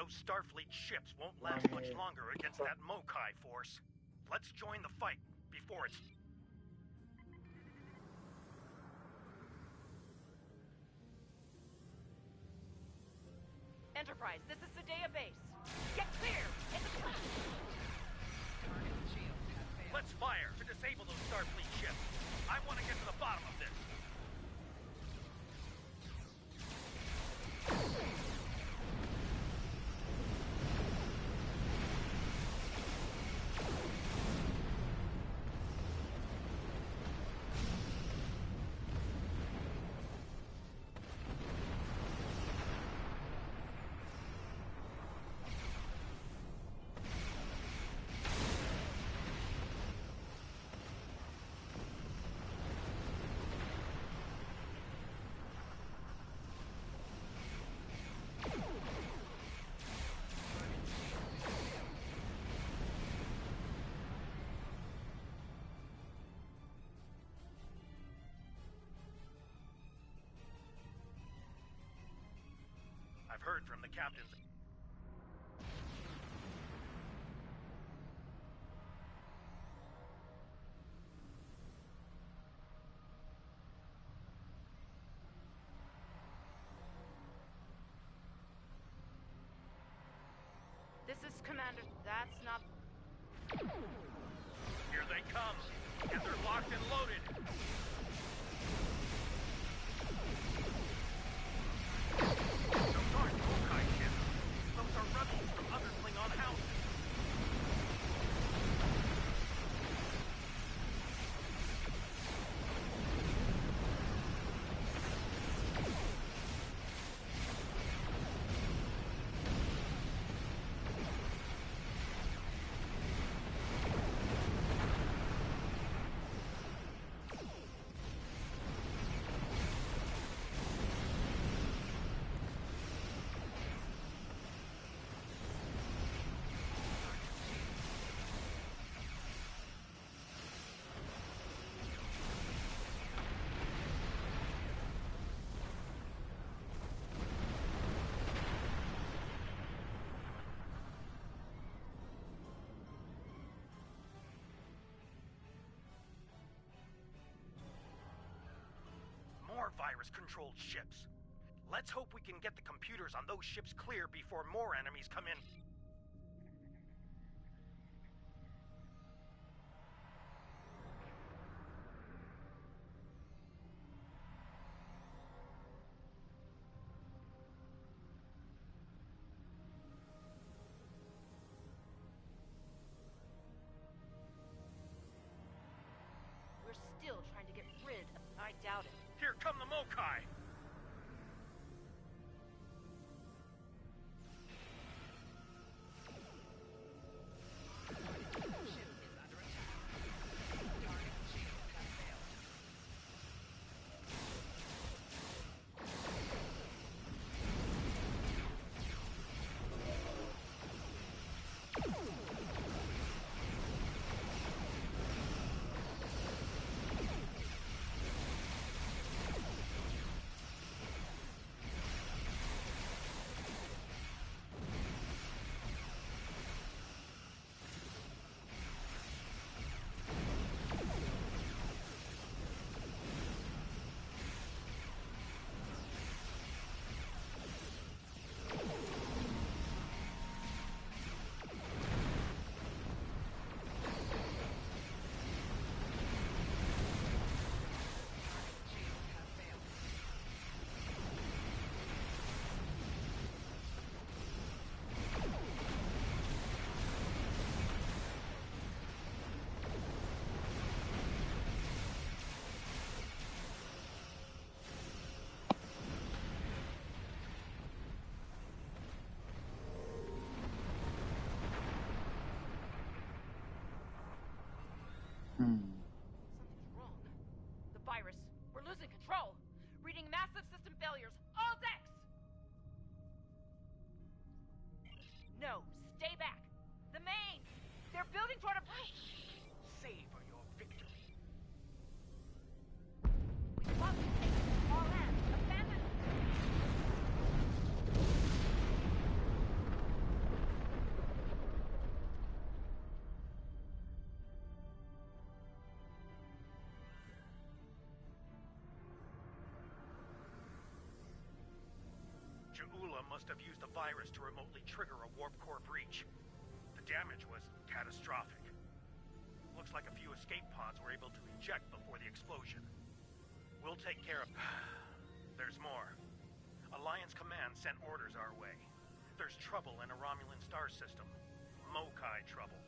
Those Starfleet ships won't last much longer against that Mokai force. Let's join the fight before it's... Enterprise, this is Sadea Base. Get clear! It's a flash! Let's fire to disable those Starfleet ships. I want to get to the bottom of this. I've heard from the captains. This is Commander. That's not... Here they come, and they're locked and loaded. Those aren't Kokai ships. Those are rebels from other Klingon houses. More virus-controlled ships. Let's hope we can get the computers on those ships clear before more enemies come in. We're still trying to get rid of... I doubt it. Here come the Mokai! Something's wrong. The virus. We're losing control. Reading massive system failures. All decks! No, stay back. The main! They're building toward a breach! Savor your victory. We must take it to our land. Abandon it! Ju'ula Jaula must have used a virus to remotely trigger a warp core breach. The damage was catastrophic. Looks like a few escape pods were able to eject before the explosion. We'll take care of... There's more. Alliance Command sent orders our way. There's trouble in a Romulan star system. Mokai trouble.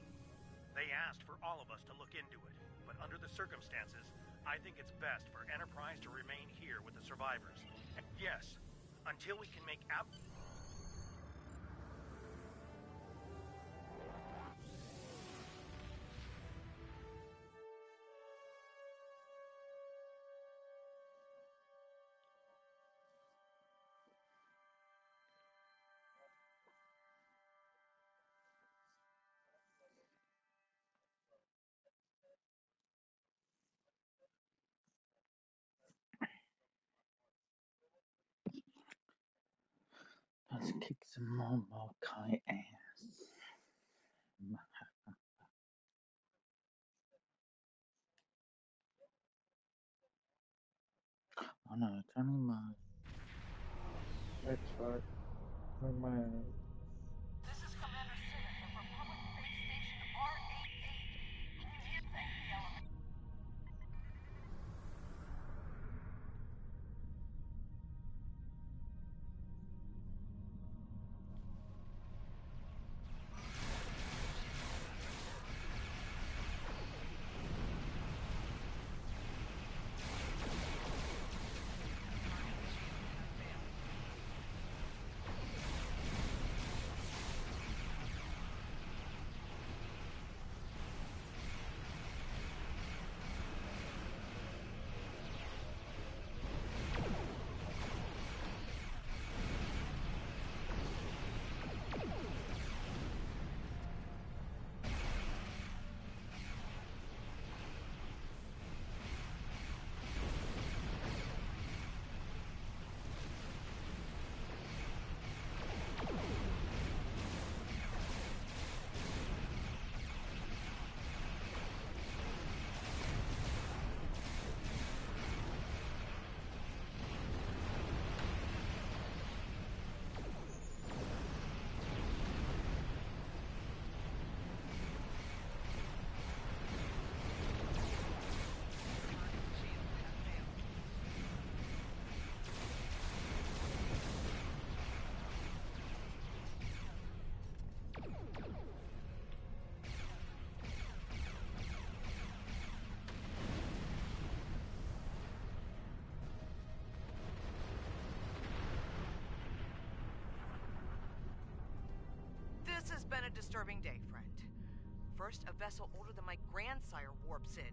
They asked for all of us to look into it, but under the circumstances, I think it's best for Enterprise to remain here with the survivors. Yes, until we can make Let's kick some more Mokai ass. Oh no, turning my... That's right. Turn my... This is Commander Simmons of Republic Base Station R88. Here, thank the element. This has been a disturbing day, friend. First, a vessel older than my grandsire warps in,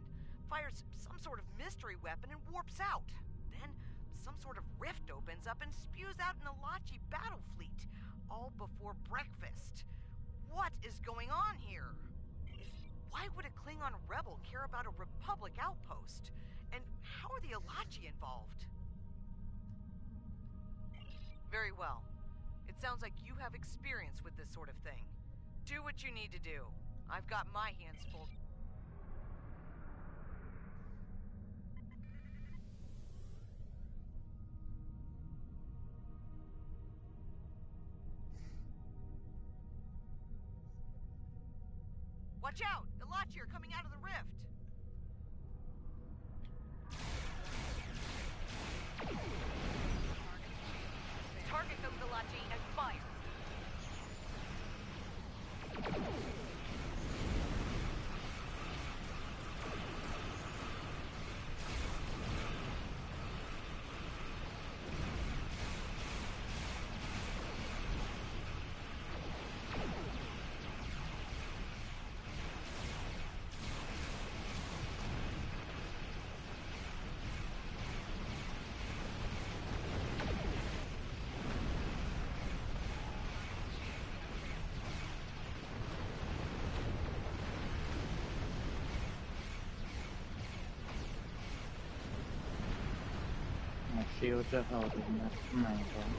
fires some sort of mystery weapon, and warps out. Then, some sort of rift opens up and spews out an Alachi battle fleet, all before breakfast. What is going on here? Why would a Klingon rebel care about a Republic outpost? And how are the Alachi involved? Very well. It sounds like you have experience with this sort of thing. Do what you need to do. I've got my hands full. Watch out! Alachi are coming out of the rift! Target those Alachi and fire! My shields are holding that main one.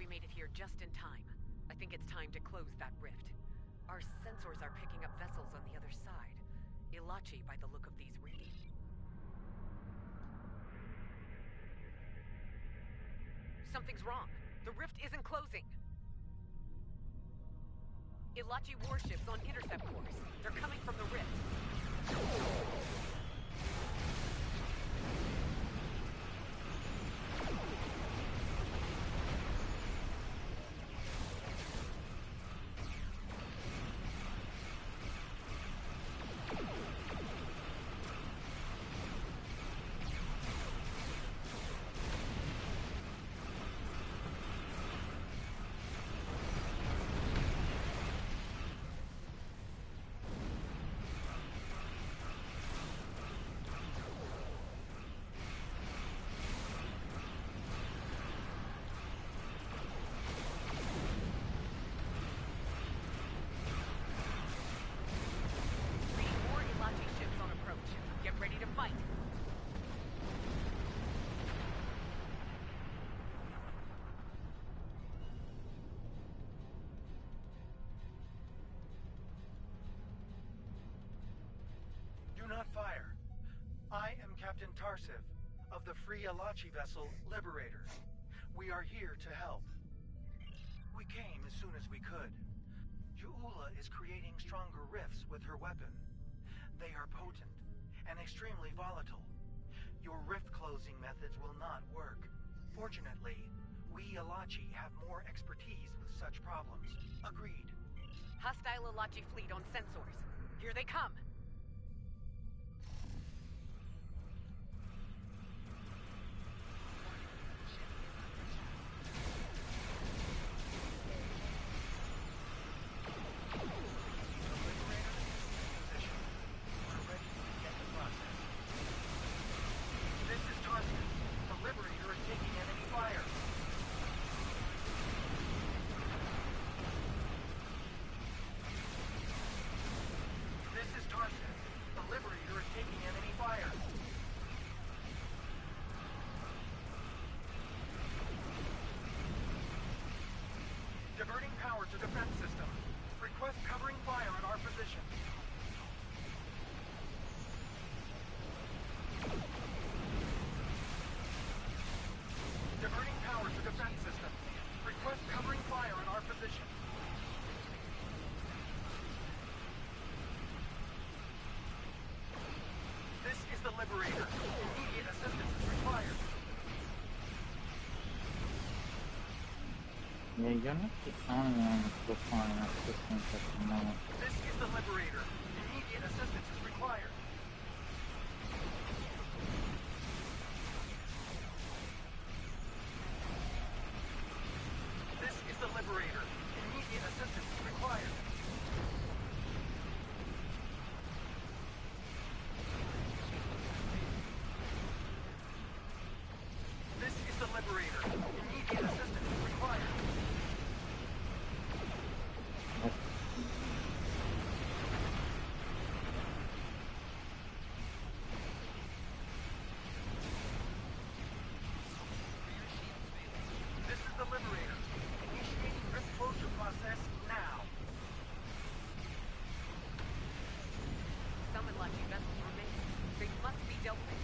we made it here just in time. I think it's time to close that rift. Our sensors are picking up vessels on the other side. Ilachi by the look of these readings. Something's wrong. The rift isn't closing. Ilachi warships on intercept course. They're coming from the rift. Fire. I am Captain Tarsiv of the Free Ilachi vessel Liberator. We are here to help. We came as soon as we could. Ju'ula is creating stronger rifts with her weapon. They are potent and extremely volatile. Your rift closing methods will not work. Fortunately, we Ilachi have more expertise with such problems. Agreed. Hostile Ilachi fleet on sensors. Here they come. Diverting power to defense system. Request covering fire at our position. Diverting power to defense system. Request covering fire at our position. This is the Liberator. Immediate assistance is required. Yeah, you're not the only one requiring assistance at the moment. This is the Liberator. Immediate assistance is required. This is the Liberator. Immediate assistance is required. This is the Liberator. Immediate assistance is required. This is the Liberator. Initiating rift closure process now. Some Ilachi vessels remain. They must be dealt with.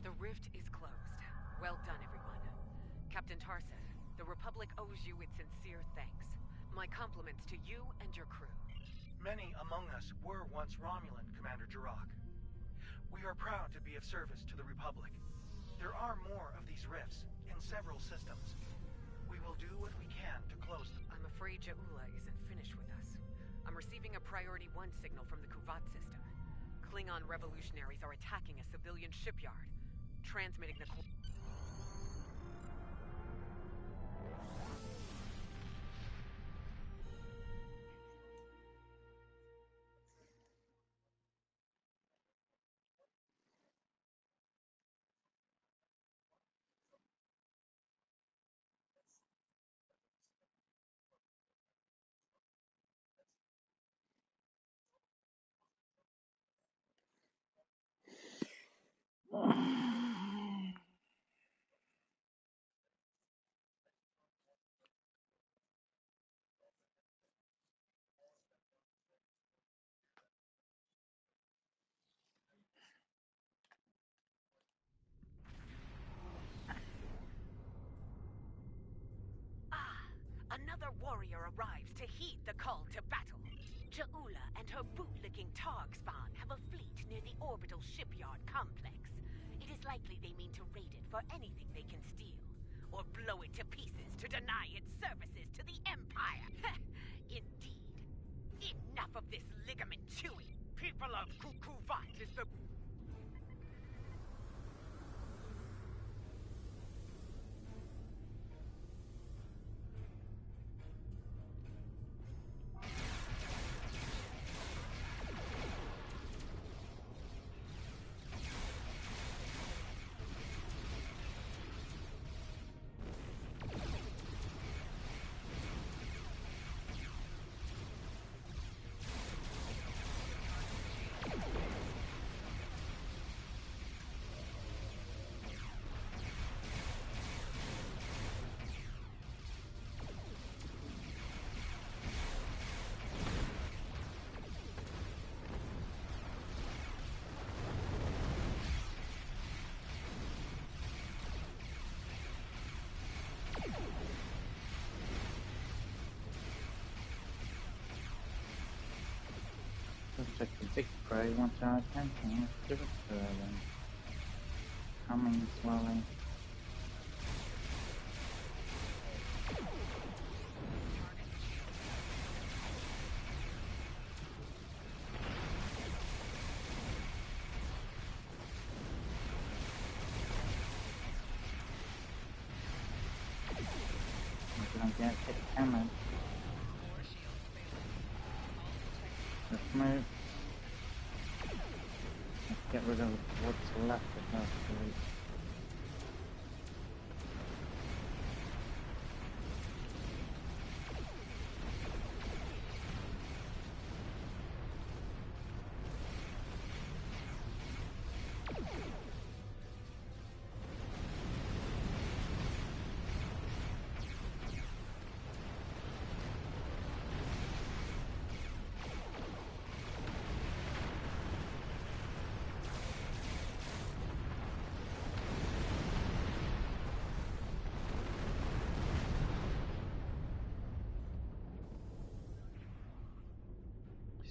The rift is closed. Well done, everyone. Captain Tarsiv, the Republic owes you its sincere thanks. My compliments to you and your crew. Many among us were once Romulan, Commander Jirok. We are proud to be of service to the Republic. There are more of these rifts in several systems. We will do what we can to close them. I'm afraid Ja'ula isn't finished with us. I'm receiving a Priority 1 signal from the Duth'Guht system. Klingon revolutionaries are attacking a civilian shipyard, transmitting the... Another warrior arrives to heed the call to battle. Ja'ula and her bootlicking Targ spawn have a fleet near the orbital shipyard complex. It is likely they mean to raid it for anything they can steal, or blow it to pieces to deny its services to the Empire. Indeed. Enough of this ligament chewing. People of Duth'Guht is the... Looks like the big prey wants our attention. Let's give it to her then. Coming slowly. We're gonna get it coming. Let's move. Let's get rid of what's left of her fleet.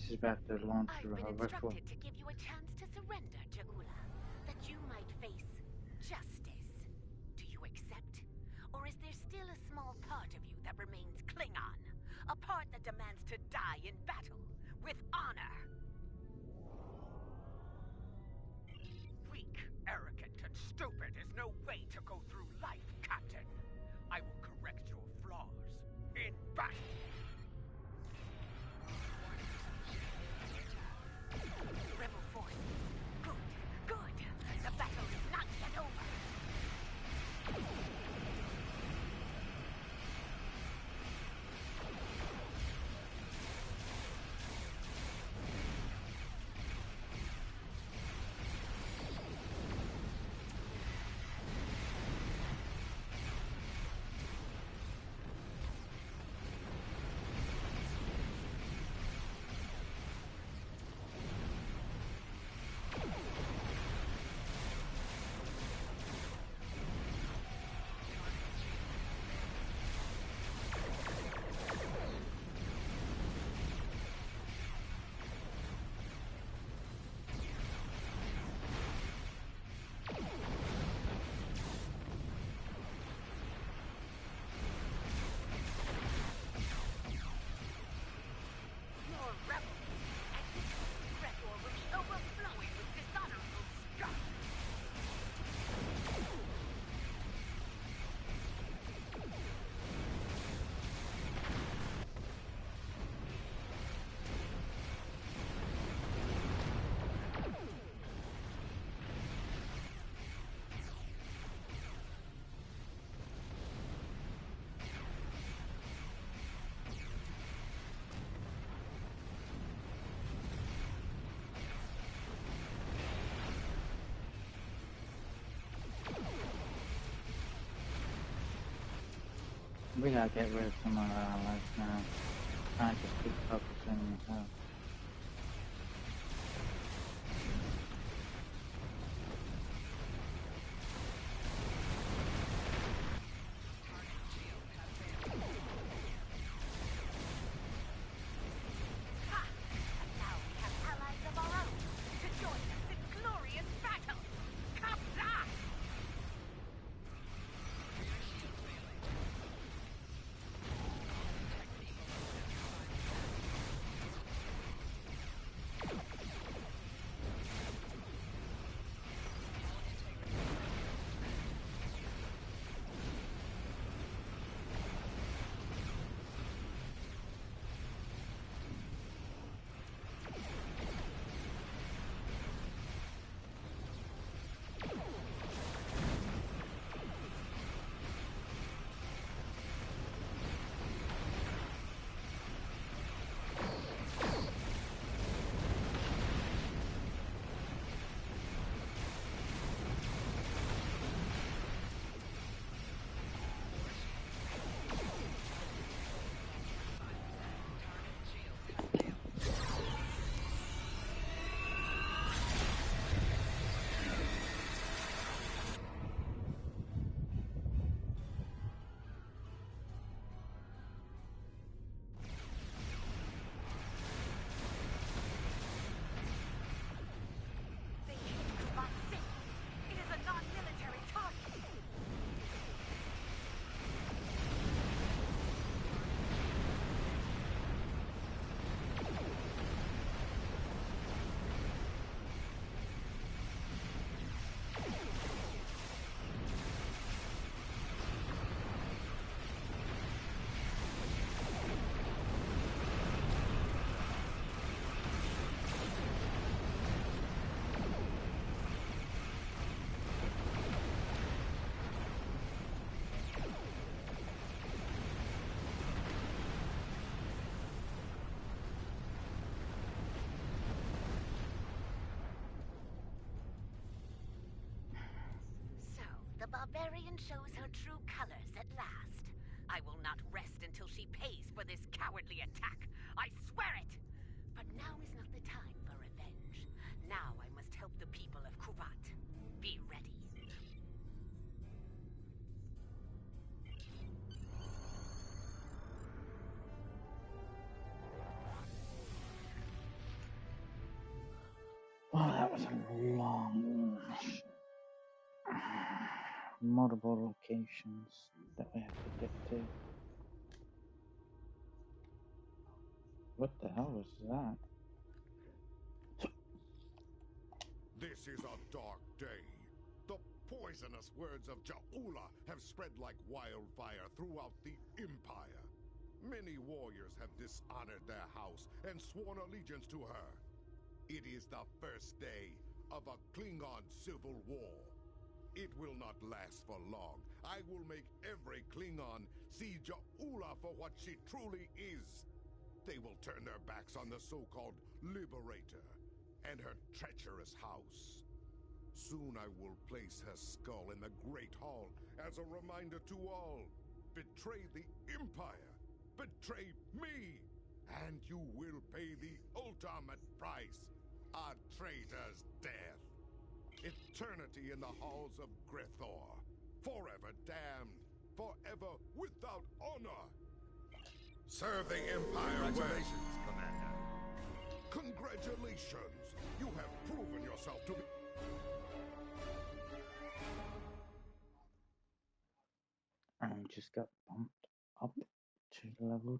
She's about to launch I've her been rifle. instructed to give you a chance to surrender, Ja'ula, that you might face justice. Do you accept? Or is there still a small part of you that remains Klingon? A part that demands to die in battle, with honor? Weak, arrogant, and stupid is no way to go through life, Captain. I will correct your flaws in battle. Rebel forces. Good, good. The battle is not yet over. We gotta get rid of some of our allies now. Can't just keep focusing on her. The barbarian shows her true colors at last. I will not rest until she pays for this cowardly attack. I swear it! But now is not the time for revenge. Now I must help the people of Duth'Guht. Be ready. Well, that was a long mission. Multiple locations that we have to get to. What the hell was that? This is a dark day. The poisonous words of Ja'ula have spread like wildfire throughout the Empire. Many warriors have dishonored their house and sworn allegiance to her. It is the first day of a Klingon civil war. It will not last for long. I will make every Klingon see Ja'ula for what she truly is. They will turn their backs on the so-called Liberator and her treacherous house. Soon I will place her skull in the Great Hall as a reminder to all. Betray the Empire, betray me, and you will pay the ultimate price, a traitor's death. Eternity in the halls of Grethor, forever damned, forever without honor. Serve the Empire. Congratulations, Commander. Congratulations! You have proven yourself to be... And just got bumped up to level 20.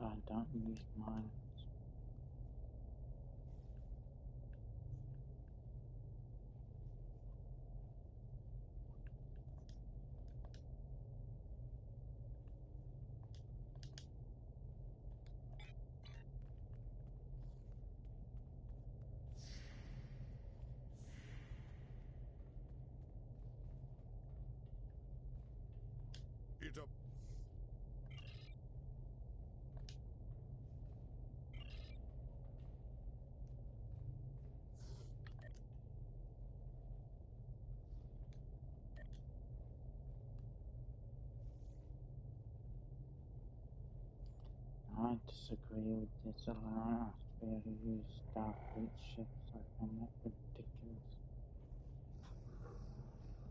I don't use mine. It up. I disagree with this allowing us to be able to use Starfleet ships. I find that ridiculous.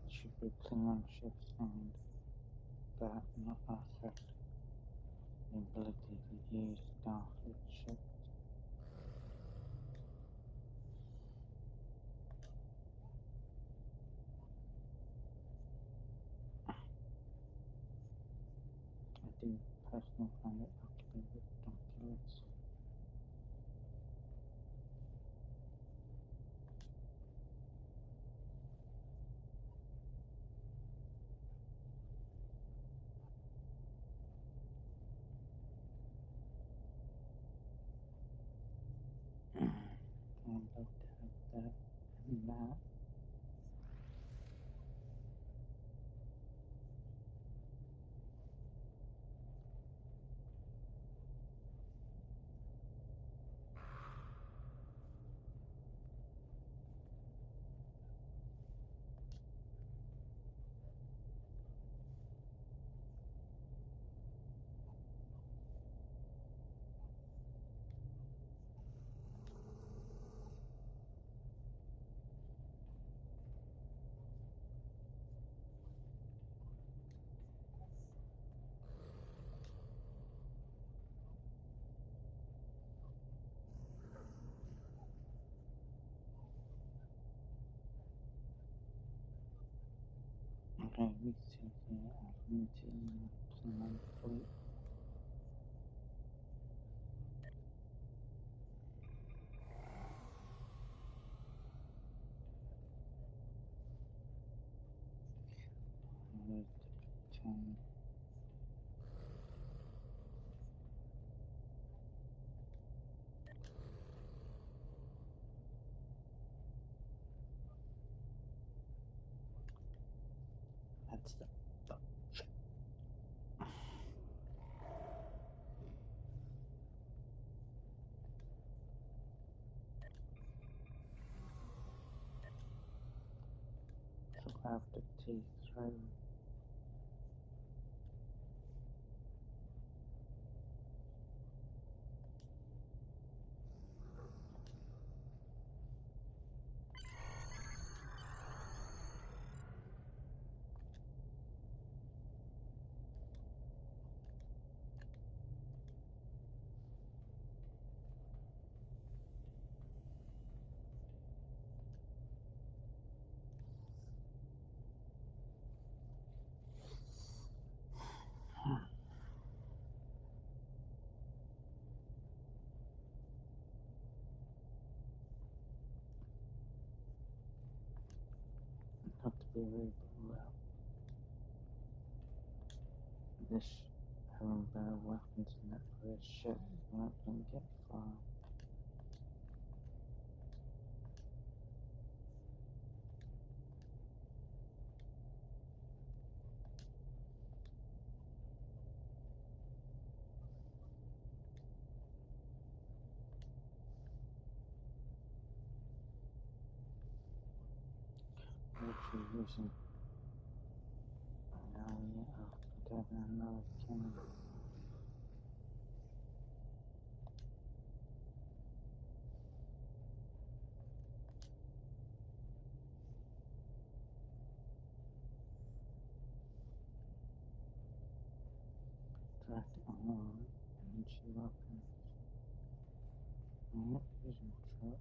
It should be Klingon ships and that, not us have the ability to use Starfleet ships. I do personally find it utterly ridiculous. I'd love to have that and that. Okay, we see here until Klingon fleet. Where's the time? That's the so after T3. Got to be able to this having better weapons in it for this ship won't let me get far. What you using? Now we are gathering another cannon. Direct arm energy weapons. I'm not using truck.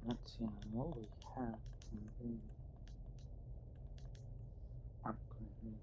Let's see what we have can be upgraded.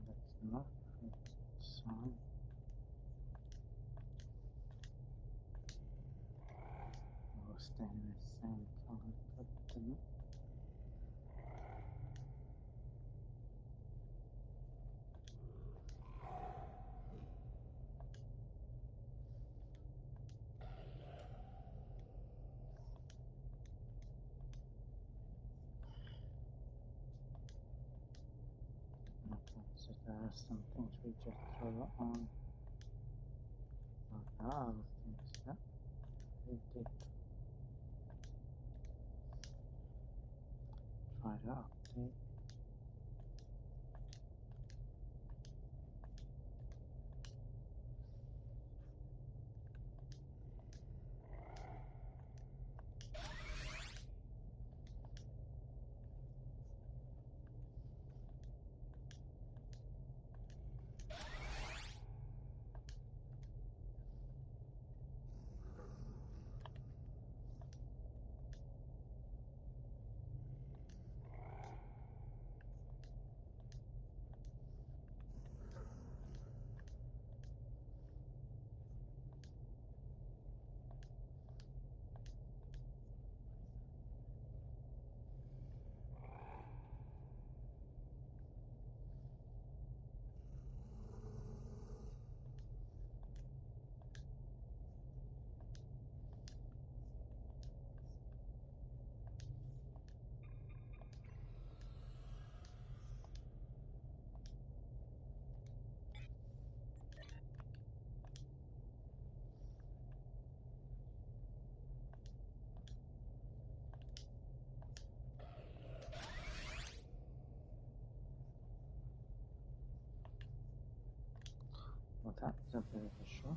That's not a good sign. We'll stay in the same color pattern. Okay, so there are some things we just throw on. There are things that we did try to update. Well, that was a bit of a shock.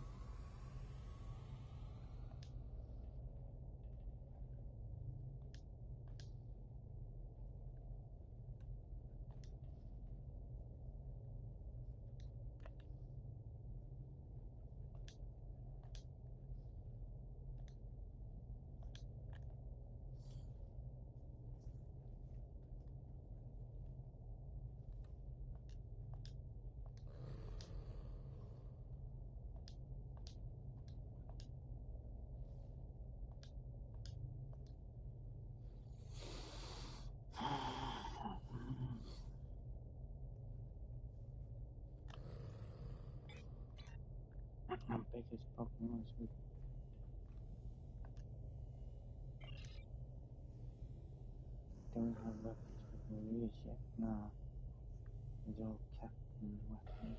My biggest problem was we don't have weapons we can use yet. No, these are all captain weapons.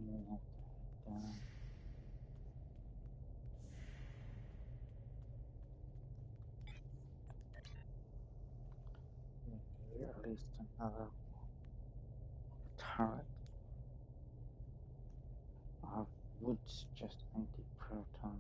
I'm gonna have to head down. least another turret. I would suggest anti-proton.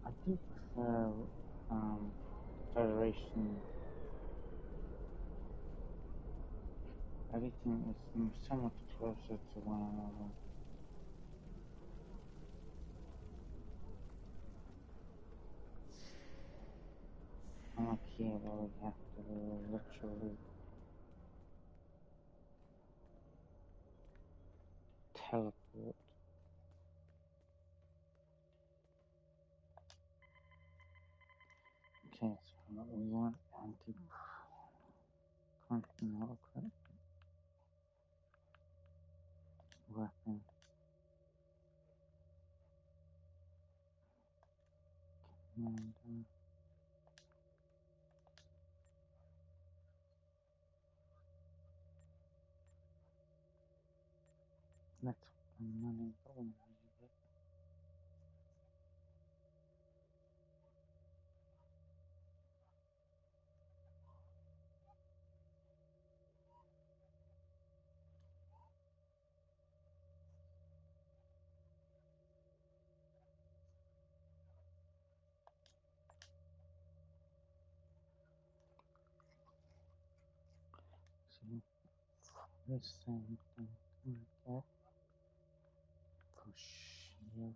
I do prefer Federation. Everything is so much closer to one another. Unlike here, where we have to literally teleport. Okay, so we want anti-continental weapon. And let's put money, but we need it. So this same thing can we get for shield.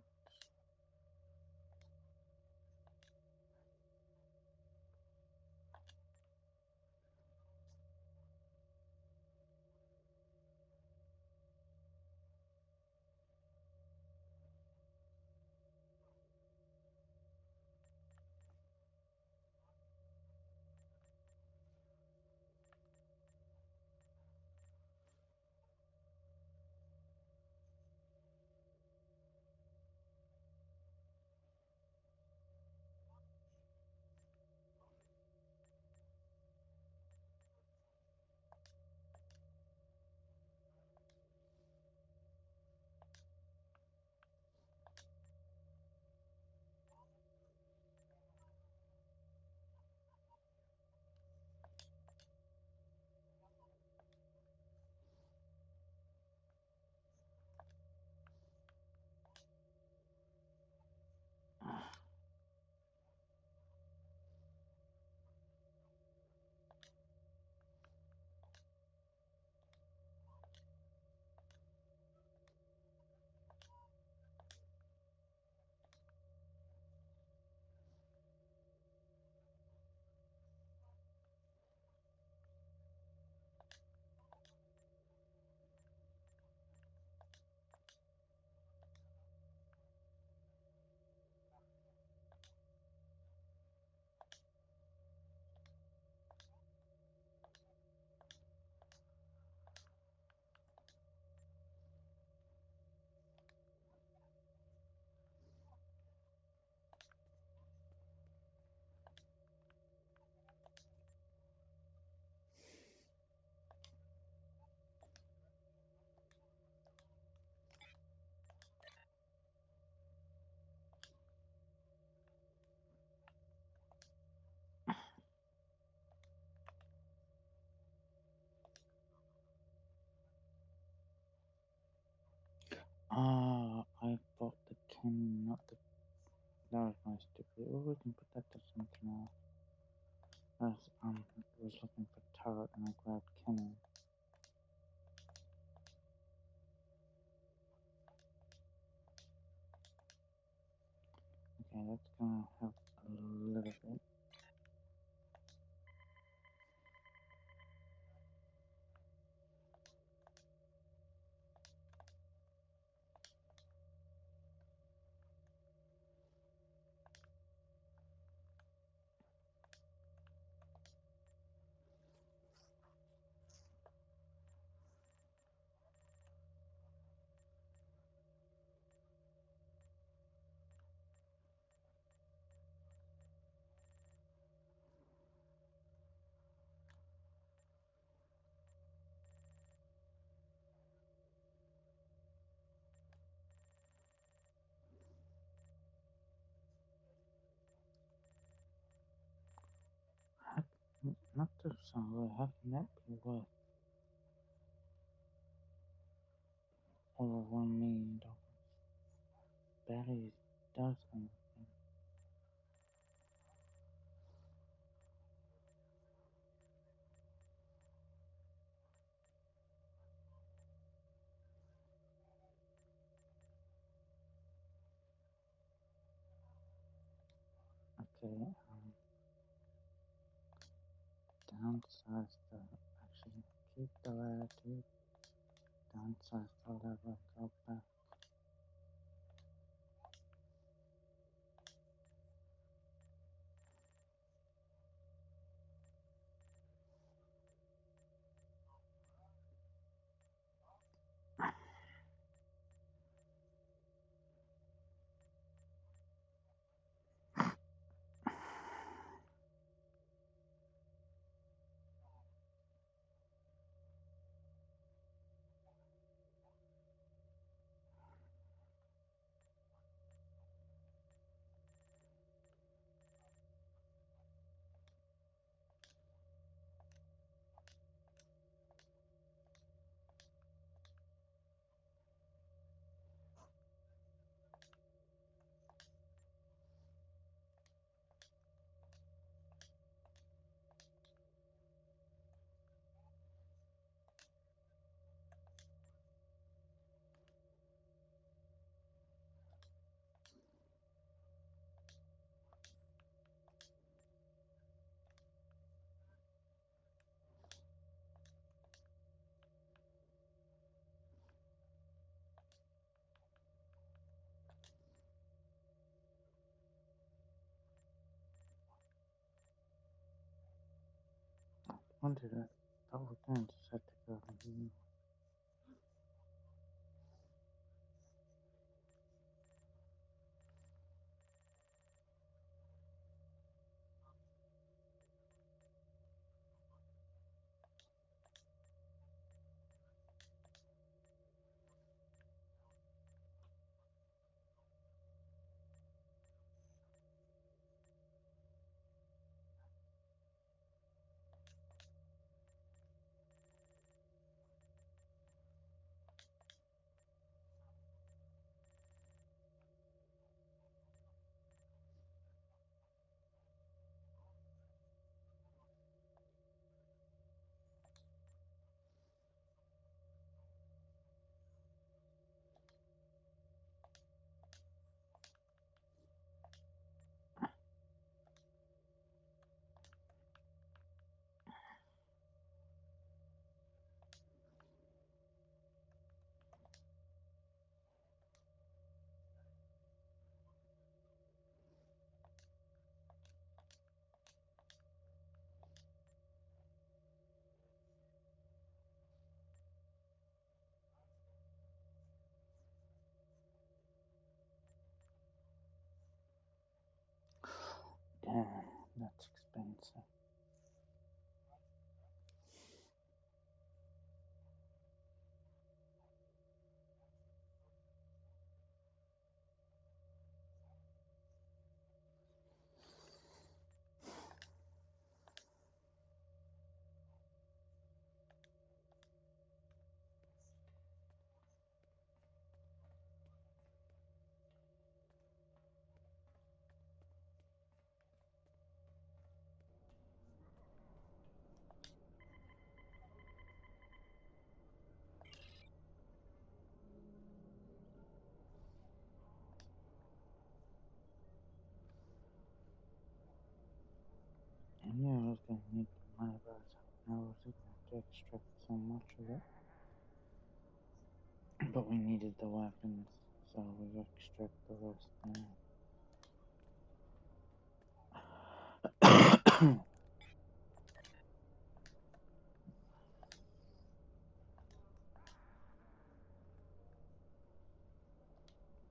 I bought the cannon, not the. That was my stupid. Oh, we can put that to something else. I was looking for turret and I grabbed cannon. Okay, that's gonna help a little bit. Not to somewhere, how can that be worth over $1 million? Barely does anything. Okay, downsize the, actually, keep the latitude, downsize the level, go back. Wanted it, but we're going to set to go and do. Damn, that's expensive. I knew I was going to need the money, but I wasn't going to extract so much of it. But we needed the weapons, so we extract the rest now.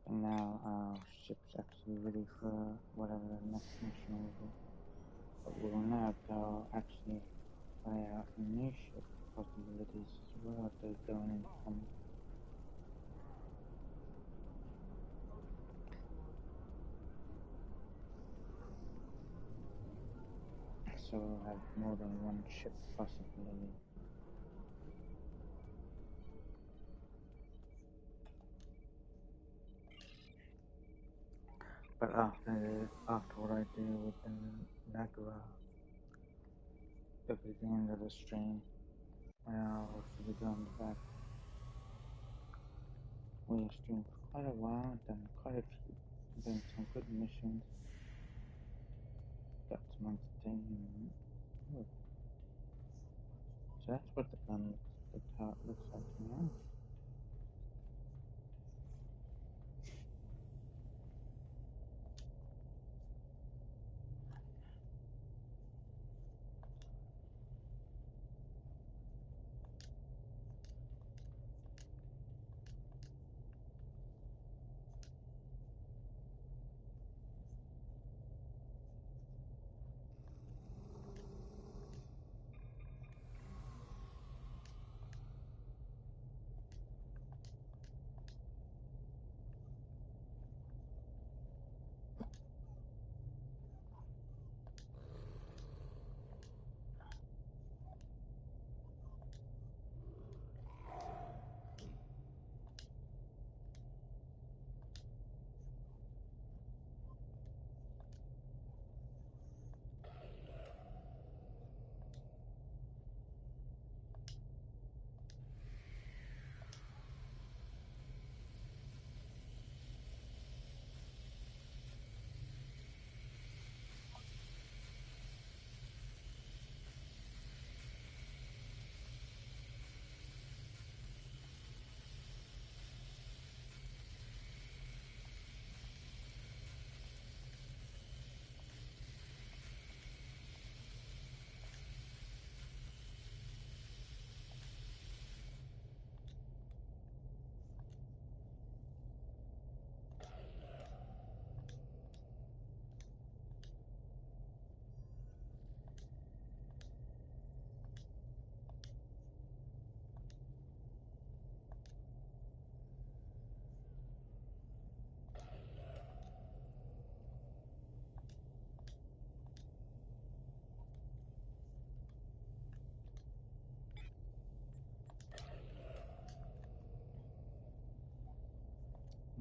And now our ship's actually ready for whatever the next mission will be. But we'll now go actually try out a new ship possibilities as well after going into combat. so we'll have more than one ship possibly. But after what I do with the Nagara, it'll be the end of the stream. I'll also be going back. We have streamed for quite a while, done quite a few, done some good missions, got some entertainment. Oh. So that's what the gun looks, how it looks like now.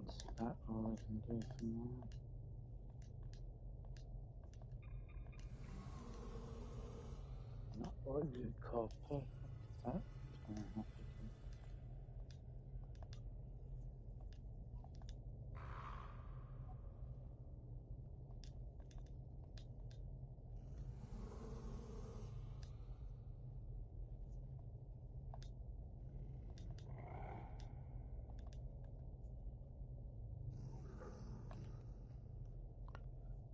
That's about all I can do for now. Not what you'd call perfect, but it's gonna have to do.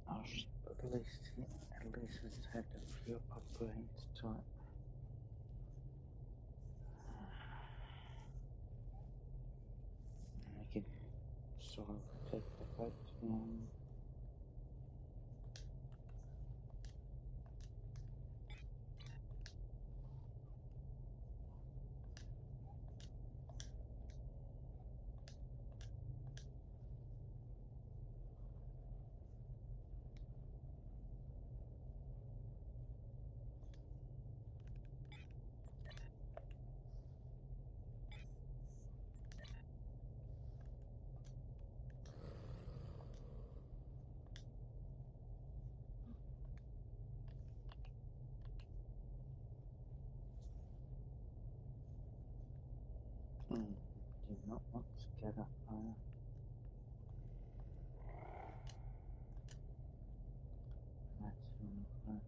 Our ship at least has had a few upgrades to it. And we can sort of take the fight to the end. Do not want to get up higher. That's even worse.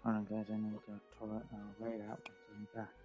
Hold on guys, I need to go to the toilet and I'll wait out once I'm back.